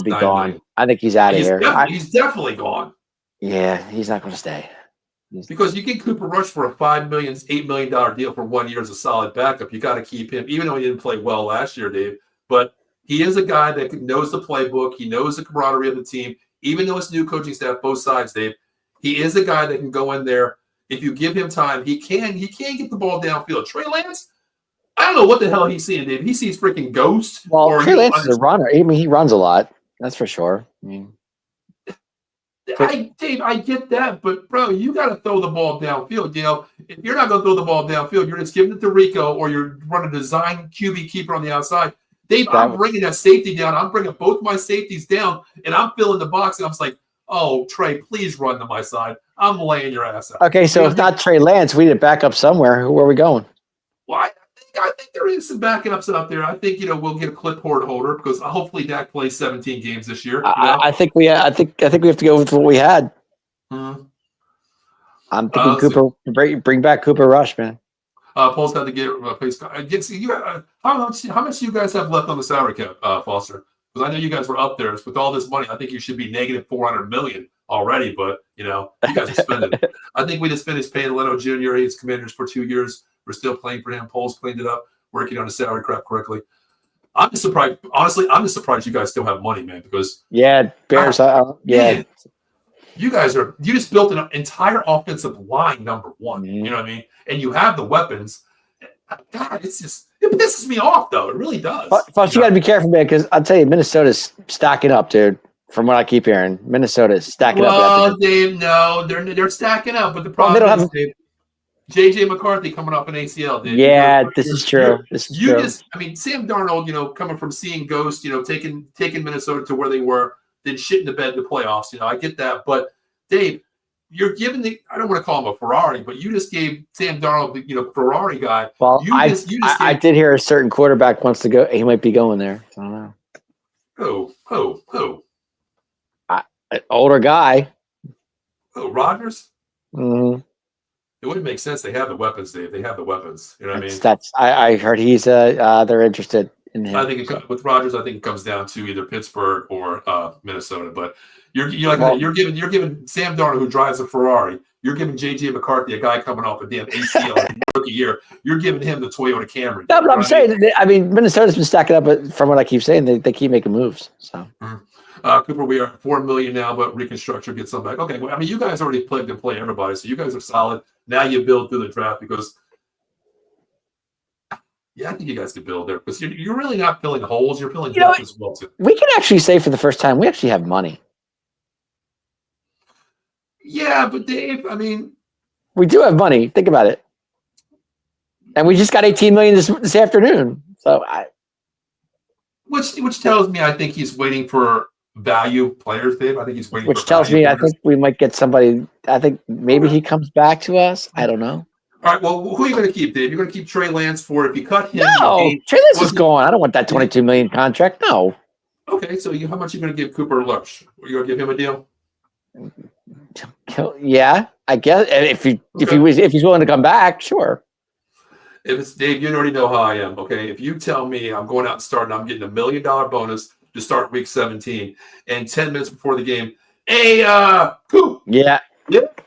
S2: be gone. Million. I think he's out of here.
S1: He's definitely gone.
S2: Yeah, he's not going to stay.
S1: Because you get Cooper Rush for a $5 million, $8 million deal for 1 year as a solid backup. You got to keep him, even though he didn't play well last year, Dave. But he is a guy that knows the playbook. He knows the camaraderie of the team. Even though it's new coaching staff, both sides, Dave, he is a guy that can go in there. If you give him time, he can get the ball downfield. Trey Lance, I don't know what the hell he's seeing, Dave. He sees freaking ghosts.
S2: Well, Trey Lance is a runner. I mean, he runs a lot. That's for sure.
S1: Dave, I get that, but bro, you got to throw the ball downfield. If you're not going to throw the ball downfield, you're just giving it to Rico, or you're running a design QB keeper on the outside. Dave, I'm bringing that safety down. I'm bringing both my safeties down, and I'm filling the box, and I'm just like, oh, Trey, please run to my side. I'm laying your ass out.
S2: Okay, so if not Trey Lance, we need to back up somewhere. Where are we going?
S1: Well, I think there is some backing ups out there. I think we'll get a clipboard holder because hopefully Dak plays 17 games this year.
S2: I think we have to go with what we had.
S1: Mm-hmm.
S2: I'm thinking Cooper. Bring back Cooper Rush, man.
S1: Paul's got to get how much do you guys have left on the salary cap, Foster? Because I know you guys were up there with all this money. I think you should be negative $400 million already, but you guys are spending. I think we just finished paying Leno Jr. He's Commanders for 2 years. We're still playing for him. Paul's cleaned it up, working on the salary cap correctly. I'm just surprised. Honestly, I'm just surprised you guys still have money, man. Because
S2: Bears.
S1: Man, you just built an entire offensive line, number one.
S2: Mm-hmm.
S1: You know what I mean? And you have the weapons. God, it pisses me off, though. It really does.
S2: But you got to be careful, man, because I'll tell you, Minnesota's stacking up, dude. From what I keep hearing, Minnesota is stacking up.
S1: Well, Dave, no, they're stacking up, but the problem is, Dave, J.J. McCarthy coming off an ACL, Dave.
S2: Yeah, this is true.
S1: Sam Darnold, coming from seeing ghosts, taking Minnesota to where they were, then shit in the bed in the playoffs. I get that, but Dave, you're giving I don't want to call him a Ferrari, but you just gave Sam Darnold, Ferrari guy.
S2: Well, I did hear a certain quarterback wants to go. He might be going there. I don't know.
S1: Who?
S2: An older guy.
S1: Oh, Rodgers?
S2: Mm-hmm.
S1: It wouldn't make sense. They have the weapons, Dave. They have the weapons. You know what I mean?
S2: I heard he's they're interested in him.
S1: I think with Rodgers, I think it comes down to either Pittsburgh or Minnesota. But you're giving Sam Darnold, who drives a Ferrari. You're giving J.J. McCarthy, a guy coming off a damn ACL in rookie year. You're giving him the Toyota Camry.
S2: No, but I'm saying, Minnesota's been stacking up, but from what I keep saying, they keep making moves. So.
S1: Mm-hmm. Cooper, we are at $4 million now, but reconstruction gets some back. Okay, well, you guys already plugged and play everybody, so you guys are solid. Now you build through the draft because, I think you guys can build there because you're really not filling holes. You're filling depth as well too.
S2: We can actually say for the first time we actually have money.
S1: Yeah, but Dave,
S2: we do have money. Think about it, and we just got $18 million this afternoon. So
S1: Which tells me I think he's waiting for value players, Dave. I think he's waiting
S2: Which
S1: for
S2: tells
S1: value
S2: me I
S1: players.
S2: think we might get somebody. I think maybe he comes back to us. I don't know.
S1: All right, well, who are you going to keep, Dave? You're going to keep Trey Lance for if you cut him,
S2: No, Trey Lance is gone. I don't want that $22 million contract. No.
S1: Okay, so how much are you going to give Cooper Rush? Are you going to give him a deal?
S2: Yeah, I guess if he's willing to come back, sure.
S1: If it's Dave, you already know how I am. Okay, if you tell me I'm going out and starting, I'm getting $1 million bonus to start week 17, and 10 minutes before the game, hey, Coop.
S2: Yeah.
S1: Yep.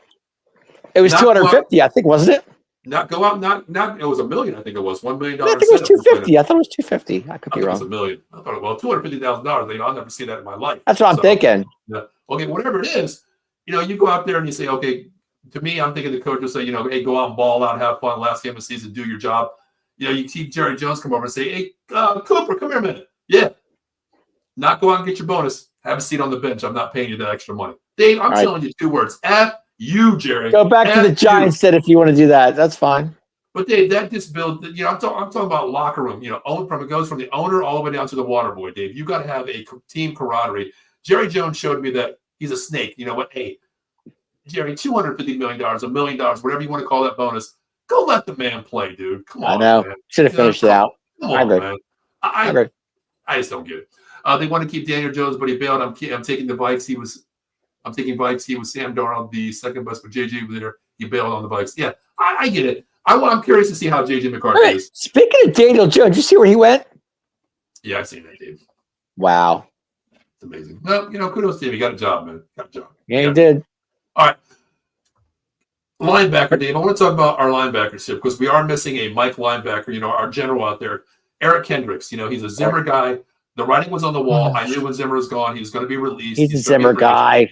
S2: It was 250, I think, wasn't it?
S1: Not go out, not. It was $1 million. I think it was $1 million.
S2: I think it was 250. I thought it was 250. I could be wrong.
S1: It was $1 million. I thought, well, $250,000. I'll never see that in my life.
S2: That's what I'm thinking.
S1: Yeah. Okay, whatever it is, you go out there and you say, okay. To me, I'm thinking the coach will say, hey, go out and ball out, have fun. Last game of the season, do your job. You keep Jerry Jones come over and say, hey, Cooper, come here a minute. Yeah. Not go out and get your bonus. Have a seat on the bench. I'm not paying you that extra money. Dave, I'm telling you 2 words. F you, Jerry.
S2: Go back to the Giants then if you want to do that. That's fine.
S1: But Dave, that just builds, I'm talking about locker room. It goes from the owner all the way down to the water boy, Dave. You got to have a team camaraderie. Jerry Jones showed me that he's a snake. You know what? Hey, Jerry, $250 million, $1 million, whatever you want to call that bonus. Go let the man play, dude. Come on,
S2: I know.
S1: Man.
S2: Should have finished it out.
S1: Come on, man. I just don't get it. They want to keep Daniel Jones, but he bailed. I'm taking the Vikes. I'm taking Vikes. He was Sam Darnold, the second best, but JJ was there. He bailed on the Vikes. Yeah, I get it. I'm curious to see how JJ McCarthy is.
S2: Speaking of Daniel Jones, you see where he went?
S1: Yeah, I've seen that, Dave.
S2: Wow.
S1: It's amazing. Well, kudos to him. He got a job, man. Got a job.
S2: Yeah, he did.
S1: All right. Linebacker, Dave. I want to talk about our linebackers here because we are missing a Mike linebacker, our general out there, Eric Kendricks. He's a Zimmer guy. The writing was on the wall. I knew when Zimmer was gone, he was going to be released.
S2: He's a Zimmer guy.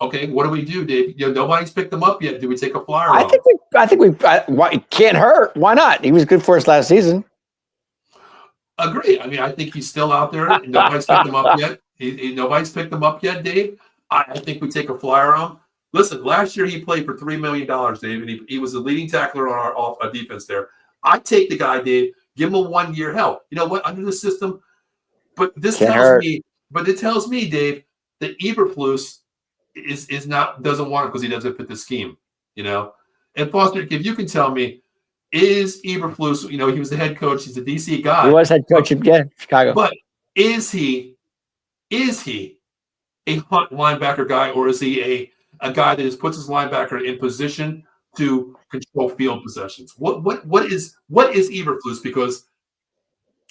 S1: Okay, what do we do, Dave? Nobody's picked him up yet. Do we take a flyer?
S2: I think it can't hurt. Why not? He was good for us last season.
S1: Agree. I mean, I think he's still out there. Nobody's picked him up yet. Nobody's picked him up yet, Dave. I think we take a flyer on him. Listen, last year he played for $3 million, Dave, and he was the leading tackler on our defense there. I take the guy, Dave, give him a 1-year help. You know what? Under the system, but this it tells me, Dave, that Eberflus doesn't want it because he doesn't fit the scheme. And Foster, if you can tell me, is Eberflus? He was the head coach. He's a DC guy.
S2: He was head coach again, Chicago.
S1: But is he a hunt linebacker guy, or is he a guy that just puts his linebacker in position to control field possessions? What is Eberflus? Because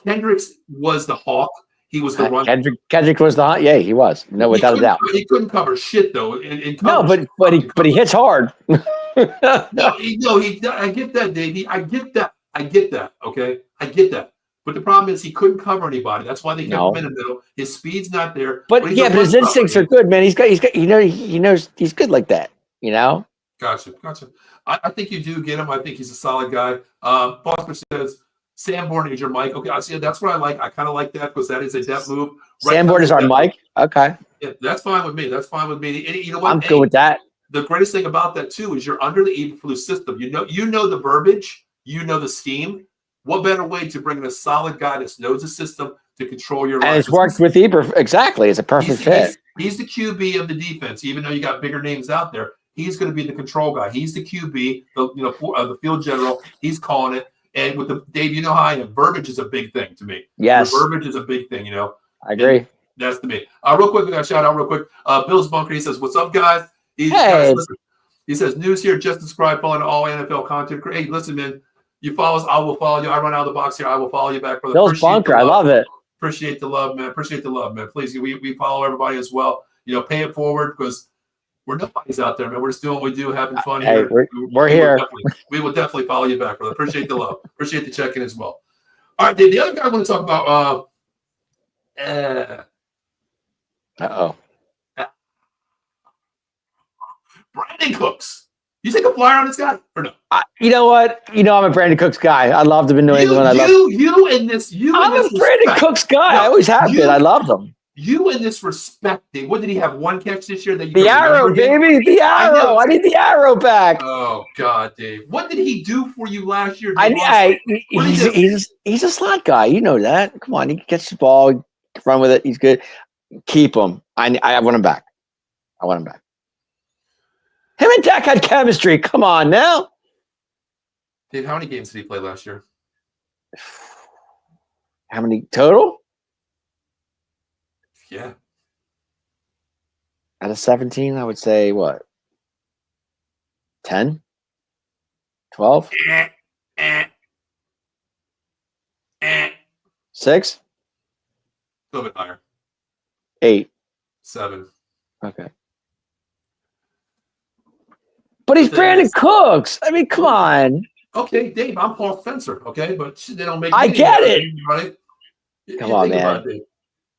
S1: Kendricks was the hawk. He was the run.
S2: Kendrick was the hawk. Yeah, he was. No, without a doubt.
S1: He couldn't cover shit though.
S2: But he hits hard.
S1: No, I get that, Davey. I get that. Okay, I get that. But the problem is he couldn't cover anybody. That's why they kept him in the middle. His speed's not there.
S2: But his instincts are good, man. He's got. He knows he's good like that.
S1: Gotcha. I think you do get him. I think he's a solid guy. Foster says Sanborn is your Mike. Okay, I see. That's what I like. I kind of like that because that is a depth move.
S2: Sanborn is our Mike. Okay.
S1: Yeah, that's fine with me. And you know what?
S2: I'm good with that.
S1: The greatest thing about that too is you're under the Eberflus system. You know the verbiage. You know the scheme. What better way to bring in a solid guy that knows the system to control your?
S2: And it's worked with Eber exactly. It's a perfect fit.
S1: He's the QB of the defense. Even though you got bigger names out there, he's going to be the control guy. He's the QB, the field general. He's calling it. And with Dave, you know how I am. Verbiage is a big thing to me.
S2: Yes,
S1: the verbiage is a big thing.
S2: I agree.
S1: And that's to me. Real quick, we got a shout out. Real quick, Bill's Bunker. He says, "What's up, guys?"
S2: Hey.
S1: Listen. He says, "News here. Just subscribe, following all NFL content. Hey, listen, man. You follow us, I will follow you. I run out of the box here. I will follow you back, brother."
S2: Bill's Bunker. I love it.
S1: Appreciate the love, man. Please, we follow everybody as well. Pay it forward because we're nobody's out there, man. We're just doing what we do, having fun here.
S2: We're here.
S1: We will definitely follow you back, brother. Appreciate the love. Appreciate the check-in as well. All right, Dave, the other guy I want to talk about. Brandon Cooks. You take a flyer on this guy or no?
S2: You know what? I'm a Brandon Cooks guy. I loved him in New England. I'm a Brandon Cooks guy. I always have been. I loved him.
S1: You in this respect, Dave. What did he have? 1 catch this year?
S2: The arrow, baby. The arrow. I need the arrow back.
S1: Oh God, Dave. What did he do for you last year?
S2: He's a slot guy. You know that. Come on, he gets the ball, run with it. He's good. Keep him. I want him back. I want him back. Him and Dak had chemistry. Come on now.
S1: Dave, how many games did he play last year?
S2: How many total?
S1: Yeah.
S2: Out of 17, I would say what? 10? 12? 6?
S1: A little bit higher.
S2: 8.
S1: 7.
S2: Okay. But he's Brandon Cooks. I mean, come on.
S1: Okay, Dave, I'm Paul Spencer, okay? But they don't make
S2: I get it.
S1: Right?
S2: Come on, man.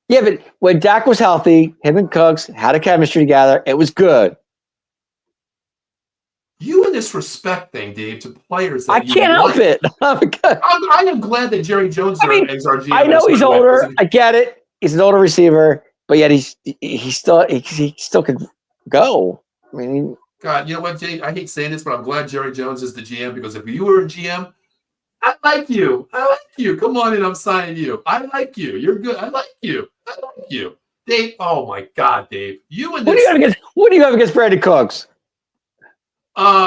S2: Yeah, but when Dak was healthy, him and Cooks had a chemistry together. It was good.
S1: You and this respect thing, Dave, to players. That
S2: I can't help it.
S1: I am glad that Jerry Jones is our GM.
S2: I know he's older. I get it. He's an older receiver, but yet he still could go. I mean,
S1: God, you know what, Dave? I hate saying this, but I'm glad Jerry Jones is the GM because if you were a GM, I like you. Come on in, I'm signing you. I like you. You're good. I like you. Dave, oh my God, Dave. What do
S2: you have against Brandon Cooks?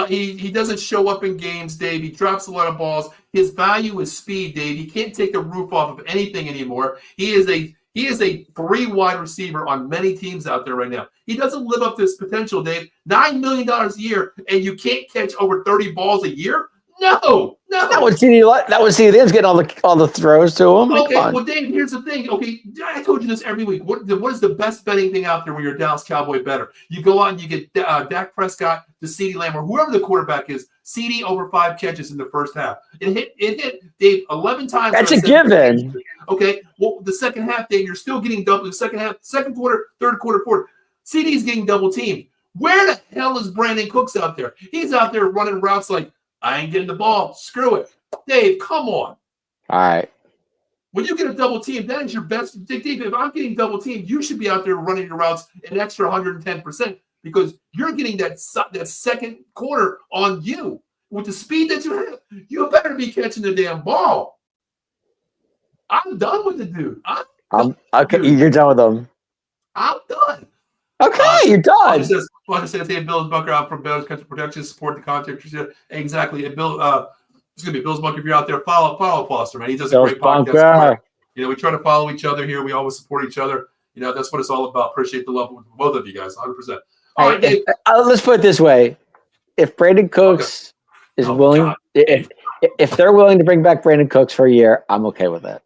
S1: He doesn't show up in games, Dave. He drops a lot of balls. His value is speed, Dave. He can't take the roof off of anything anymore. He is a 3 wide receiver on many teams out there right now. He doesn't live up to his potential, Dave. $9 million a year, and you can't catch over 30 balls a year? No.
S2: That was CeeDee Lamb's getting all the throws to him.
S1: Okay, well, Dave, here's the thing. Okay, I told you this every week. What is the best betting thing out there when you're a Dallas Cowboy better? You go out and you get Dak Prescott to CeeDee Lamb or whoever the quarterback is. CeeDee over 5 catches in the first half. It hit Dave 11 times.
S2: That's a given.
S1: Okay, well, the second half, Dave, you're still getting double. The second half, second quarter, third quarter, fourth. CeeDee's getting double teamed. Where the hell is Brandon Cooks out there? He's out there running routes like, I ain't getting the ball. Screw it. Dave, come on.
S2: All right.
S1: When you get a double team, that is your best. Dave, if I'm getting double teamed, you should be out there running your routes an extra 110% because you're getting that second quarter on you. With the speed that you have, you better be catching the damn ball. I'm done with the dude.
S2: Okay, you're done with him.
S1: I'm done.
S2: Okay, you're done.
S1: Like I said, Bill's Bunker out from Bill's Country Protection. Support the content. Exactly. And Bill, it's gonna be Bill's Bunker. If you're out there, follow Foster, man. He does a great podcast. We try to follow each other here. We always support each other. That's what it's all about. Appreciate the love with both of you guys, 100%. All right, Dave.
S2: Let's put it this way: if Brandon Cooks is willing, if they're willing to bring back Brandon Cooks for a year, I'm okay with that.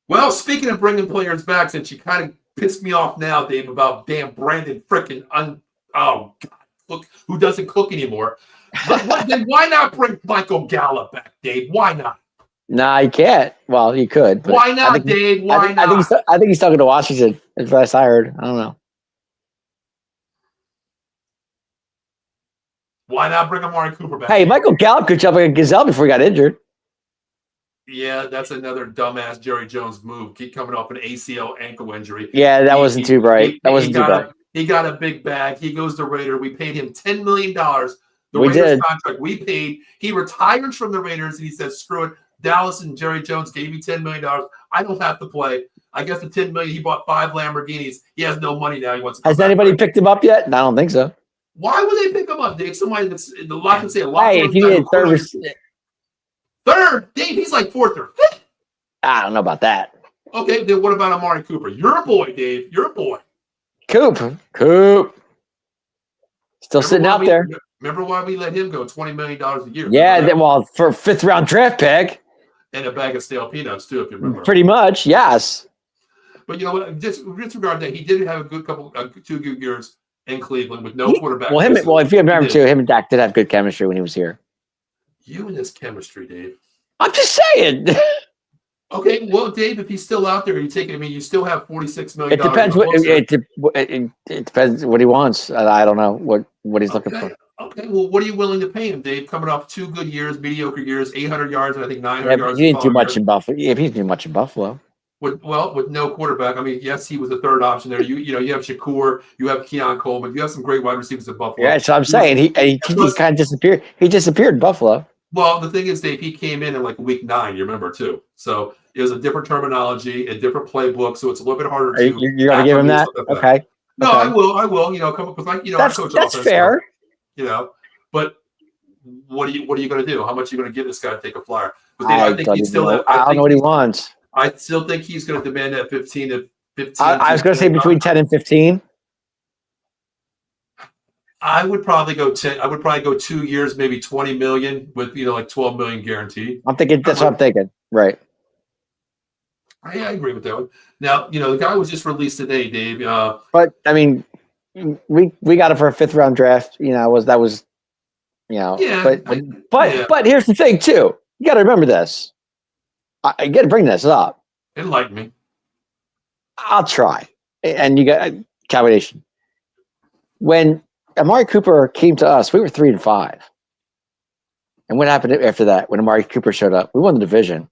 S1: Well, speaking of bringing players back, since you kind of pissed me off now, Dave, about damn Brandon freaking oh God, look who doesn't cook anymore. Then why not bring Michael Gallup back, Dave? Why not?
S2: Nah, you can't. Well, you could. But
S1: why not, Dave? Why not?
S2: I think he's talking to Washington. That's what I heard. I don't know.
S1: Why not bring Amari Cooper back?
S2: Hey, Michael Gallup could jump like a gazelle before he got injured.
S1: Yeah, that's another dumbass Jerry Jones move. Keep coming off an ACL ankle injury.
S2: Yeah, that wasn't too bright.
S1: He got a big bag. He goes to Raider. We paid him $10 million. The
S2: Raiders
S1: contract we paid. He retires from the Raiders and he says, screw it. Dallas and Jerry Jones gave me $10 million. I don't have to play. I guess the $10 million, he bought 5 Lamborghinis. He has no money now. He wants to
S2: Has anybody picked him up yet? No, I don't think so.
S1: Why would they pick him up, Dave? Somebody that's the lot can say a lot.
S2: Hey, if you need
S1: third, Dave, he's like 4th or 5th.
S2: I don't know about that.
S1: Okay, then what about Amari Cooper? You're a boy, Dave. You're a boy.
S2: Coop. Still sitting out there.
S1: Remember why we let him go $20 million a year?
S2: Yeah, for a 5th round draft pick.
S1: And a bag of stale peanuts, too, if you remember.
S2: Pretty much, yes.
S1: But you know what? Disregard that. He did have a good 2 good years in Cleveland with no quarterback.
S2: If you remember, too, him and Dak did have good chemistry when he was here.
S1: You and this chemistry, Dave.
S2: I'm just saying.
S1: Okay, well, Dave, if he's still out there, you still have $46 million.
S2: It depends it depends what he wants. I don't know what he's looking for.
S1: Okay, well, what are you willing to pay him, Dave? Coming off 2 good years, mediocre years, 800 yards, and I think 900 yards.
S2: He didn't do much in Buffalo. If he's doing much in Buffalo.
S1: With no quarterback. I mean, yes, he was the 3rd option there. You have Shakur, you have Keon Coleman, you have some great wide receivers in Buffalo.
S2: Yeah, that's what I'm saying. He kind of disappeared. He disappeared in Buffalo.
S1: Well, the thing is, Dave, he came in like week 9, you remember, too. So It was a different terminology, a different playbook, so it's a little bit harder
S2: Are you,
S1: to.
S2: you're going to give him that? Okay.
S1: No,
S2: okay.
S1: I will. You know, come up with like, you know,
S2: That's
S1: I coach
S2: that's
S1: offense,
S2: fair.
S1: you know, but what are you going to do? How much are you going to give this guy to take a flyer? But
S2: I
S1: think he's still.
S2: I don't know what he wants.
S1: I still think he's going to demand that 15 to 15.
S2: I was going to say between 10 and 15.
S1: I would probably go 10. I would probably go 2 years, maybe 20 million with, you know, like 12 million guaranteed.
S2: I'm thinking that's what I'm thinking. Right.
S1: I agree with that one. Now, you know, the guy was just released today, Dave.
S2: But I mean, we got it for a 5th round draft. You know, that was, you know.
S1: Yeah.
S2: But here's the thing too. You got to remember this. I got to bring this up.
S1: Enlighten me.
S2: I'll try. And you got combination. When Amari Cooper came to us, we were 3-5. And what happened after that? When Amari Cooper showed up, we won the division.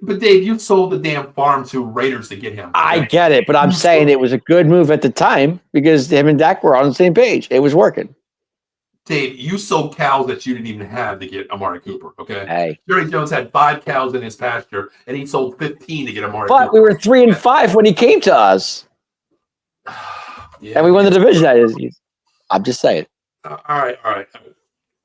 S1: But Dave, you sold the damn farm to Raiders to get him. Okay?
S2: I get it, but I'm saying it was a good move at the time because him and Dak were on the same page. It was working.
S1: Dave, you sold cows that you didn't even have to get Amari Cooper. Okay.
S2: Hey,
S1: Jerry Jones had 5 cows in his pasture, and he sold 15 to get Amari.
S2: But
S1: Cooper.
S2: we were 3-5 when he came to us, and we won the division. I'm just saying.
S1: All right.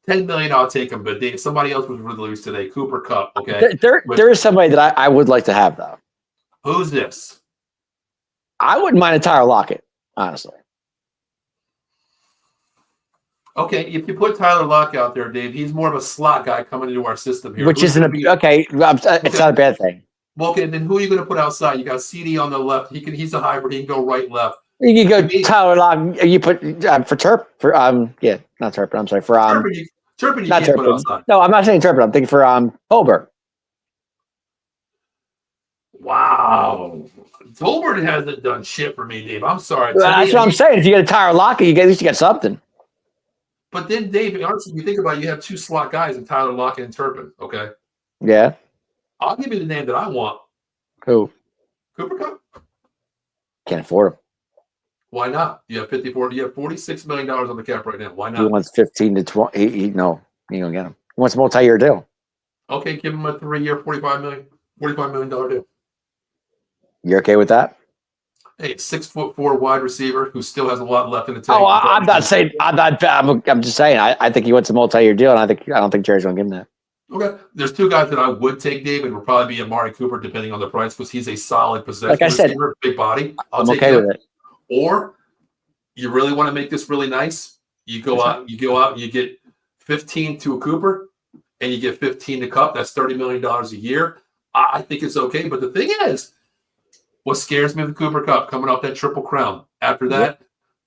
S1: 10 million, I'll take him. But Dave, somebody else was released today. Cooper Kupp. Okay.
S2: There is somebody that I would like to have though.
S1: Who's this?
S2: I wouldn't mind a Tyler Lockett, honestly.
S1: Okay, if you put Tyler Lockett out there, Dave, he's more of a slot guy coming into our system here.
S2: Which isn't it's not a bad thing.
S1: Well, okay, then who are you going to put outside? You got CD on the left. He's a hybrid. He can go right, left.
S2: You can go Tyler Lockett. You put for not Turpin. I'm sorry for
S1: Turpin. You can't put outside.
S2: No, I'm not saying Turpin. I'm thinking for Holbert.
S1: Wow, Holbert hasn't done shit for me, Dave. I'm sorry.
S2: That's what I'm saying. If you get a Tyler Lockett, at least you get something.
S1: But then, Dave, honestly, you think about it, you have 2 slot guys in Tyler Lockett and Turpin. Okay.
S2: Yeah.
S1: I'll give you the name that I want.
S2: Who?
S1: Cooper Kupp.
S2: Can't afford him.
S1: Why not? You have $46 million on the cap right now. Why not?
S2: He wants 15 to 20. He ain't gonna get him. He wants a multi-year deal.
S1: Okay, give him a 3-year, $45 million deal.
S2: You okay with that?
S1: Hey, 6'4" wide receiver who still has a lot left in the tank.
S2: Oh, I'm not saying. I'm just saying. I think he wants a multi-year deal, and I don't think Jerry's gonna give him that.
S1: Okay, there's 2 guys that I would take, Dave, and would probably be Amari Cooper, depending on the price, because he's a solid possession
S2: like I said,
S1: receiver, big body.
S2: I'm okay with it.
S1: Or you really want to make this really nice, you go out and you get 15 to a Cooper, and you get 15 to Kupp. That's $30 million a year. I think it's okay, but the thing is, what scares me with Cooper Kupp coming off that Triple Crown. After that,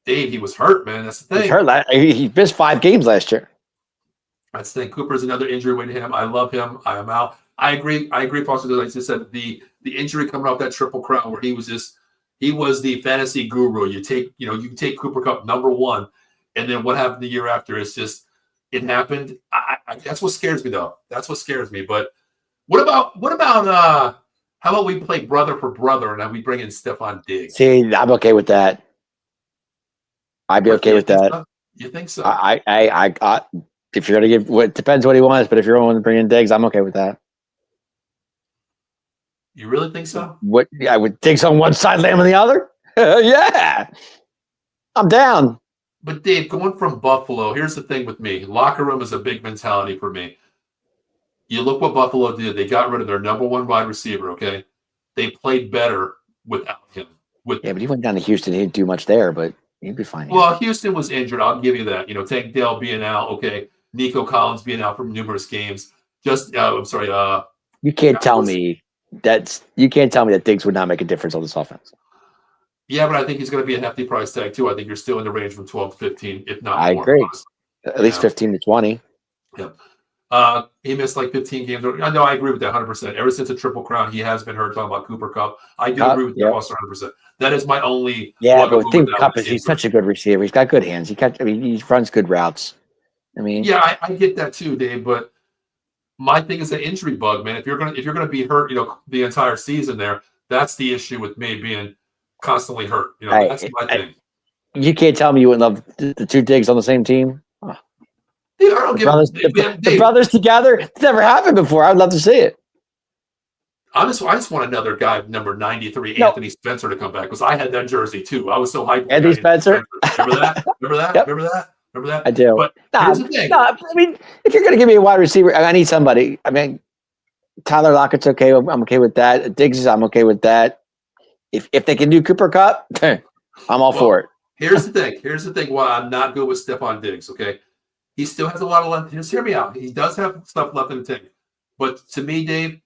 S1: Dave, he was hurt, man. That's the thing.
S2: He's hurt. He missed 5 games last year.
S1: That's the thing. Cooper's another injury with him. I love him. I am out. I agree, Foster. Like I just said, the injury coming off that Triple Crown where he was the fantasy guru. You take Cooper Kupp number 1, and then what happened the year after? It's just it happened. That's what scares me, though. That's what scares me. But what about how about we play brother for brother and then we bring in Stephon Diggs?
S2: See, I'm okay with that. I'd be okay with that.
S1: You think so?
S2: If you're gonna give, it depends what he wants. But if you're going to bring in Diggs, I'm okay with that.
S1: You really think so?
S2: What? I would Diggs on one side, Lamb on the other. Yeah, I'm down.
S1: But Dave, going from Buffalo, here's the thing with me: locker room is a big mentality for me. You look what Buffalo did. They got rid of their number 1 wide receiver, okay? They played better without him. But
S2: he went down to Houston. He didn't do much there, but he'd be fine.
S1: Well, Houston was injured. I'll give you that. Tank Dell being out, okay. Nico Collins being out from numerous games.
S2: You can't tell me that Diggs would not make a difference on this offense.
S1: Yeah, but I think he's going to be a hefty price tag, too. I think you're still in the range from 12 to 15, if not more.
S2: I agree. At least 15 to 20.
S1: Yeah. He missed like 15 games. No, I agree with that 100%. Ever since a Triple Crown, he has been hurt talking about Cooper Kupp. I do agree with that also 100%. That is my only.
S2: Yeah, but with Kupp he's such a good receiver. He's got good hands. He runs good routes.
S1: Yeah, I get that too, Dave. But my thing is the injury bug, man. If you're gonna be hurt, the entire season there, that's the issue with me being constantly hurt. That's my thing.
S2: You can't tell me you wouldn't love the 2 Diggs on the same team. Oh.
S1: Dude, I don't
S2: the brothers together. It's never happened before. I'd love to see it.
S1: I just want another guy, number 93,
S2: No.
S1: Anthony Spencer, to come back because I had that jersey too. I was so hyped.
S2: Anthony Spencer.
S1: Remember that? Remember that?
S2: Yep.
S1: Remember that? Remember that?
S2: I do.
S1: But here's the thing.
S2: No, I mean, if you're going to give me a wide receiver, I need somebody. I mean, Tyler Lockett's okay. I'm okay with that. Diggs, I'm okay with that. If they can do Cooper Kupp, I'm all for it.
S1: Here's the thing. Here's the thing. Why I'm not good with Stephon Diggs. Okay, he still has a lot of left. Just hear me out. He does have stuff left in the tank. But to me, Dave,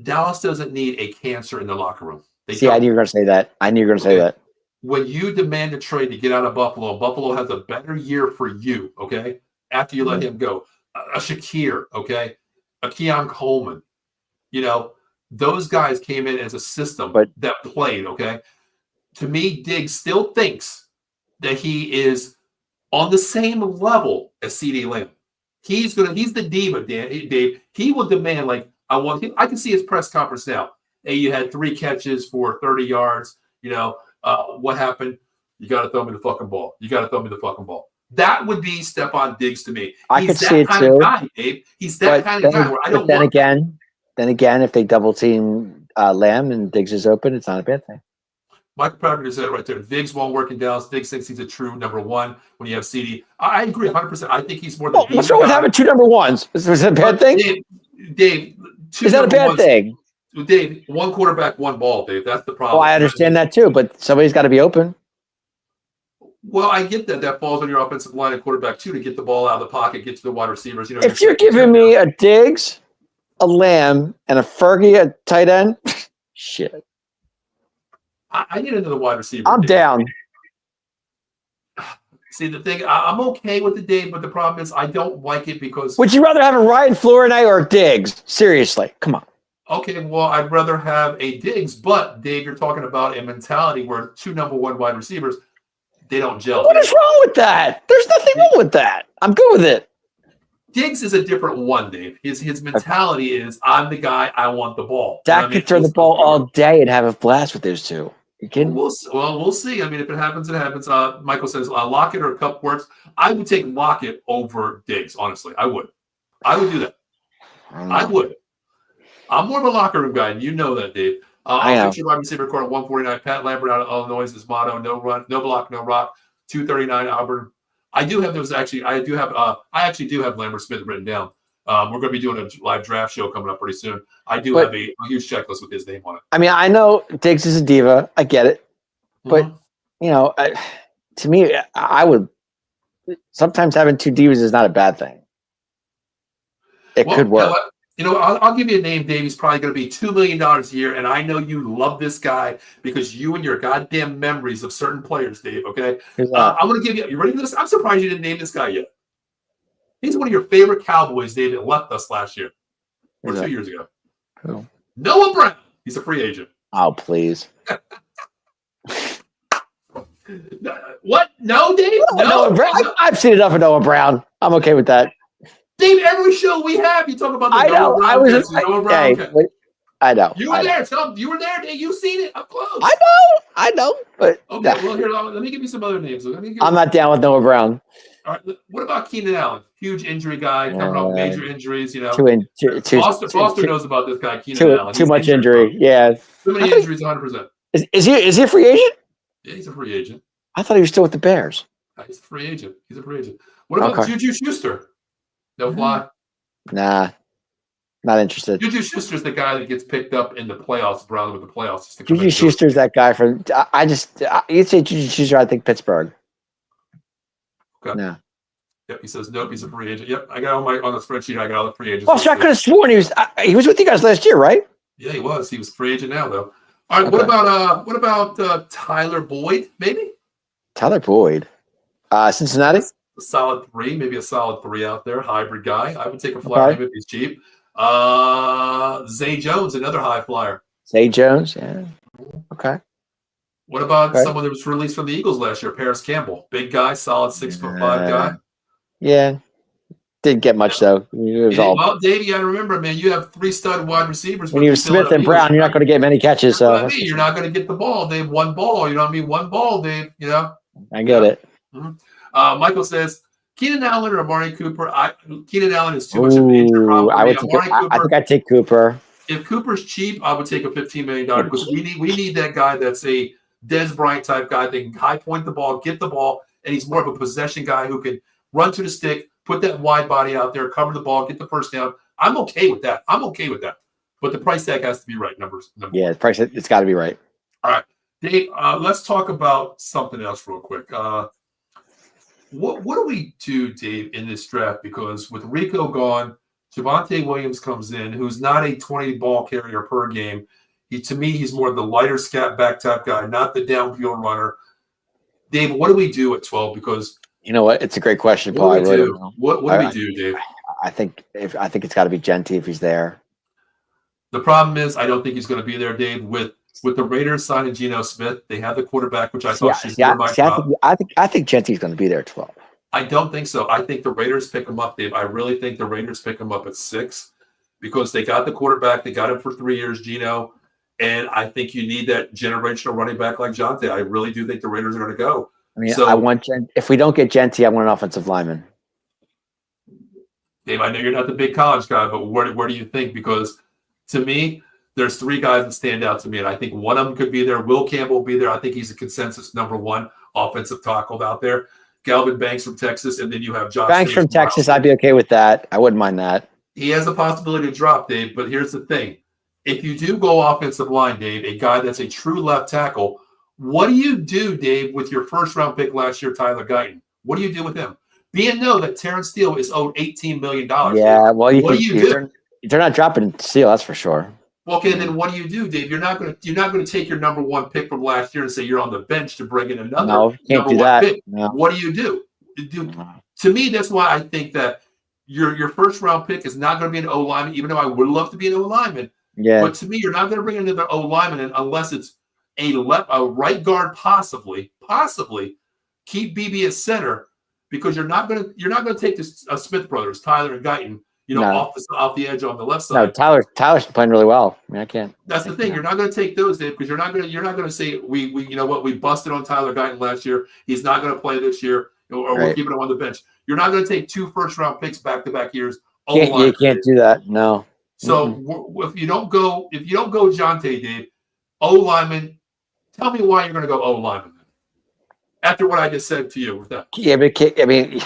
S1: Dallas doesn't need a cancer in the locker room.
S2: I knew you were going to say that. that.
S1: When you demand a trade to get out of Buffalo, Buffalo has a better year for you, okay, after you let him go. A Shakir, okay, a Keon Coleman. Those guys came in as a system that played, okay? To me, Diggs still thinks that he is on the same level as CeeDee Lamb. He's the diva, Dave. He will demand, like, I can see his press conference now. Hey, you had 3 catches for 30 yards. What happened? You got to throw me the fucking ball. You got to throw me the fucking ball. That would be Stephon Diggs to me.
S2: I could see it too.
S1: Guy, Dave. He's that kind of guy where I don't want.
S2: Then again, if they double team Lamb and Diggs is open, it's not a bad thing.
S1: Michael Patrick said it right there. Diggs won't work in Dallas. Diggs thinks he's a true number 1 when you have CD. I agree 100%. I think he's more than.
S2: What's wrong with having 2 number 1s? Is that a bad thing?
S1: Dave,
S2: is that a bad thing?
S1: Dave, 1 quarterback, 1 ball, Dave. That's the problem.
S2: Well, I understand that too, but somebody's got to be open.
S1: Well, I get that. That falls on your offensive line and quarterback too to get the ball out of the pocket, get to the wide receivers.
S2: If you're giving me a Diggs, a Lamb, and a Fergie at tight end, shit.
S1: I need another wide receiver.
S2: I'm down.
S1: See, the thing, I'm okay with the Dave, but the problem is I don't like it because.
S2: Would you rather have a Ryan Flournoy or a Diggs? Seriously, come on.
S1: Okay, well, I'd rather have a Diggs, but Dave, you're talking about a mentality where 2 number 1 wide receivers, they don't gel.
S2: What is wrong with that? There's nothing wrong with that. I'm good with it.
S1: Diggs is a different one, Dave. His mentality is, I'm the guy, I want the ball.
S2: Dak could throw the ball all day and have a blast with those 2. You kidding?
S1: We'll see. I mean, if it happens, it happens. Michael says Lockett or Kupp works. I would take Lockett over Diggs, honestly. I would do that. I would. I'm more of a locker room guy, and you know that, Dave. I'll picture wide receiver court at 149. Pat Lambert out of Illinois, his motto: no run, no block, no rock. 239 Auburn. I do have those actually. I actually do have Lambert Smith written down. We're going to be doing a live draft show coming up pretty soon. I do have a huge checklist with his name on it.
S2: I mean, I know Diggs is a diva. I get it. But, to me, I would – sometimes having 2 divas is not a bad thing. It could work.
S1: I'll give you a name, Dave. He's probably going to be $2 million a year, and I know you love this guy because you and your goddamn memories of certain players, Dave, okay? I'm going to give you – you ready for this? I'm surprised you didn't name this guy yet. He's one of your favorite Cowboys, Dave, that left us last year or 2 years ago.
S2: Who?
S1: Noah Brown. He's a free agent.
S2: Oh, please.
S1: What? No, Dave? No.
S2: Noah Brown. I've seen enough of Noah Brown. I'm okay with that.
S1: Dave, every show we have, you talk about the Noah Brown. Noah Brown.
S2: I know.
S1: You were there. You were there, Dave. You've seen it up close.
S2: I know. But
S1: okay, well, here, let me give you some other names.
S2: I'm not down with Noah Brown.
S1: All right. What about Keenan Allen? Huge injury guy, coming off major injuries. Foster knows about this guy, Keenan Allen.
S2: Too much injury. Yeah.
S1: Too many injuries, 100%.
S2: Is he a free agent?
S1: Yeah, he's a free agent.
S2: I thought he was still with the Bears.
S1: He's a free agent. What about Juju Schuster? No fly?
S2: Nah. Not interested.
S1: Juju Schuster's the guy that gets picked up in the playoffs, Brown with the playoffs.
S2: Juju Schuster's that guy from you'd say Juju Schuster, I think Pittsburgh.
S1: Okay.
S2: No.
S1: Yep, he says nope. He's a free agent. Yep, I got on the spreadsheet. I got all the free agents.
S2: Well, so I could have sworn he was with you guys last year, right?
S1: Yeah, he was. He was a free agent now, though. All right. Okay. What about Tyler Boyd? Maybe
S2: Tyler Boyd, Cincinnati.
S1: A solid 3, maybe a solid 3 out there. Hybrid guy. I would take a flyer if he's cheap. Zay Jones, another high flyer.
S2: Zay Jones, yeah. Okay.
S1: What about someone that was released from the Eagles last year? Paris Campbell, big guy, solid 6'5" guy.
S2: Yeah, didn't get much though.
S1: Well, Dave, you got to remember, man, you have 3 stud wide receivers.
S2: When you have Smith and Brown, you're not going to get many catches. So
S1: you're not going to get the ball. They have 1 ball. You know what I mean? 1 ball, Dave.
S2: I get it.
S1: Mm-hmm. Michael says Keenan Allen or Amari Cooper. Keenan Allen is too much of an injury problem.
S2: I think I'd take Cooper.
S1: If Cooper's cheap, I would take a $15 million because we need that guy that's a Des Bryant type guy that can high point the ball, get the ball, and he's more of a possession guy who can run to the stick, put that wide body out there, cover the ball, get the first down. I'm okay with that. But the price tag has to be right. Number
S2: yeah, the price, it's got to be right.
S1: All right, Dave. Let's talk about something else real quick. What do we do, Dave, in this draft? Because with Rico gone, Javonte Williams comes in, who's not a 20 ball carrier per game. To me, he's more of the lighter scat back type guy, not the downfield runner. Dave, what do we do at 12? Because
S2: you know what, it's a great question, Paul.
S1: What do we do? What do we do, Dave?
S2: I think it's got to be Genty if he's there.
S1: The problem is, I don't think he's going to be there, Dave. With the Raiders signing Geno Smith, they have the quarterback, which I thought
S2: I think Genty's going to be there at 12.
S1: I don't think so. I think the Raiders pick him up, Dave. I really think the Raiders pick him up at 6 because they got the quarterback. They got him for 3 years, Geno. And I think you need that generational running back like Jonte. I really do think the Raiders are going to go.
S2: I mean, if we don't get Genty, I want an offensive lineman.
S1: Dave, I know you're not the big college guy, but where do you think? Because to me, there's 3 guys that stand out to me, and I think one of them could be there. Will Campbell will be there. I think he's a consensus number 1 offensive tackle out there. Galvin Banks from Texas, and then you have Josh
S2: Banks from Texas. I'd be okay with that. I wouldn't mind that.
S1: He has the possibility to drop, Dave, but here's the thing. If you do go offensive line, Dave, a guy that's a true left tackle, what do you do, Dave, with your first-round pick last year, Tyler Guyton? What do you do with him? Being that Terrence Steele is owed $18 million.
S2: Yeah, well, what do you do? They're not dropping Steele, that's for sure.
S1: Well, okay, then what do you do, Dave? You're not going to take your number 1 pick from last year and say you're on the bench to bring in another
S2: number 1 pick.
S1: No. What do you do? To me, that's why I think that your first-round pick is not going to be an O-lineman, even though I would love to be an O-lineman.
S2: Yeah.
S1: But to me, you're not going to bring another O-lineman unless it's a right guard, possibly. Keep BB at center because you're not going to take the Smith brothers, Tyler and Guyton, off the edge on the left side.
S2: No, Tyler's playing really well. I mean, I can't.
S1: That's the thing. You're not going to take those, Dave, because you're not going to say we we busted on Tyler Guyton last year. He's not going to play this year, or we're keeping him on the bench. You're not going to take 2 first-round picks back-to-back years.
S2: You can't do that. No.
S1: So if you don't go Jonte, Dave, O-lineman, tell me why you're going to go O-lineman after what I just said to you with that.
S2: Yeah, but I mean,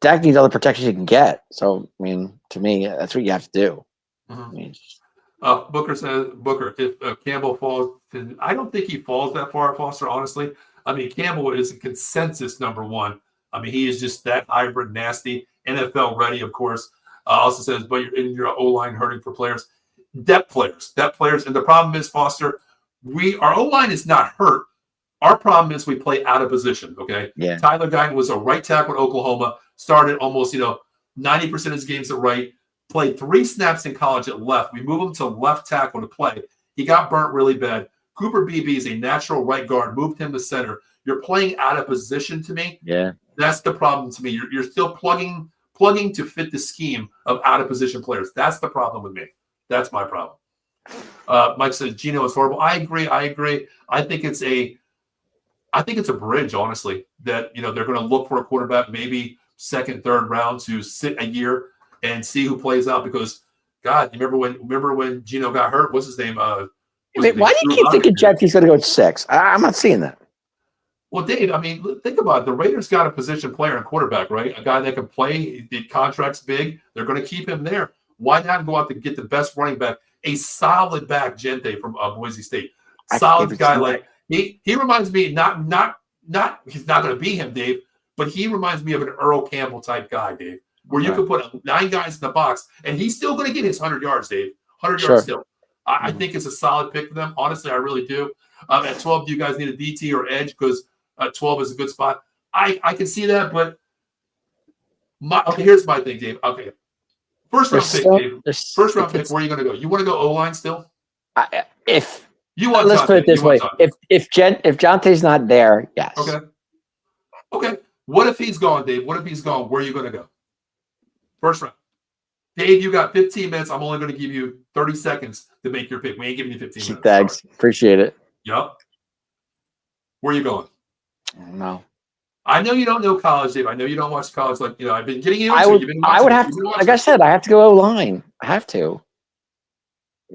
S2: Dak needs all the protections he can get. So, I mean, to me, that's what you have to do.
S1: Mm-hmm. I mean, Booker says, if Campbell falls, I don't think he falls that far, Foster, honestly. I mean, Campbell is a consensus number 1. I mean, he is just that hybrid, nasty, NFL ready, of course. Also says, but you're in your O-line hurting for players. Depth players. And the problem is, Foster, our O-line is not hurt. Our problem is we play out of position, okay?
S2: Yeah.
S1: Tyler Guyton was a right tackle at Oklahoma, started almost, 90% of his games at right, played 3 snaps in college at left. We move him to left tackle to play. He got burnt really bad. Cooper Beebe is a natural right guard, moved him to center. You're playing out of position to me.
S2: Yeah.
S1: That's the problem to me. You're still plugging to fit the scheme of out of position players. That's the problem with me. That's my problem. Mike says Geno is horrible. I agree. I think it's a bridge, honestly, that they're going to look for a quarterback, maybe 2nd, 3rd round to sit a year and see who plays out. Because God, you remember when Geno got hurt? What's his name?
S2: Why do you keep thinking Genty's going to go at 6? I'm not seeing that.
S1: Well, Dave, I mean, think about it. The Raiders got a position player and quarterback, right? A guy that can play. The contract's big. They're going to keep him there. Why not go out to get the best running back, a solid back, Gente from Boise State? Solid guy. Like he reminds me, not he's not going to be him, Dave, but he reminds me of an Earl Campbell type guy, Dave, where you could put 9 guys in the box and he's still going to get his 100 yards, Dave. 100 yards still. I think it's a solid pick for them. Honestly, I really do. At 12, do you guys need a DT or edge? Because 12 is a good spot. I can see that, but here's my thing, Dave. Okay. First round pick, Dave. First round pick, where are you going to go? You want to go O-line still?
S2: If
S1: you want
S2: let's put it this way. If Jonte's not there, yes.
S1: Okay. What if he's gone, Dave? What if he's gone? Where are you going to go? First round. Dave, you got 15 minutes. I'm only going to give you 30 seconds to make your pick. We ain't giving you 15 minutes.
S2: Thanks. Sorry. Appreciate it.
S1: Yep. Where are you going?
S2: No.
S1: I know you don't know college, Dave. I know you don't watch college. Like, I've been getting you.
S2: I would have to, like I said, I have to go O-line. I have to.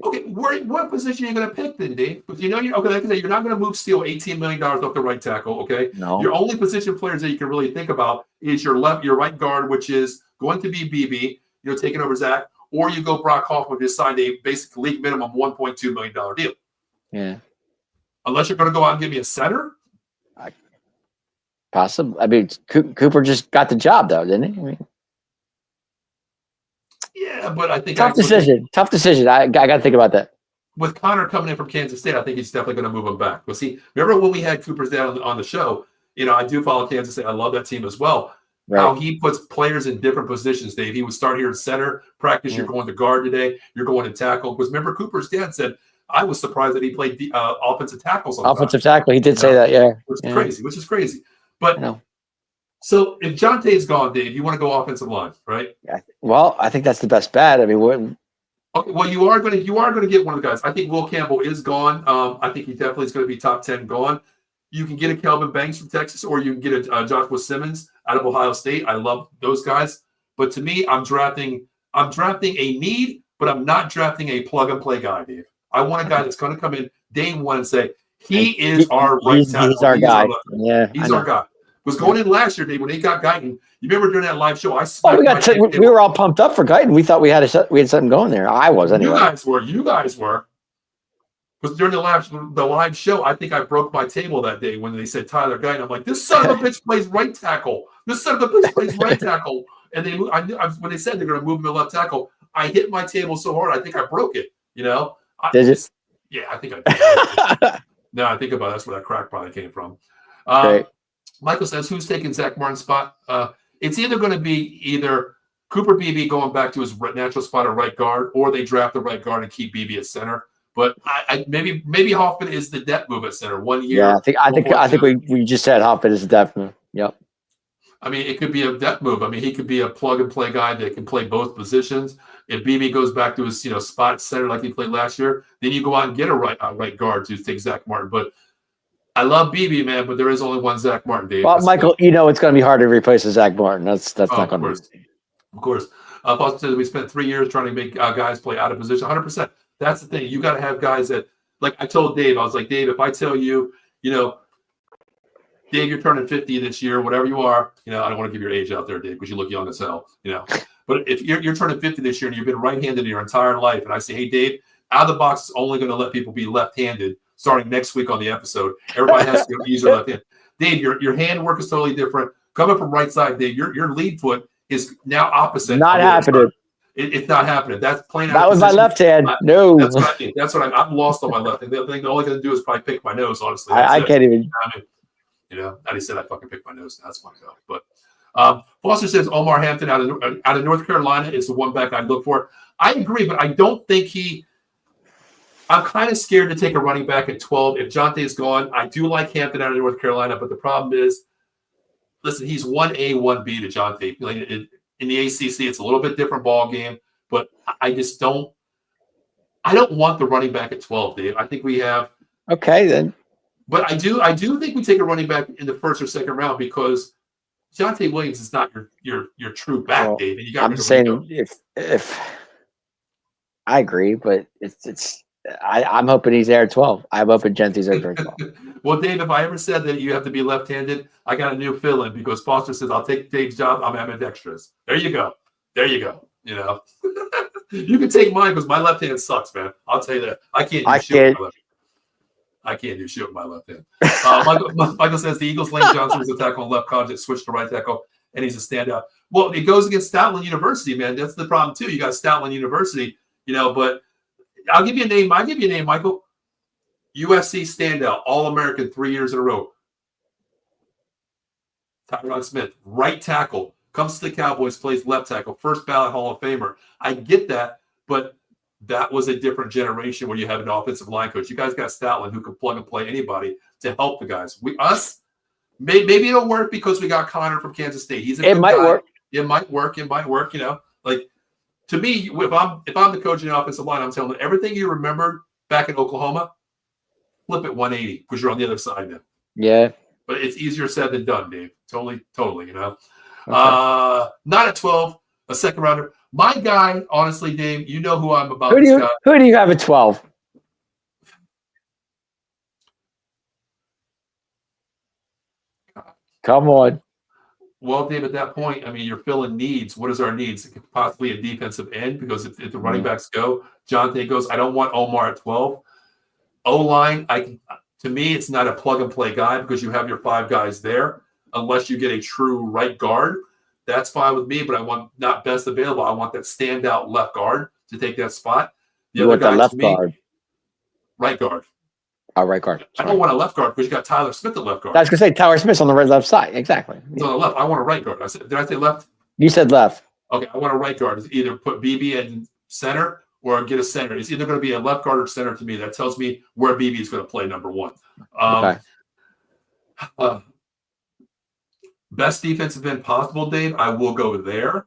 S1: Okay, what position are you going to pick then, Dave? Because you know, like I said, you're not going to move Steele $18 million off the right tackle. Okay,
S2: No.
S1: your only position players that you can really think about is your right guard, which is going to be BB, taking over Zach, or you go Brock Hoffman, just signed a basic league minimum $1.2 million deal.
S2: Yeah.
S1: Unless you're going to go out and give me a center.
S2: Possible. I mean, Cooper just got the job, though, didn't he? I mean,
S1: yeah, but I think
S2: tough decision. Tough decision. I got to think about that.
S1: With Connor coming in from Kansas State, I think he's definitely going to move him back. Well, see, remember when we had Cooper's dad on the show? I do follow Kansas State. I love that team as well. Right. How he puts players in different positions, Dave. He would start here at center practice. You're going to guard today. You're going to tackle. Because remember, Cooper's dad said, I was surprised that he played the offensive tackle sometimes.
S2: Offensive tackle. He did say that, yeah.
S1: Which is crazy. But so if Jonte's gone, Dave, you want to go offensive line, right?
S2: Yeah. Well, I think that's the best bet. I mean,
S1: okay, well, you are going to get one of the guys. I think Will Campbell is gone. I think he definitely is going to be top 10 gone. You can get a Kelvin Banks from Texas, or you can get a Joshua Simmons out of Ohio State. I love those guys. But to me, I'm drafting a need, but I'm not drafting a plug-and-play guy, Dave. I want a guy that's going to come in day one and say, he is our right tackle.
S2: He's our guy.
S1: He's our guy. Was going in last year, Dave, when he got Guyton. You remember during that live show?
S2: We were all pumped up for Guyton. We thought we had something going there. I was anyway.
S1: You guys were. Because during the live show, I think I broke my table that day when they said Tyler Guyton. I'm like, this son of a bitch plays right tackle. This son of a bitch plays right tackle. And when they said they're going to move him to left tackle, I hit my table so hard, I think I broke it.
S2: Did it?
S1: Yeah, I think I did. Now I think about it, that's where that crack probably came from. Michael says, who's taking Zach Martin's spot? It's either going to be Cooper Beebe going back to his natural spot at right guard, or they draft the right guard and keep Beebe at center. But maybe Hoffman is the depth move at center 1 year.
S2: Yeah, I think we just said Hoffman is the depth move. Yep.
S1: I mean, it could be a depth move. I mean, he could be a plug and play guy that can play both positions. If Beebe goes back to his spot at center like he played last year, then you go out and get a right guard to take Zach Martin. But I love BB, man, but there is only one Zach Martin, Dave.
S2: Well, Michael, it's going to be hard to replace a Zach Martin. That's not going to be.
S1: Of course. Paul says we spent 3 years trying to make guys play out of position. 100%. That's the thing. You got to have guys that, like I told Dave, I was like, Dave, if I tell you, Dave, you're turning 50 this year, whatever you are, I don't want to give your age out there, Dave, because you look young as hell, But if you're turning 50 this year and you've been right-handed your entire life, and I say, hey, Dave, out of the box is only going to let people be left-handed starting next week on the episode. Everybody has to use their left hand. Dave, your hand work is totally different. Coming from right side, Dave, your lead foot is now opposite.
S2: Not happening.
S1: It's not happening. That's plain.
S2: That was my left hand. No.
S1: That's what I think. That's what I'm lost on my left hand. The thing all I got to do is probably pick my nose, honestly.
S2: I can't even.
S1: I just said I fucking picked my nose. That's fine, though. But Foster says Omar Hampton out of North Carolina is the one back I'd look for. I agree, but I don't think I'm kind of scared to take a running back at 12. If Jonte is gone, I do like Hampton out of North Carolina, but the problem is, listen, he's 1A, 1B to Jonte. In the ACC, it's a little bit different ball game, but I just don't want the running back at 12, Dave. I think we have.
S2: Okay, then.
S1: But I do think we take a running back in the first or second round because Jonte Williams is not your true back, well, Dave. And
S2: I'm saying if I agree, but I'm hoping he's there at 12. I'm hoping Jonte's there at 12.
S1: Well, Dave, if I ever said that you have to be left-handed, I got a new fill-in because Foster says I'll take Dave's job. I'm ambidextrous. There you go. You can take mine because my left hand sucks, man. I'll tell you that. I can't do shit with my left hand. Michael says the Eagles' Lane Johnson was a tackle on left college, switched to right tackle, and he's a standout. Well, it goes against Stoutland University, man. That's the problem too. You got Stoutland University, but I'll give you a name. Michael. USC standout, All-American 3 years in a row. Tyron Smith, right tackle, comes to the Cowboys, plays left tackle, first ballot Hall of Famer. I get that, but that was a different generation where you have an offensive line coach. You guys got Stoutland who can plug and play anybody to help the guys. Maybe it'll work because we got Connor from Kansas State. It might work. It might work. Like to me, if I'm the coach in the offensive line, I'm telling them everything you remembered back in Oklahoma, flip it 180 because you're on the other side now.
S2: Yeah.
S1: But it's easier said than done, Dave. Totally, Okay. Not at 12. a second rounder. My guy, honestly, Dave, you know who I'm about
S2: Who do
S1: this
S2: you
S1: guy.
S2: who do you have at 12? Come on.
S1: Well, Dave, at that point, I mean, you're filling needs. What is our needs? Possibly a defensive end, because if the running backs go, Jonte goes, I don't want Omar at 12. O-line, to me, it's not a plug-and-play guy because you have your 5 guys there, unless you get a true right guard. That's fine with me, but I want not best available. I want that standout left guard to take that spot. The
S2: You
S1: other
S2: want the
S1: guy,
S2: left
S1: to me,
S2: guard.
S1: right guard.
S2: Right guard.
S1: I don't want a left guard because you got Tyler Smith at left guard.
S2: I was going to say Tyler Smith's on the left side. Exactly.
S1: He's on the left. I want a right guard. Did I say left?
S2: You said left.
S1: Okay, I want a right guard. It's either put BB in center or get a center. It's either going to be a left guard or center to me. That tells me where BB is going to play number 1.
S2: Okay.
S1: Best defensive end possible, Dave, I will go there.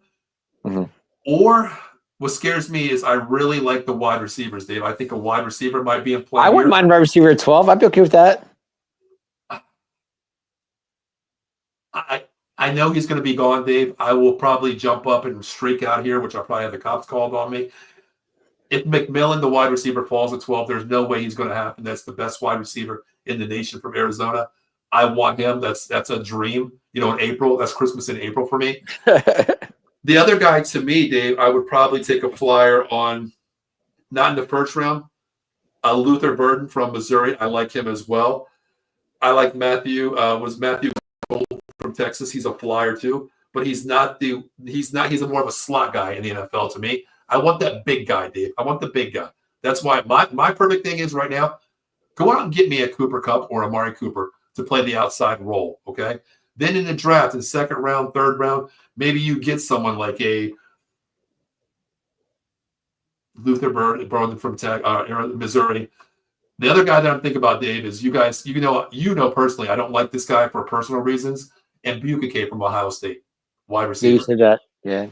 S2: Mm-hmm.
S1: Or what scares me is I really like the wide receivers, Dave. I think a wide receiver might be in play.
S2: I wouldn't mind wide receiver at 12. I'd be okay with that.
S1: I know he's going to be gone, Dave. I will probably jump up and streak out here, which I'll probably have the cops called on me. If McMillan, the wide receiver, falls at 12, there's no way he's going to happen. That's the best wide receiver in the nation from Arizona. I want him. That's a dream. In April, that's Christmas in April for me. The other guy, to me, Dave, I would probably take a flyer on, not in the first round, Luther Burden from Missouri. I like him as well. I like Matthew. Matthew Gold from Texas. He's a flyer too, but he's more of a slot guy in the NFL to me. I want that big guy, Dave. I want the big guy. That's why my perfect thing is right now, go out and get me a Cooper Kupp or Amari Cooper to play the outside role, okay? Then in the draft, in second round, third round, maybe you get someone like a Luther Burden from Missouri. The other guy that I'm thinking about, Dave, is you guys, you know personally, I don't like this guy for personal reasons, and Bukaque from Ohio State, wide receiver.
S2: You said that, yeah.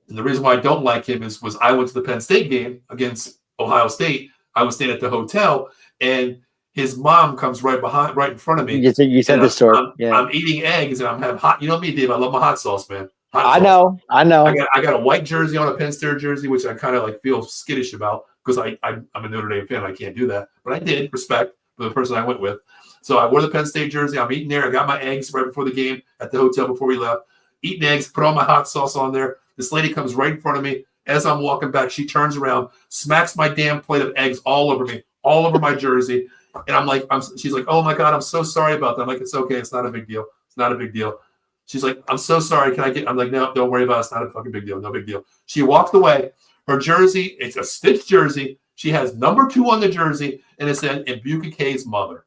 S1: And the reason why I don't like him was I went to the Penn State game against Ohio State. I was staying at the hotel, and his mom comes right in front of me.
S2: You said the story.
S1: I'm eating eggs, and I'm having hot. You know me, Dave. I love my hot sauce, man.
S2: I know. I
S1: got a white jersey on, a Penn State jersey, which I kind of feel skittish about because I'm a Notre Dame fan. I can't do that, but I did respect for the person I went with. So I wore the Penn State jersey. I'm eating there. I got my eggs right before the game at the hotel before we left. Eating eggs, put all my hot sauce on there. This lady comes right in front of me. As I'm walking back, she turns around, smacks my damn plate of eggs all over me, all over my jersey. And she's like, oh my God, I'm so sorry about that. I'm like, it's okay. It's not a big deal. It's not a big deal. She's like, I'm so sorry. I'm like, no, don't worry about it. It's not a fucking big deal. No big deal. She walked away. Her jersey, it's a stitched jersey. She has number 2 on the jersey, and it said, and Bukaque's mother.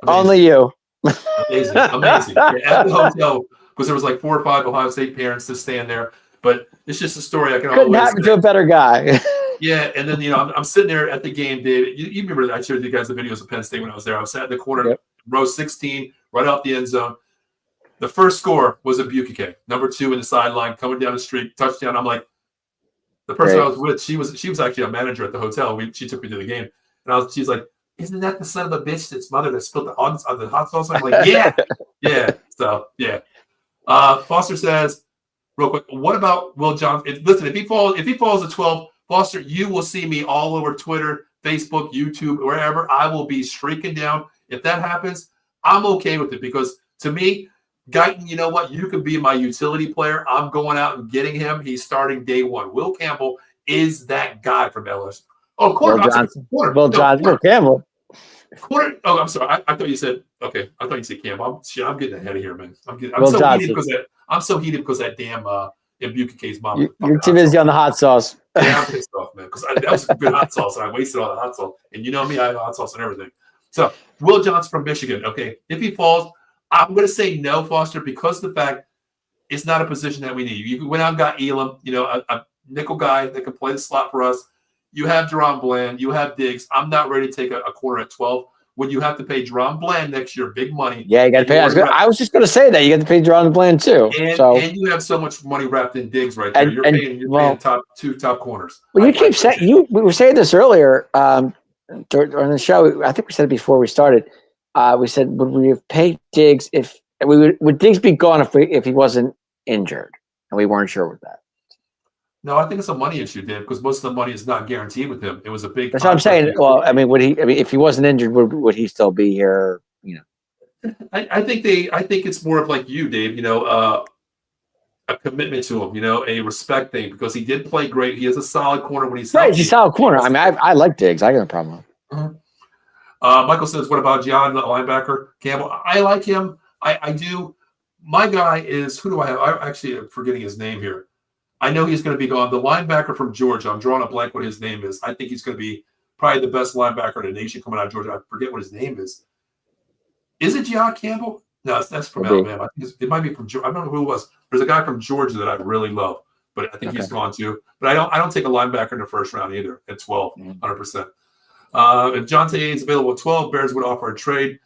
S1: Amazing.
S2: Only you.
S1: Amazing. At the hotel, because there was 4 or 5 Ohio State parents to stand there. But it's just a story I can
S2: couldn't happen to a better guy.
S1: Yeah, and then I'm sitting there at the game, David. You remember I showed you guys the videos of Penn State when I was there. I was sat in the corner, row 16, right off the end zone. The first score was a Bukaque, number 2 in the sideline, coming down the street, touchdown. I'm like, the person I was with, she was actually a manager at the hotel. She took me to the game, and she's like, isn't that the son of a bitch that's mother that spilled the hot sauce? I'm like, yeah. So yeah. Foster says, real quick, what about Will Johnson? Listen, if he falls at 12, Foster, you will see me all over Twitter, Facebook, YouTube, wherever. I will be streaking down. If that happens, I'm okay with it because to me, Guyton, you know what? You can be my utility player. I'm going out and getting him. He's starting day 1. Will Campbell is that guy from LSU. Oh, quarter.
S2: Will Campbell.
S1: Quarter. Oh, I'm sorry. I thought you said okay. I thought you said Campbell. I'm getting ahead of here, man. I'm so heated because that damn Bukaque's mom.
S2: You're too busy on the hot sauce.
S1: Yeah, I'm pissed off, man, because that was some good hot sauce, and I wasted all the hot sauce. And you know me, I have hot sauce and everything. So, Will Johnson from Michigan. Okay, if he falls, I'm going to say no, Foster, because of the fact it's not a position that we need. You went out and got Elam, a nickel guy that can play the slot for us. You have Jerron Bland. You have Diggs. I'm not ready to take a corner at 12 when you have to pay Jerron Bland next year big money.
S2: Yeah, you got to pay. I was just going to say that. You got to pay Jerron Bland too.
S1: And you have so much money wrapped in Diggs right there. You're paying two top corners.
S2: Well, you keep saying we were saying this earlier during the show. I think we said it before we started. We said would we have paid Diggs if would Diggs be gone if he wasn't injured, and we weren't sure with that.
S1: No, I think it's a money issue, Dave, because most of the money is not guaranteed with him. It was a big.
S2: That's what I'm saying. Well, I mean, would he? I mean, if he wasn't injured, would he still be here? You know,
S1: I think it's more of like you, Dave. A commitment to him. A respect thing because he did play great. He is a solid corner when he's healthy.
S2: Right, he's a solid corner. I mean, I like Diggs. I got no problem with him.
S1: Michael says, "What about John, the linebacker Campbell? I like him. I do. My guy is who do I have? I actually am forgetting his name here. I know he's going to be gone. The linebacker from Georgia. I'm drawing a blank what his name is. I think he's going to be probably the best linebacker in the nation coming out of Georgia. I forget what his name is. Is it John Campbell? No, that's from Alabama. I think it might be from Georgia. I don't know who it was. There's a guy from Georgia that I really love, but I think he's gone too. But I don't take a linebacker in the first round either at 12, 100%. If Jonte is available at 12, Bears would offer a trade.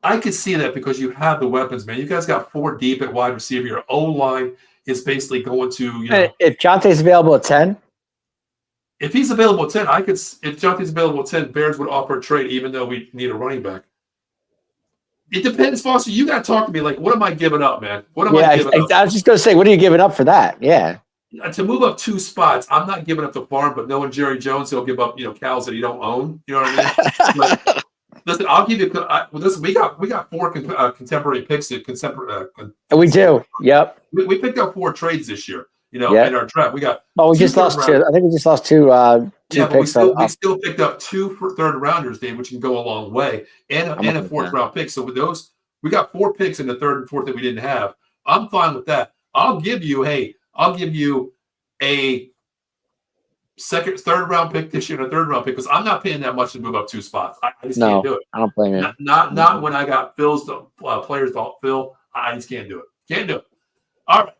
S1: I could see that because you have the weapons, man. You guys got 4 deep at wide receiver. Your O-line is basically going to,
S2: If Jonte's available at 10?
S1: If he's available at 10, if Jonte's available at 10, Bears would offer a trade even though we need a running back. It depends, Foster. You got to talk to me. Like, what am I giving up, man? What am I giving up?
S2: I was just going to say, what are you giving up for that? Yeah.
S1: To move up 2 spots, I'm not giving up the farm, but knowing Jerry Jones, he'll give up, cows that he don't own. You know what I mean? But, listen, I'll give you. Listen, we got 4 contemporary picks.
S2: We do. Yep.
S1: We picked up 4 trades this year. In our draft, we got.
S2: Oh, we just lost 2. I think we just lost 2. 2 picks.
S1: We still picked up 2 third rounders, Dave, which can go a long way, and a 4th round pick. So with those, we got 4 picks in the 3rd and 4th that we didn't have. I'm fine with that. I'll give you a 3rd round pick this year and a 3rd round pick because I'm not paying that much to move up 2 spots. I just can't do it.
S2: I don't blame you.
S1: Not when I got players to fill. I just can't do it. Can't do it. All right.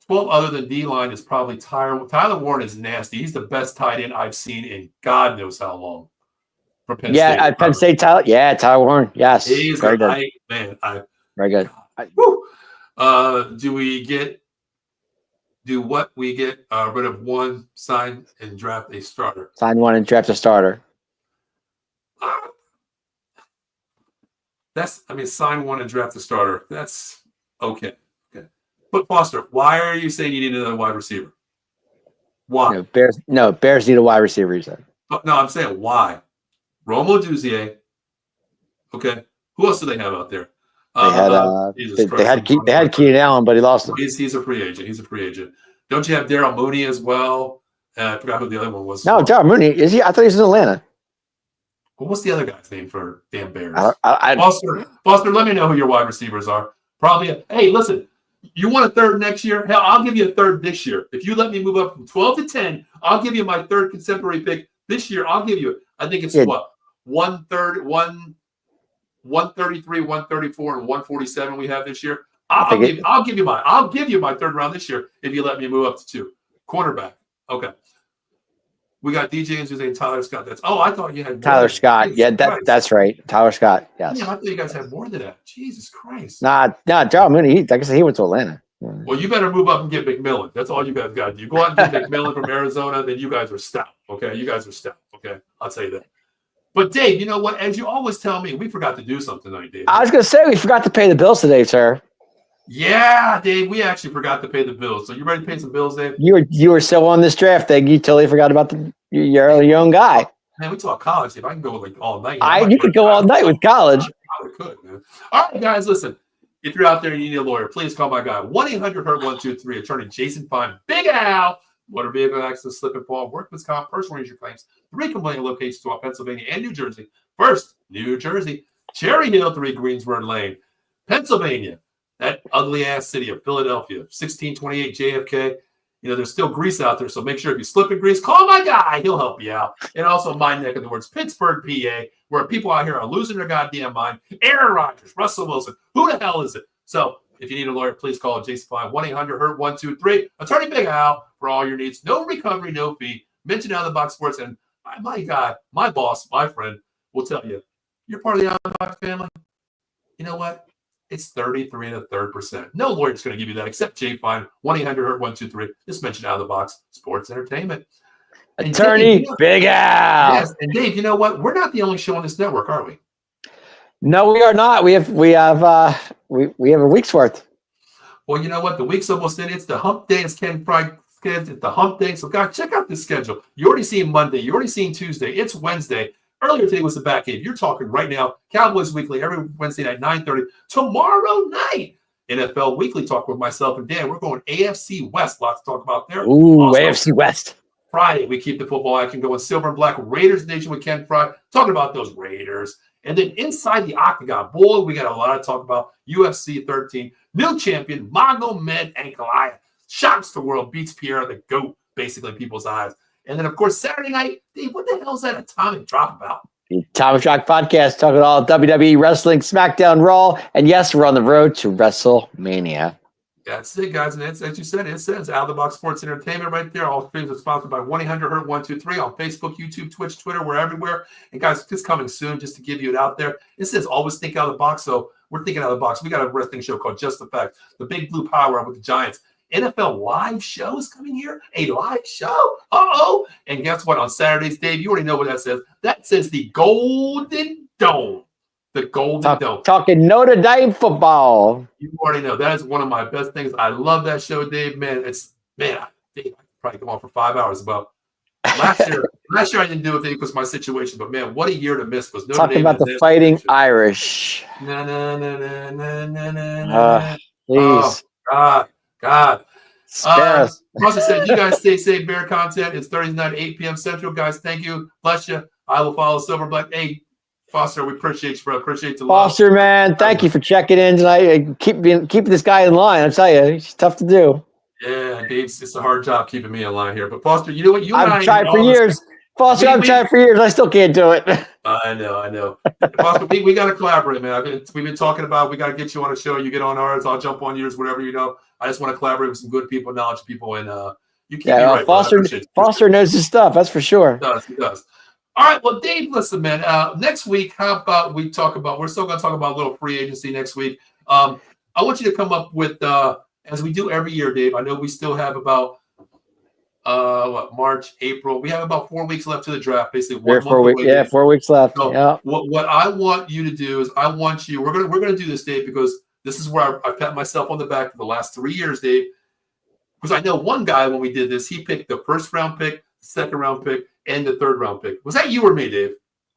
S1: 12 other than D-line is probably Tyler Warren is nasty. He's the best tight end I've seen in God knows how long. From Penn State.
S2: At Penn State, Tyler. Yeah, Tyler Warren. Yes.
S1: He's very good. Man,
S2: very good.
S1: Do what we get rid of 1, sign and draft a starter.
S2: Sign 1 and draft a starter.
S1: Sign 1 and draft a starter. That's okay. But Foster, why are you saying you need another wide receiver? Why?
S2: Bears need a wide receiver, you said.
S1: No, I'm saying why. Romo Duzier. Okay. Who else do they have out there?
S2: They had Keenan Allen, but he lost him.
S1: He's a free agent. Don't you have Darryl Mooney as well? I forgot who the other one was.
S2: No, Darryl Mooney. Is he? I thought he was in Atlanta.
S1: Well, what's the other guy's name for damn Bears?
S2: Foster,
S1: let me know who your wide receivers are. Probably. Hey, listen. You want a 3rd next year? Hell, I'll give you a 3rd this year. If you let me move up from 12 to 10, I'll give you my 3rd contemporary pick this year. I'll give you it. I think it's 133, 134, and 147 we have this year. I'll give you my 3rd round this year if you let me move up to 2. Cornerback. Okay. We got DJ and Tyler Scott. I thought you had
S2: Tyler Scott. Yeah, that's right. Tyler Scott. Yes.
S1: Yeah, I thought you guys had more than that. Jesus Christ.
S2: Nah. Darryl Mooney. Like I said, he went to Atlanta.
S1: Well, you better move up and get McMillan. That's all you guys got to do. You go out and get McMillan from Arizona, then you guys are stout. Okay, you guys are stout. Okay, I'll tell you that. But Dave, you know what? As you always tell me, we forgot to do something tonight, Dave.
S2: I was going to say we forgot to pay the bills today, sir.
S1: Yeah, Dave, we actually forgot to pay the bills. So you ready to pay some bills, Dave?
S2: You were so on this draft thing, you totally forgot about your own guy.
S1: Man, we talk college, Dave. I can go all night.
S2: You could go all night with college.
S1: I could, man. All right, guys, listen. If you're out there and you need a lawyer, please call my guy, 1-800-HURT-123, attorney Jason Fine, Big Al. Motor vehicle accident, slip and fall, workman's comp, personal injury claims. 3 complaining locations throughout Pennsylvania and New Jersey. First, New Jersey, Cherry Hill, 3 Greensburg Lane. Pennsylvania, that ugly-ass city of Philadelphia, 1628 JFK. There's still grease out there, so make sure if you slip in grease, call my guy. He'll help you out. And also my neck of the woods, Pittsburgh, PA, where people out here are losing their goddamn mind. Aaron Rodgers, Russell Wilson. Who the hell is it? So if you need a lawyer, please call Jason Fine, 1-800-HURT-123. Attorney Big Al for all your needs. No recovery, no fee. Mention Out of the Box Sports. And my guy, my boss, my friend will tell you, you're part of the Out of the Box family. You know what? It's 33 1/3%. No lawyer's going to give you that except Jay Fine, 1-800-HURT-123. Just mention Out of the Box Sports Entertainment.
S2: Attorney Big Al.
S1: Yes, and Dave, you know what? We're not the only show on this network, are we?
S2: No, we are not. We have a week's worth.
S1: Well, you know what? The week's almost in. It's the hump day. It's Ken Fry. It's the hump day. So, guys, check out this schedule. You already seen Monday. You already seen Tuesday. It's Wednesday. Earlier today was the back end. You're talking right now. Cowboys Weekly every Wednesday night, 9:30. Tomorrow night, NFL Weekly talk with myself and Dan. We're going AFC West. Lots to talk about there.
S2: Ooh,
S1: Also,
S2: AFC West.
S1: Friday, we keep the football action going. Silver and Black Raiders Nation with Ken Fry. Talking about those Raiders. And then inside the octagon, boy, we got a lot to talk about. UFC 13, new champion, Magomed Ankalaev. Shocks the world, beats Pierre the GOAT, basically in people's eyes. And then, of course, Saturday night, Dave, what the hell is that Atomic Drop about?
S2: The Atomic Drop podcast, talking all WWE, wrestling, SmackDown, Raw. And yes, we're on the road to WrestleMania.
S1: That's it, guys. And it's, as you said, it says Out of the Box Sports Entertainment right there. All streams are sponsored by 1-800-HURT-123 on Facebook, YouTube, Twitch, Twitter. We're everywhere. And, guys, just coming soon, just to give you it out there. It says always think out of the box. So we're thinking out of the box. We got a wrestling show called Just the Facts, the Big Blue Power Up with the Giants. NFL live show is coming here. A live show? Uh-oh. And guess what? On Saturdays, Dave, you already know what that says. That says the Golden Dome. The Golden Dome.
S2: Talking Notre Dame football.
S1: You already know. That is one of my best things. I love that show, Dave. Man, Dave, I could probably come on for 5 hours about last year I didn't do it because of my situation, but man, what a year to miss was Notre
S2: Talking
S1: Dame
S2: about the Fighting Irish. Please.
S1: Oh, God.
S2: Spare us.
S1: Also said, you guys stay safe. Bear content. It's Thursday night, 8 p.m. Central. Guys, thank you. Bless you. I will follow Silver Black. Hey, Foster, we appreciate you, bro. Appreciate the love.
S2: Foster, man, thank you for checking in tonight. Keep this guy in line. I'll tell you, it's tough to do.
S1: Yeah, Dave, it's a hard job keeping me in line here. But Foster, you know what?
S2: I've tried for years. Foster, I've tried for years. I still can't do it.
S1: I know. Foster, we got to collaborate, man. We've been talking about we got to get you on a show. You get on ours. I'll jump on yours, whatever, I just want to collaborate with some good people, knowledge people, and you keep me right.
S2: Foster knows his stuff. That's for sure.
S1: He does. All right, well, Dave, listen, man. Next week, how about we talk about? We're still going to talk about a little free agency next week. I want you to come up with, as we do every year, Dave. I know we still have about March, April. We have about 4 weeks left to the draft, basically.
S2: 4 weeks. Yeah, 4 weeks left.
S1: So
S2: yeah.
S1: What I want you to do is I want you. We're gonna do this, Dave, because this is where I pat myself on the back for the last 3 years, Dave. Because I know one guy when we did this, he picked the first round pick, second round pick, and the third round pick. Was that you or me, Dave?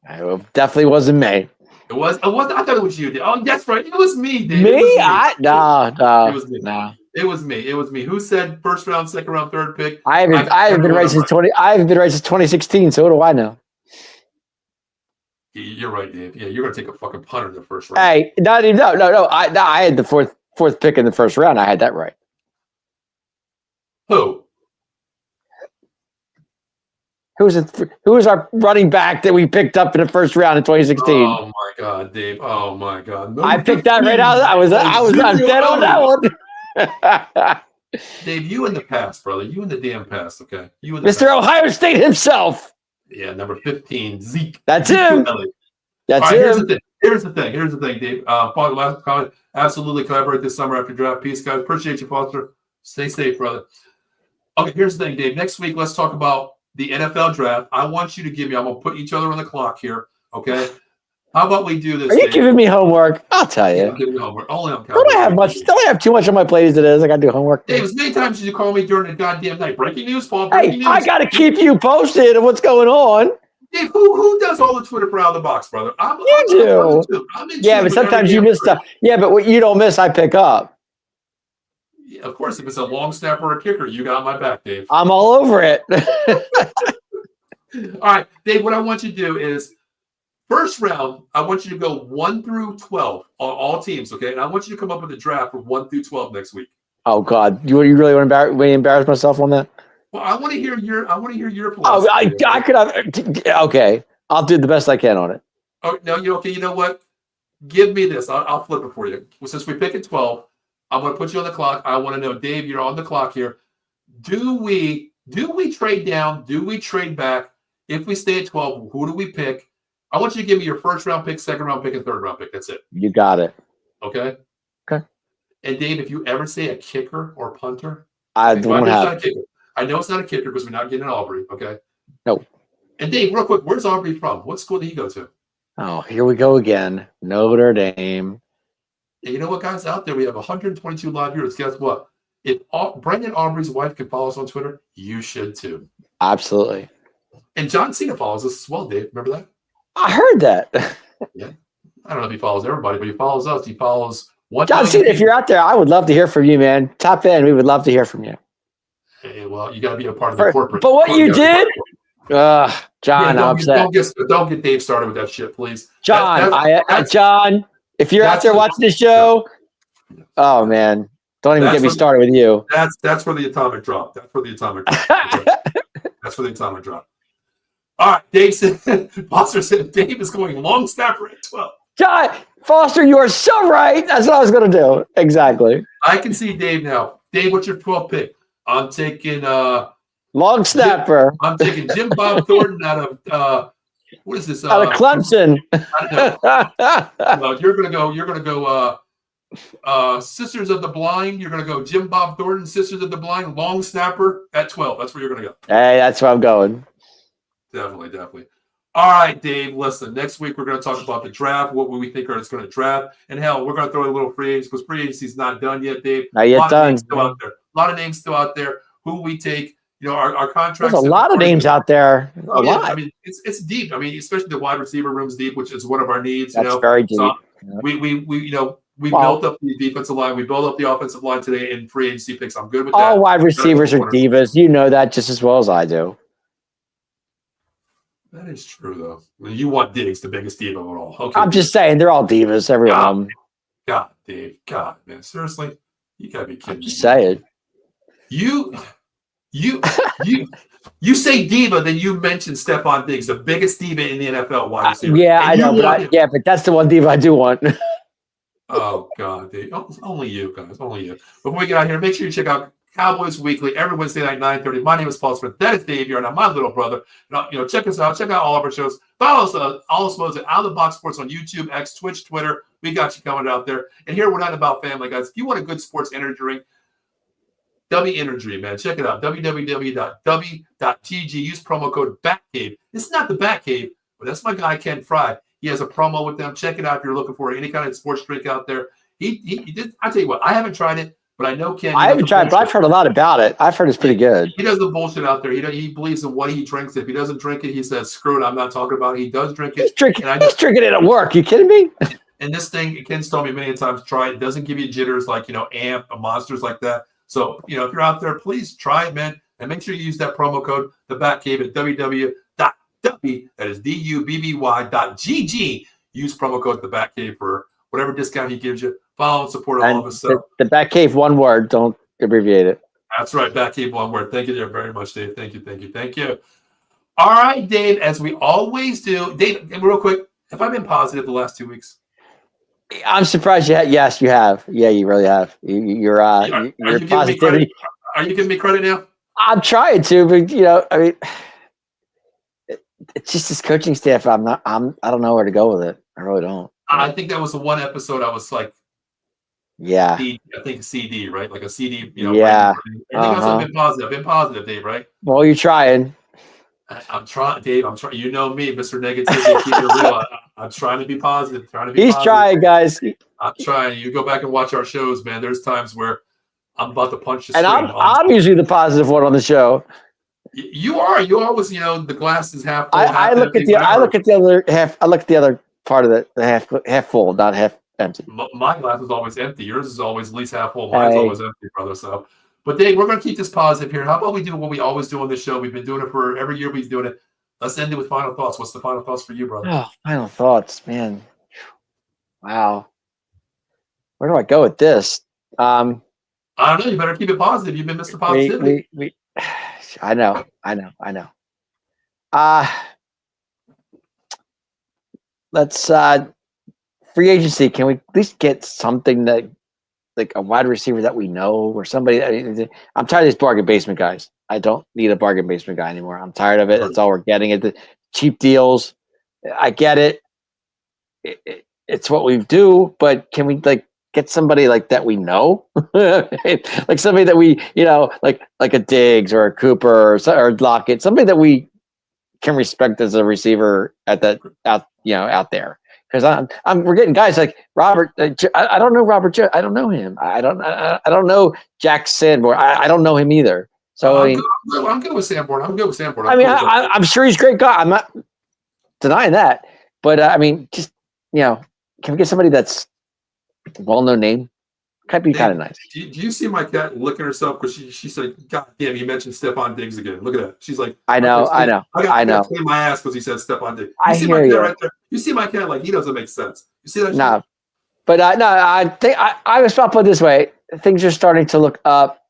S2: It definitely wasn't me.
S1: It was. I thought it was you, Dave. Oh, that's right. It was me, Dave.
S2: Me?
S1: No.
S2: It was me. No.
S1: It was me. It was me. Who said first round, second round, third pick?
S2: I haven't been right since 2016. So what do I know?
S1: You're right, Dave. Yeah, you're gonna take a fucking punter in the first round.
S2: Hey, no. I had the fourth pick in the first round. I had that right.
S1: Who?
S2: Who was our running back that we picked up in the first round in 2016?
S1: Oh my God, Dave! Oh my God!
S2: I picked that right out. I'm dead on that one.
S1: Dave, you in the past, brother. You in the damn past, okay? You in
S2: the Mr. Past. Ohio State himself.
S1: Yeah, number 15, Zeke.
S2: That's him. That's him.
S1: Here's the thing, Dave. Last comment. Absolutely collaborate this summer after draft. Peace, guys. Appreciate you, Foster. Stay safe, brother. Okay, here's the thing, Dave. Next week, let's talk about the NFL draft. I want you to give me. I'm gonna put each other on the clock here. Okay. How about we do this?
S2: Are you giving me homework? I'll tell you.
S1: I'm giving you homework. Only on
S2: Don't I have much? Don't I have too much on my plate as it is? I got to do homework.
S1: Dave, as many times as you call me during the goddamn night. Breaking news, Paul. Breaking news.
S2: I got to keep you posted of what's going on.
S1: Dave, who does all the Twitter for Out of the Box, brother?
S2: You do. Yeah, but sometimes you miss stuff. Yeah, but what you don't miss, I pick up.
S1: Yeah, of course, if it's a long snapper or a kicker, you got my back, Dave.
S2: I'm all over it.
S1: All right, Dave, what I want you to do is first round, I want you to go 1 through 12 on all teams, okay? And I want you to come up with a draft from 1 through 12 next week.
S2: Oh God, you really want to embarrass myself on that?
S1: Well, I want to hear your philosophy.
S2: Oh, I could have. Okay, I'll do the best I can on it.
S1: Oh no, okay. You know what? Give me this. I'll flip it for you. Well, since we pick at 12, I'm going to put you on the clock. I want to know, Dave, you're on the clock here. Do we trade down? Do we trade back? If we stay at 12, who do we pick? I want you to give me your first round pick, second round pick, and third round pick. That's it.
S2: You got it.
S1: Okay.
S2: Okay.
S1: And Dave, if you ever say a kicker or punter,
S2: I don't have.
S1: I know it's not a kicker because we're not getting an Aubrey. Okay.
S2: No.
S1: And Dave, real quick, where's Aubrey from? What school did he go to?
S2: Oh, here we go again. Notre Dame.
S1: And you know what, guys? Out there, we have 122 live viewers. Guess what? If Brendan Aubrey's wife can follow us on Twitter, you should too.
S2: Absolutely.
S1: And John Cena follows us as well, Dave. Remember that?
S2: I heard that.
S1: Yeah. I don't know if he follows everybody, but he follows us. He follows one.
S2: John Cena, if you're out there, I would love to hear from you, man. Top end, we would love to hear from you.
S1: Hey, well, you got to be a part of the corporate.
S2: But what you did? John, I'm upset.
S1: Don't get Dave started with that shit, please.
S2: John, John, if you're out there watching the show, oh man, don't even get me started with you.
S1: That's for the atomic drop. That's for the atomic drop. That's for the atomic drop. All right, Dave said, Foster said Dave is going long snapper at 12.
S2: John, Foster, you are so right. That's what I was going to do. Exactly.
S1: I can see Dave now. Dave, what's your 12th pick? I'm taking
S2: long snapper.
S1: I'm taking Jim Bob Thornton out of what is this?
S2: Out of Clemson.
S1: You're gonna go Sisters of the Blind. You're gonna go Jim Bob Thornton, Sisters of the Blind, long snapper at 12. That's where you're gonna go.
S2: Hey, that's where I'm going.
S1: Definitely. All right, Dave, listen, next week we're going to talk about the draft, what we think is going to draft. And hell, we're going to throw a little free agency because free agency is not done yet, Dave.
S2: Not yet done.
S1: A lot of names still out there. Who we take, our contracts.
S2: There's a lot of names out there. A lot.
S1: I mean, it's deep. I mean, especially the wide receiver room's deep, which is one of our needs.
S2: That's very deep. So
S1: we built up the defensive line. We built up the offensive line today in free agency picks. I'm good with that.
S2: All wide receivers are divas. You know that just as well as I do.
S1: That is true, though. I mean, you want Diggs, the biggest diva of it all. Okay,
S2: I'm just saying, they're all divas, every one of them.
S1: God, Dave. God, man. Seriously? You got to be kidding me.
S2: Just saying.
S1: You say diva, then you mention Stephon Diggs, the biggest diva in the NFL wide receiver.
S2: Yeah, I know, but that's the one diva I do want.
S1: Oh, God, Dave. Only you, guys. Only you. Before we get out here, make sure you check out Cowboys Weekly every Wednesday night, 9:30. My name is Paul Smith. That is Dave. You're not my little brother. Check us out. Check out all of our shows. Follow us all of us at Out of the Box Sports on YouTube, X, Twitch, Twitter. We got you coming out there. And here we're not about family, guys. If you want a good sports energy drink, W Energy, man. Check it out. www.w.gg. Use promo code BATCAVE. It's not the Batcave, but that's my guy, Ken Fry. He has a promo with them. Check it out if you're looking for any kind of sports drink out there. He did. I tell you what, I haven't tried it. But I know Ken.
S2: I haven't tried, but I've heard a lot about it. I've heard it's pretty good.
S1: He does the bullshit out there. He believes in what he drinks. If he doesn't drink it, he says, "Screw it, I'm not talking about it." He does drink it.
S2: He's drinking it at work. You kidding me?
S1: And this thing, Ken's told me many times, try it. It doesn't give you jitters like amp monsters like that. So if you're out there, please try it, man, and make sure you use that promo code the Batcave at www.w. That is DUBBY.GG. Use promo code the Batcave for whatever discount he gives you. Follow and support all of us. So.
S2: The Batcave, one word. Don't abbreviate it.
S1: That's right. Batcave, one word. Thank you there very much, Dave. Thank you. All right, Dave, as we always do. Dave, real quick, have I been positive the last 2 weeks?
S2: I'm surprised you have. Yes, you have. Yeah, you really have. Your positivity.
S1: Are you giving me credit now?
S2: I'm trying to, but I mean, it's just this coaching staff. I don't know where to go with it. I really don't.
S1: I think that was the one episode I was like,
S2: yeah.
S1: I think CD, right? Like a CD,
S2: Yeah.
S1: I've been positive, Dave, right?
S2: Well, you're trying.
S1: I'm trying, Dave. I'm trying. You know me, Mr. Negativity. Keep it real. I'm trying to be positive.
S2: He's trying, guys.
S1: I'm trying. You go back and watch our shows, man. There's times where I'm about to punch the
S2: screen. And I'm usually the positive one on the show.
S1: You are. You always, the glass is half full.
S2: I look at the other half. I look at the other part of the half full, not half empty.
S1: My glass is always empty. Yours is always at least half full. Mine's always empty, brother. So, but Dave, we're going to keep this positive here. How about we do what we always do on this show? We've been doing it for every year. We've been doing it. Let's end it with final thoughts. What's the final thoughts for you, brother?
S2: Oh, final thoughts, man. Wow. Where do I go with this?
S1: I don't know. You better keep it positive. You've been Mr. Positivity.
S2: I know. Let's free agency. Can we at least get something that, like a wide receiver that we know or somebody? I'm tired of these bargain basement guys. I don't need a bargain basement guy anymore. I'm tired of it. That's all we're getting. The cheap deals. I get it. It's what we do, but can we get somebody like that we know, like somebody that we like a Diggs or a Cooper or Lockett, somebody that we can respect as a receiver out there. Because we're getting guys like Robert. I don't know Robert. I don't know him. I don't know Jack Sanborn. I don't know him either. So
S1: I'm good with Sanborn.
S2: I'm sure he's a great guy. I'm not denying that. But just can we get somebody that's well-known name? Could be kind of nice.
S1: Do you see my cat licking herself because she said, "God damn, you mentioned Stephon Diggs again." Look at that. She's like,
S2: I know.
S1: I got to clean my ass because he said Stephon Diggs. You see my cat right there? You see my cat like he doesn't make sense. You see that?
S2: No, but I think I was about to put it this way. Things are starting to look up.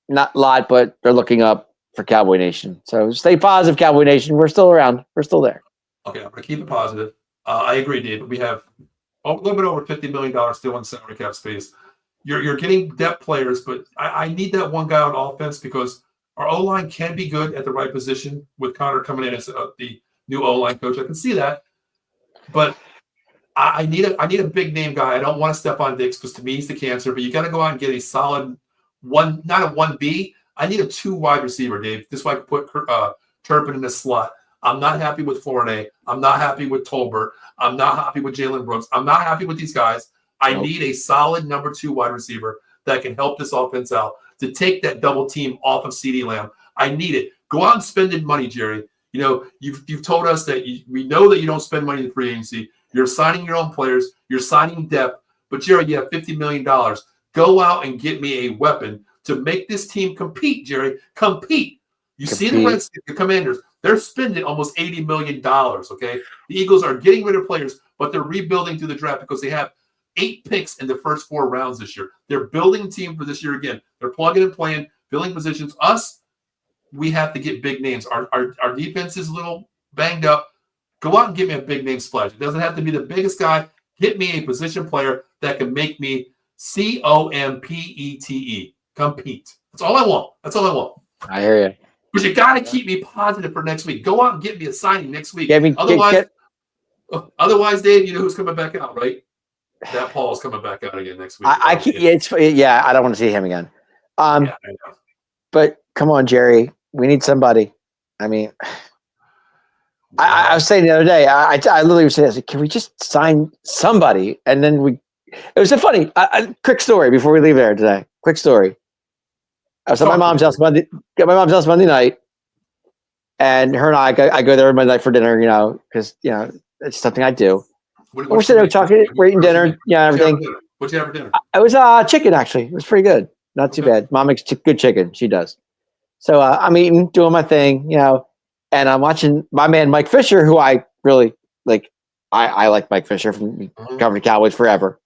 S2: Not a lot, but they're looking up for Cowboy Nation. So stay positive, Cowboy Nation. We're still around. We're still there.
S1: Okay, I'm going to keep it positive. I agree, David. We have a little bit over $50 million still in salary cap space. You're getting depth players, but I need that one guy on offense because our O-line can be good at the right position with Connor coming in as the new O-line coach. I can see that. But I need a big name guy. I don't want to step on Diggs because to me he's the cancer, but you got to go out and get a solid one, not a 1B. I need a 2 wide receiver, Dave. This way I can put Turpin in the slot. I'm not happy with Fournette. I'm not happy with Tolbert. I'm not happy with Jalen Brooks. I'm not happy with these guys. I need a solid number 2 wide receiver that can help this offense out to take that double team off of CeeDee Lamb. I need it. Go out and spend money, Jerry. You've told us that we know that you don't spend money in the free agency. You're signing your own players. You're signing depth. But, Jerry, you have $50 million. Go out and get me a weapon to make this team compete, Jerry. Compete. You see the Redskins, the Commanders. They're spending almost $80 million, okay? The Eagles are getting rid of players, but they're rebuilding through the draft because they have 8 picks in the first 4 rounds this year. They're building a team for this year again. They're plugging and playing, filling positions. Us, we have to get big names. Our defense is a little banged up. Go out and get me a big name splash. It doesn't have to be the biggest guy. Get me a position player that can make me compete. Compete. That's all I want.
S2: I hear you.
S1: But you got to keep me positive for next week. Go out and get me a signing next week. Otherwise, Dave, you know who's coming back out, right? That Paul's coming back out again next week.
S2: I don't want to see him again.
S1: I know.
S2: But come on, Jerry. We need somebody. I mean, I was saying the other day, I literally was saying, can we just sign somebody? And then it was a funny, quick story before we leave there today. Quick story. I was at my mom's house Monday night, and her and I go there Monday night for dinner, because, it's something I do. We're sitting there talking, we're eating dinner, everything.
S1: What'd you have for dinner?
S2: It was chicken, actually. It was pretty good. Not too bad. Mom makes good chicken. She does. So I'm eating, doing my thing, and I'm watching my man Mike Fisher, who I really like. I like Mike Fisher from covering the Cowboys forever.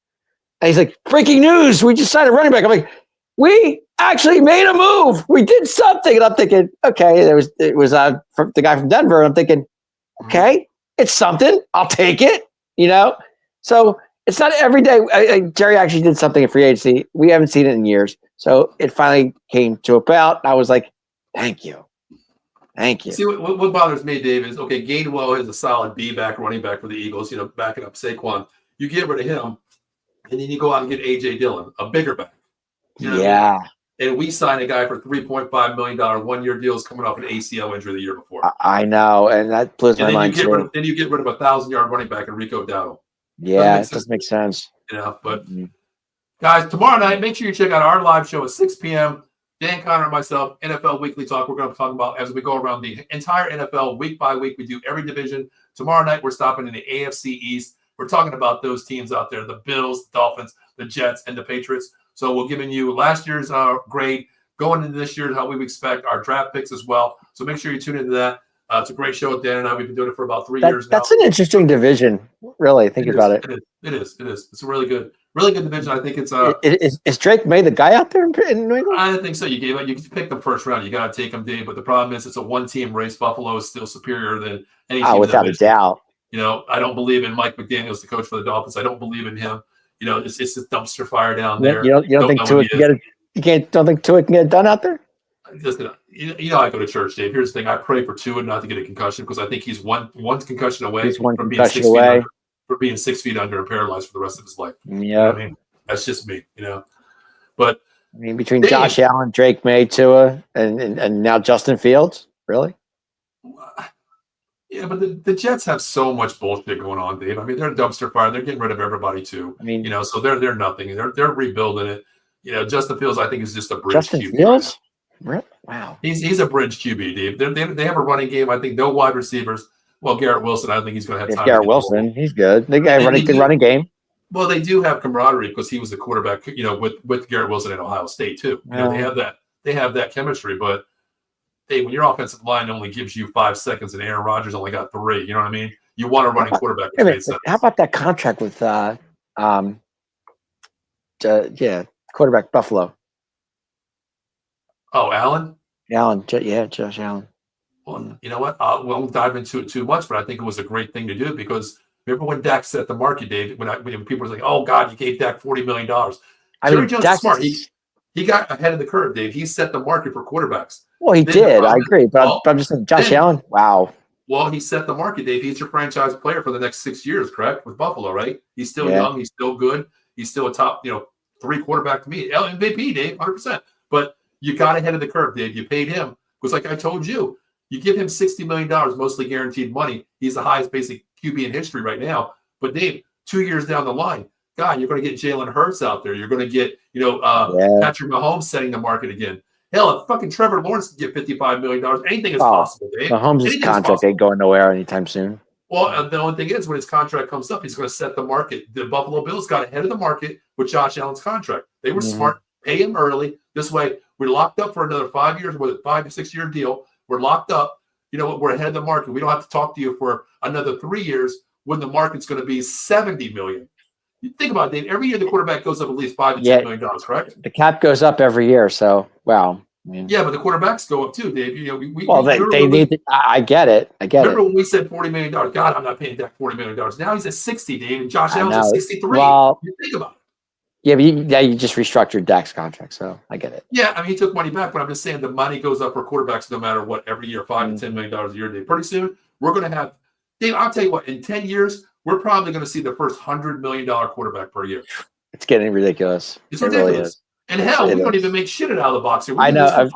S2: And he's like, breaking news, we just signed a running back. I'm like, we actually made a move. We did something. And I'm thinking, okay, it was from the guy from Denver. And I'm thinking, okay, it's something. I'll take it, So it's not every day. Jerry actually did something in free agency. We haven't seen it in years. So it finally came to about. I was like, thank you.
S1: See, what bothers me, Dave, is, okay, Gainwell is a solid B-back running back for the Eagles, backing up Saquon. You get rid of him, and then you go out and get A.J. Dillon, a bigger back.
S2: Yeah.
S1: And we signed a guy for $3.5 million 1-year deals coming off an ACL injury the year before.
S2: I know, and that blows my mind too.
S1: Then you get rid of a 1,000-yard running back in Rico Dowdle.
S2: Yeah, it doesn't make sense.
S1: But guys, tomorrow night, make sure you check out our live show at 6 p.m. Dan Connor and myself, NFL Weekly Talk. We're going to talk about as we go around the entire NFL week by week. We do every division. Tomorrow night, we're stopping in the AFC East. We're talking about those teams out there, the Bills, the Dolphins, the Jets, and the Patriots. So we're giving you last year's grade, going into this year, how we expect our draft picks as well. So make sure you tune into that. It's a great show with Dan and I. We've been doing it for about 3 years now.
S2: That's an interesting division, really, thinking about it.
S1: It is. It's a really good division. I think it's
S2: Is Drake May the guy out there in New England?
S1: I think so. You pick the first round. You got to take him, Dave. But the problem is it's a one-team race. Buffalo is still superior than any team.
S2: Oh, without a doubt.
S1: I don't believe in Mike McDaniels, the coach for the Dolphins. I don't believe in him. It's a dumpster fire down there.
S2: You don't think Tua can get it? Don't think Tua can get it done out there?
S1: Listen, I go to church, Dave. Here's the thing: I pray for Tua not to get a concussion because I think he's one concussion away from being 6 feet under and paralyzed for the rest of his life.
S2: Yeah,
S1: that's just me. But
S2: between Josh Allen, Drake May, Tua, and now Justin Fields, really?
S1: Yeah, but the Jets have so much bullshit going on, Dave. I mean, they're a dumpster fire. They're getting rid of everybody too.
S2: I mean,
S1: So they're nothing. They're rebuilding it. Justin Fields, I think, is just a bridge
S2: Justin
S1: QB right now.
S2: Fields? Really? Wow.
S1: He's a bridge QB, Dave. They have a running game. I think no wide receivers. Well, Garrett Wilson, I don't think he's going to have time.
S2: Garrett Wilson, he's good. They got a good running game.
S1: Well, they do have camaraderie because he was the quarterback, with Garrett Wilson at Ohio State too. They have that chemistry. But hey, when your offensive line only gives you 5 seconds and Aaron Rodgers only got 3, you know what I mean? You want a running quarterback.
S2: How about that contract with quarterback Buffalo?
S1: Oh, Allen?
S2: Josh Allen.
S1: Well, you know what? I won't dive into it too much, but I think it was a great thing to do because remember when Dak set the market, Dave? When people were like, "Oh God, you gave Dak $40 million." Jerry Jones is smart. He got ahead of the curve, Dave. He set the market for quarterbacks.
S2: Well, he did. I agree, but I'm just saying, Josh Allen. Wow.
S1: Well, he set the market, Dave. He's your franchise player for the next 6 years, correct? With Buffalo, right? He's still young. He's still good. He's still a top, 3 quarterback to me. MVP, Dave, 100%. But you got ahead of the curve, Dave. You paid him because, like I told you, you give him $60 million, mostly guaranteed money. He's the highest basic QB in history right now. But Dave, 2 years down the line, God, you're going to get Jalen Hurts out there. You're going to get, Patrick Mahomes setting the market again. Hell, if fucking Trevor Lawrence can get $55 million, anything is possible, Dave.
S2: Mahomes' contract ain't going nowhere anytime soon.
S1: Well, the only thing is, when his contract comes up, he's going to set the market. The Buffalo Bills got ahead of the market with Josh Allen's contract. They were smart, pay him early. This way, we're locked up for another 5 years with a 5 to 6 year deal. We're locked up. You know what? We're ahead of the market. We don't have to talk to you for another 3 years when the market's going to be $70 million. You think about it, Dave. Every year the quarterback goes up at least $5 to $10 million, correct?
S2: The cap goes up every year, so wow.
S1: Yeah, but the quarterbacks go up too, Dave.
S2: They need. I get it.
S1: Remember when we said $40 million? God, I'm not paying Dak $40 million. Now he's at 60, Dave, and Josh Allen's at 63.
S2: Well,
S1: you think about it.
S2: Yeah, but you just restructured Dak's contract, so I get it.
S1: Yeah, I mean, he took money back, but I'm just saying the money goes up for quarterbacks no matter what every year, $5 to $10 million a year, Dave. Pretty soon, we're going to have, Dave, I'll tell you what, in 10 years, we're probably going to see the first $100 million quarterback per year.
S2: It's getting ridiculous.
S1: It's ridiculous. Really, and hell, we don't even make shit out of the box here.
S2: I know.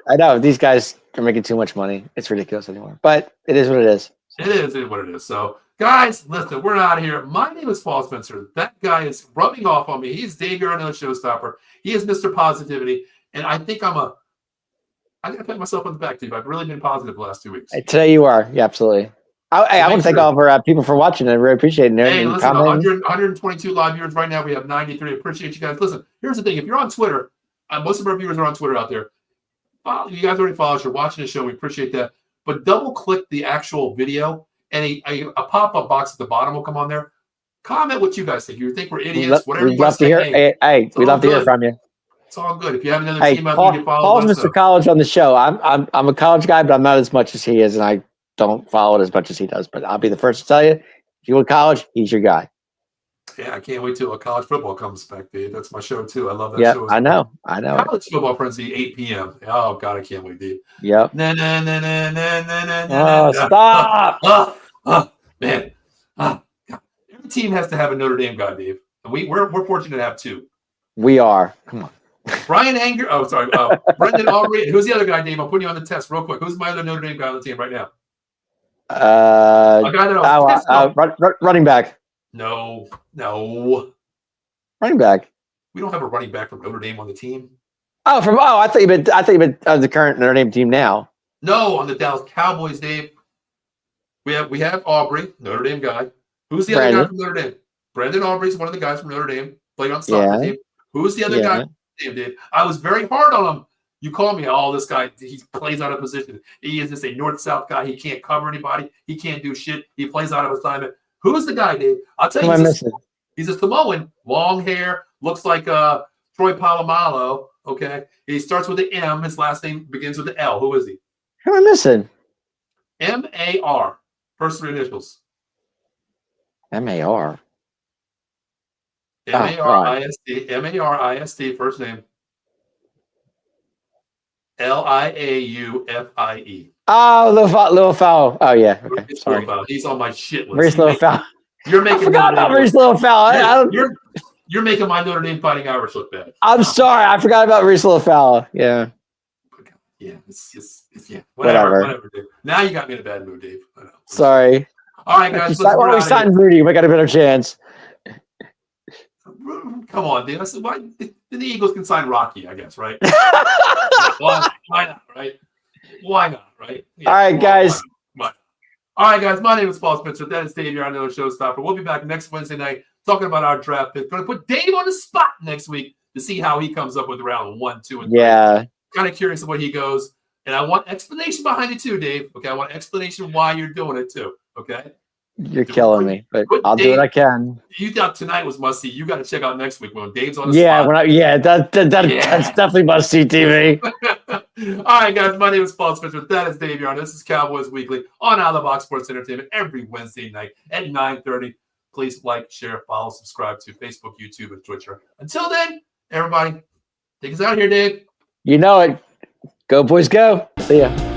S2: I know. These guys are making too much money. It's ridiculous anymore. But it is what it is.
S1: It is what it is. So, guys, listen, we're out of here. My name is Paul Spencer. That guy is rubbing off on me. He's Dave Yarnell, showstopper. He is Mr. Positivity. And I think I got to pat myself on the back, Dave. I've really been positive the last 2 weeks.
S2: Today you are. Yeah, absolutely. I want to thank all of our people for watching. I really appreciate it.
S1: Hey, listen, 122 live viewers right now. We have 93. Appreciate you guys. Listen, here's the thing. If you're on Twitter, most of our viewers are on Twitter out there. You guys already follow us. You're watching the show. We appreciate that. But double-click the actual video, and a pop-up box at the bottom will come on there. Comment what you guys think. You think we're idiots, whatever you want to say.
S2: Hey, we'd love to hear from you.
S1: It's all good. If you have another team out there, you follow
S2: Paul's Mr. College on the show. I'm a college guy, but I'm not as much as he is, and I don't follow it as much as he does. But I'll be the first to tell you, if you went to college, he's your guy.
S1: Yeah, I can't wait till college football comes back, Dave. That's my show too. I love that show.
S2: I know.
S1: College football frenzy, 8 p.m. Oh God, I can't wait, Dave.
S2: Yep.
S1: Stop. Man. Every team has to have a Notre Dame guy, Dave. And we're fortunate to have 2.
S2: We are. Come on.
S1: Brian Anger. Oh, sorry. Brendan Aubrey. Who's the other guy, Dave? I'll put you on the test real quick. Who's my other Notre Dame guy on the team right now?
S2: Running back.
S1: No.
S2: Running back.
S1: We don't have a running back from Notre Dame on the team.
S2: I thought you meant the current Notre Dame team now.
S1: No, on the Dallas Cowboys, Dave. We have Aubrey, Notre Dame guy. Who's the other guy from Notre Dame? Brandon Aubrey's one of the guys from Notre Dame. Played on soccer team. Who's the other guy from Notre Dame, Dave? I was very hard on him. You call me, this guy, he plays out of position. He is just a north-south guy. He can't cover anybody. He can't do shit. He plays out of assignment. Who's the guy, Dave? I'll tell you. He's a Samoan, long hair, looks like Troy Polamalu. Okay, he starts with the M. His last name begins with the L. Who is he?
S2: Who am I missing?
S1: M-A-R. First 3 initials.
S2: M-A-R.
S1: M-A-R-I-S-T. M-A-R-I-S-T. First name. L-I-A-U-F-I-E.
S2: Oh, Little Fowl. Oh, yeah. Okay. Sorry.
S1: He's on my shit list.
S2: Maurice Little Fowl.
S1: You're making
S2: I forgot about Maurice Little Fowl.
S1: You're making my Notre Dame Fighting Irish look bad.
S2: I'm sorry. I forgot about Maurice Little Fowl. Yeah.
S1: Yeah. It's whatever. Dude. Now you got me in a bad mood, Dave. I know.
S2: Sorry.
S1: All right, guys.
S2: Why don't we sign Rudy? We got a better chance.
S1: Come on, Dave. I said, why? The Eagles can sign Rocky, I guess, right? Why not, right? Why not, right? Yeah,
S2: all right, guys.
S1: All right, guys. My name is Paul Spencer. That is Dave, your another showstopper. We'll be back next Wednesday night talking about our draft pick. Going to put Dave on the spot next week to see how he comes up with round 1, 2, and 3.
S2: Yeah.
S1: Kind of curious of where he goes. And I want explanation behind it too, Dave. Okay, I want explanation why you're doing it too. Okay.
S2: You're killing me, but I'll do what I can.
S1: You thought tonight was must see. You got to check out next week when Dave's on the spot.
S2: That's definitely must see TV.
S1: All right, guys. My name is Paul Spencer. That is Dave Yarn. This is Cowboys Weekly on Out of the Box Sports Entertainment every Wednesday night at 9:30. Please like, share, follow, subscribe to Facebook, YouTube, and Twitter. Until then, everybody, take us out here, Dave.
S2: You know it. Go, boys, go. See ya.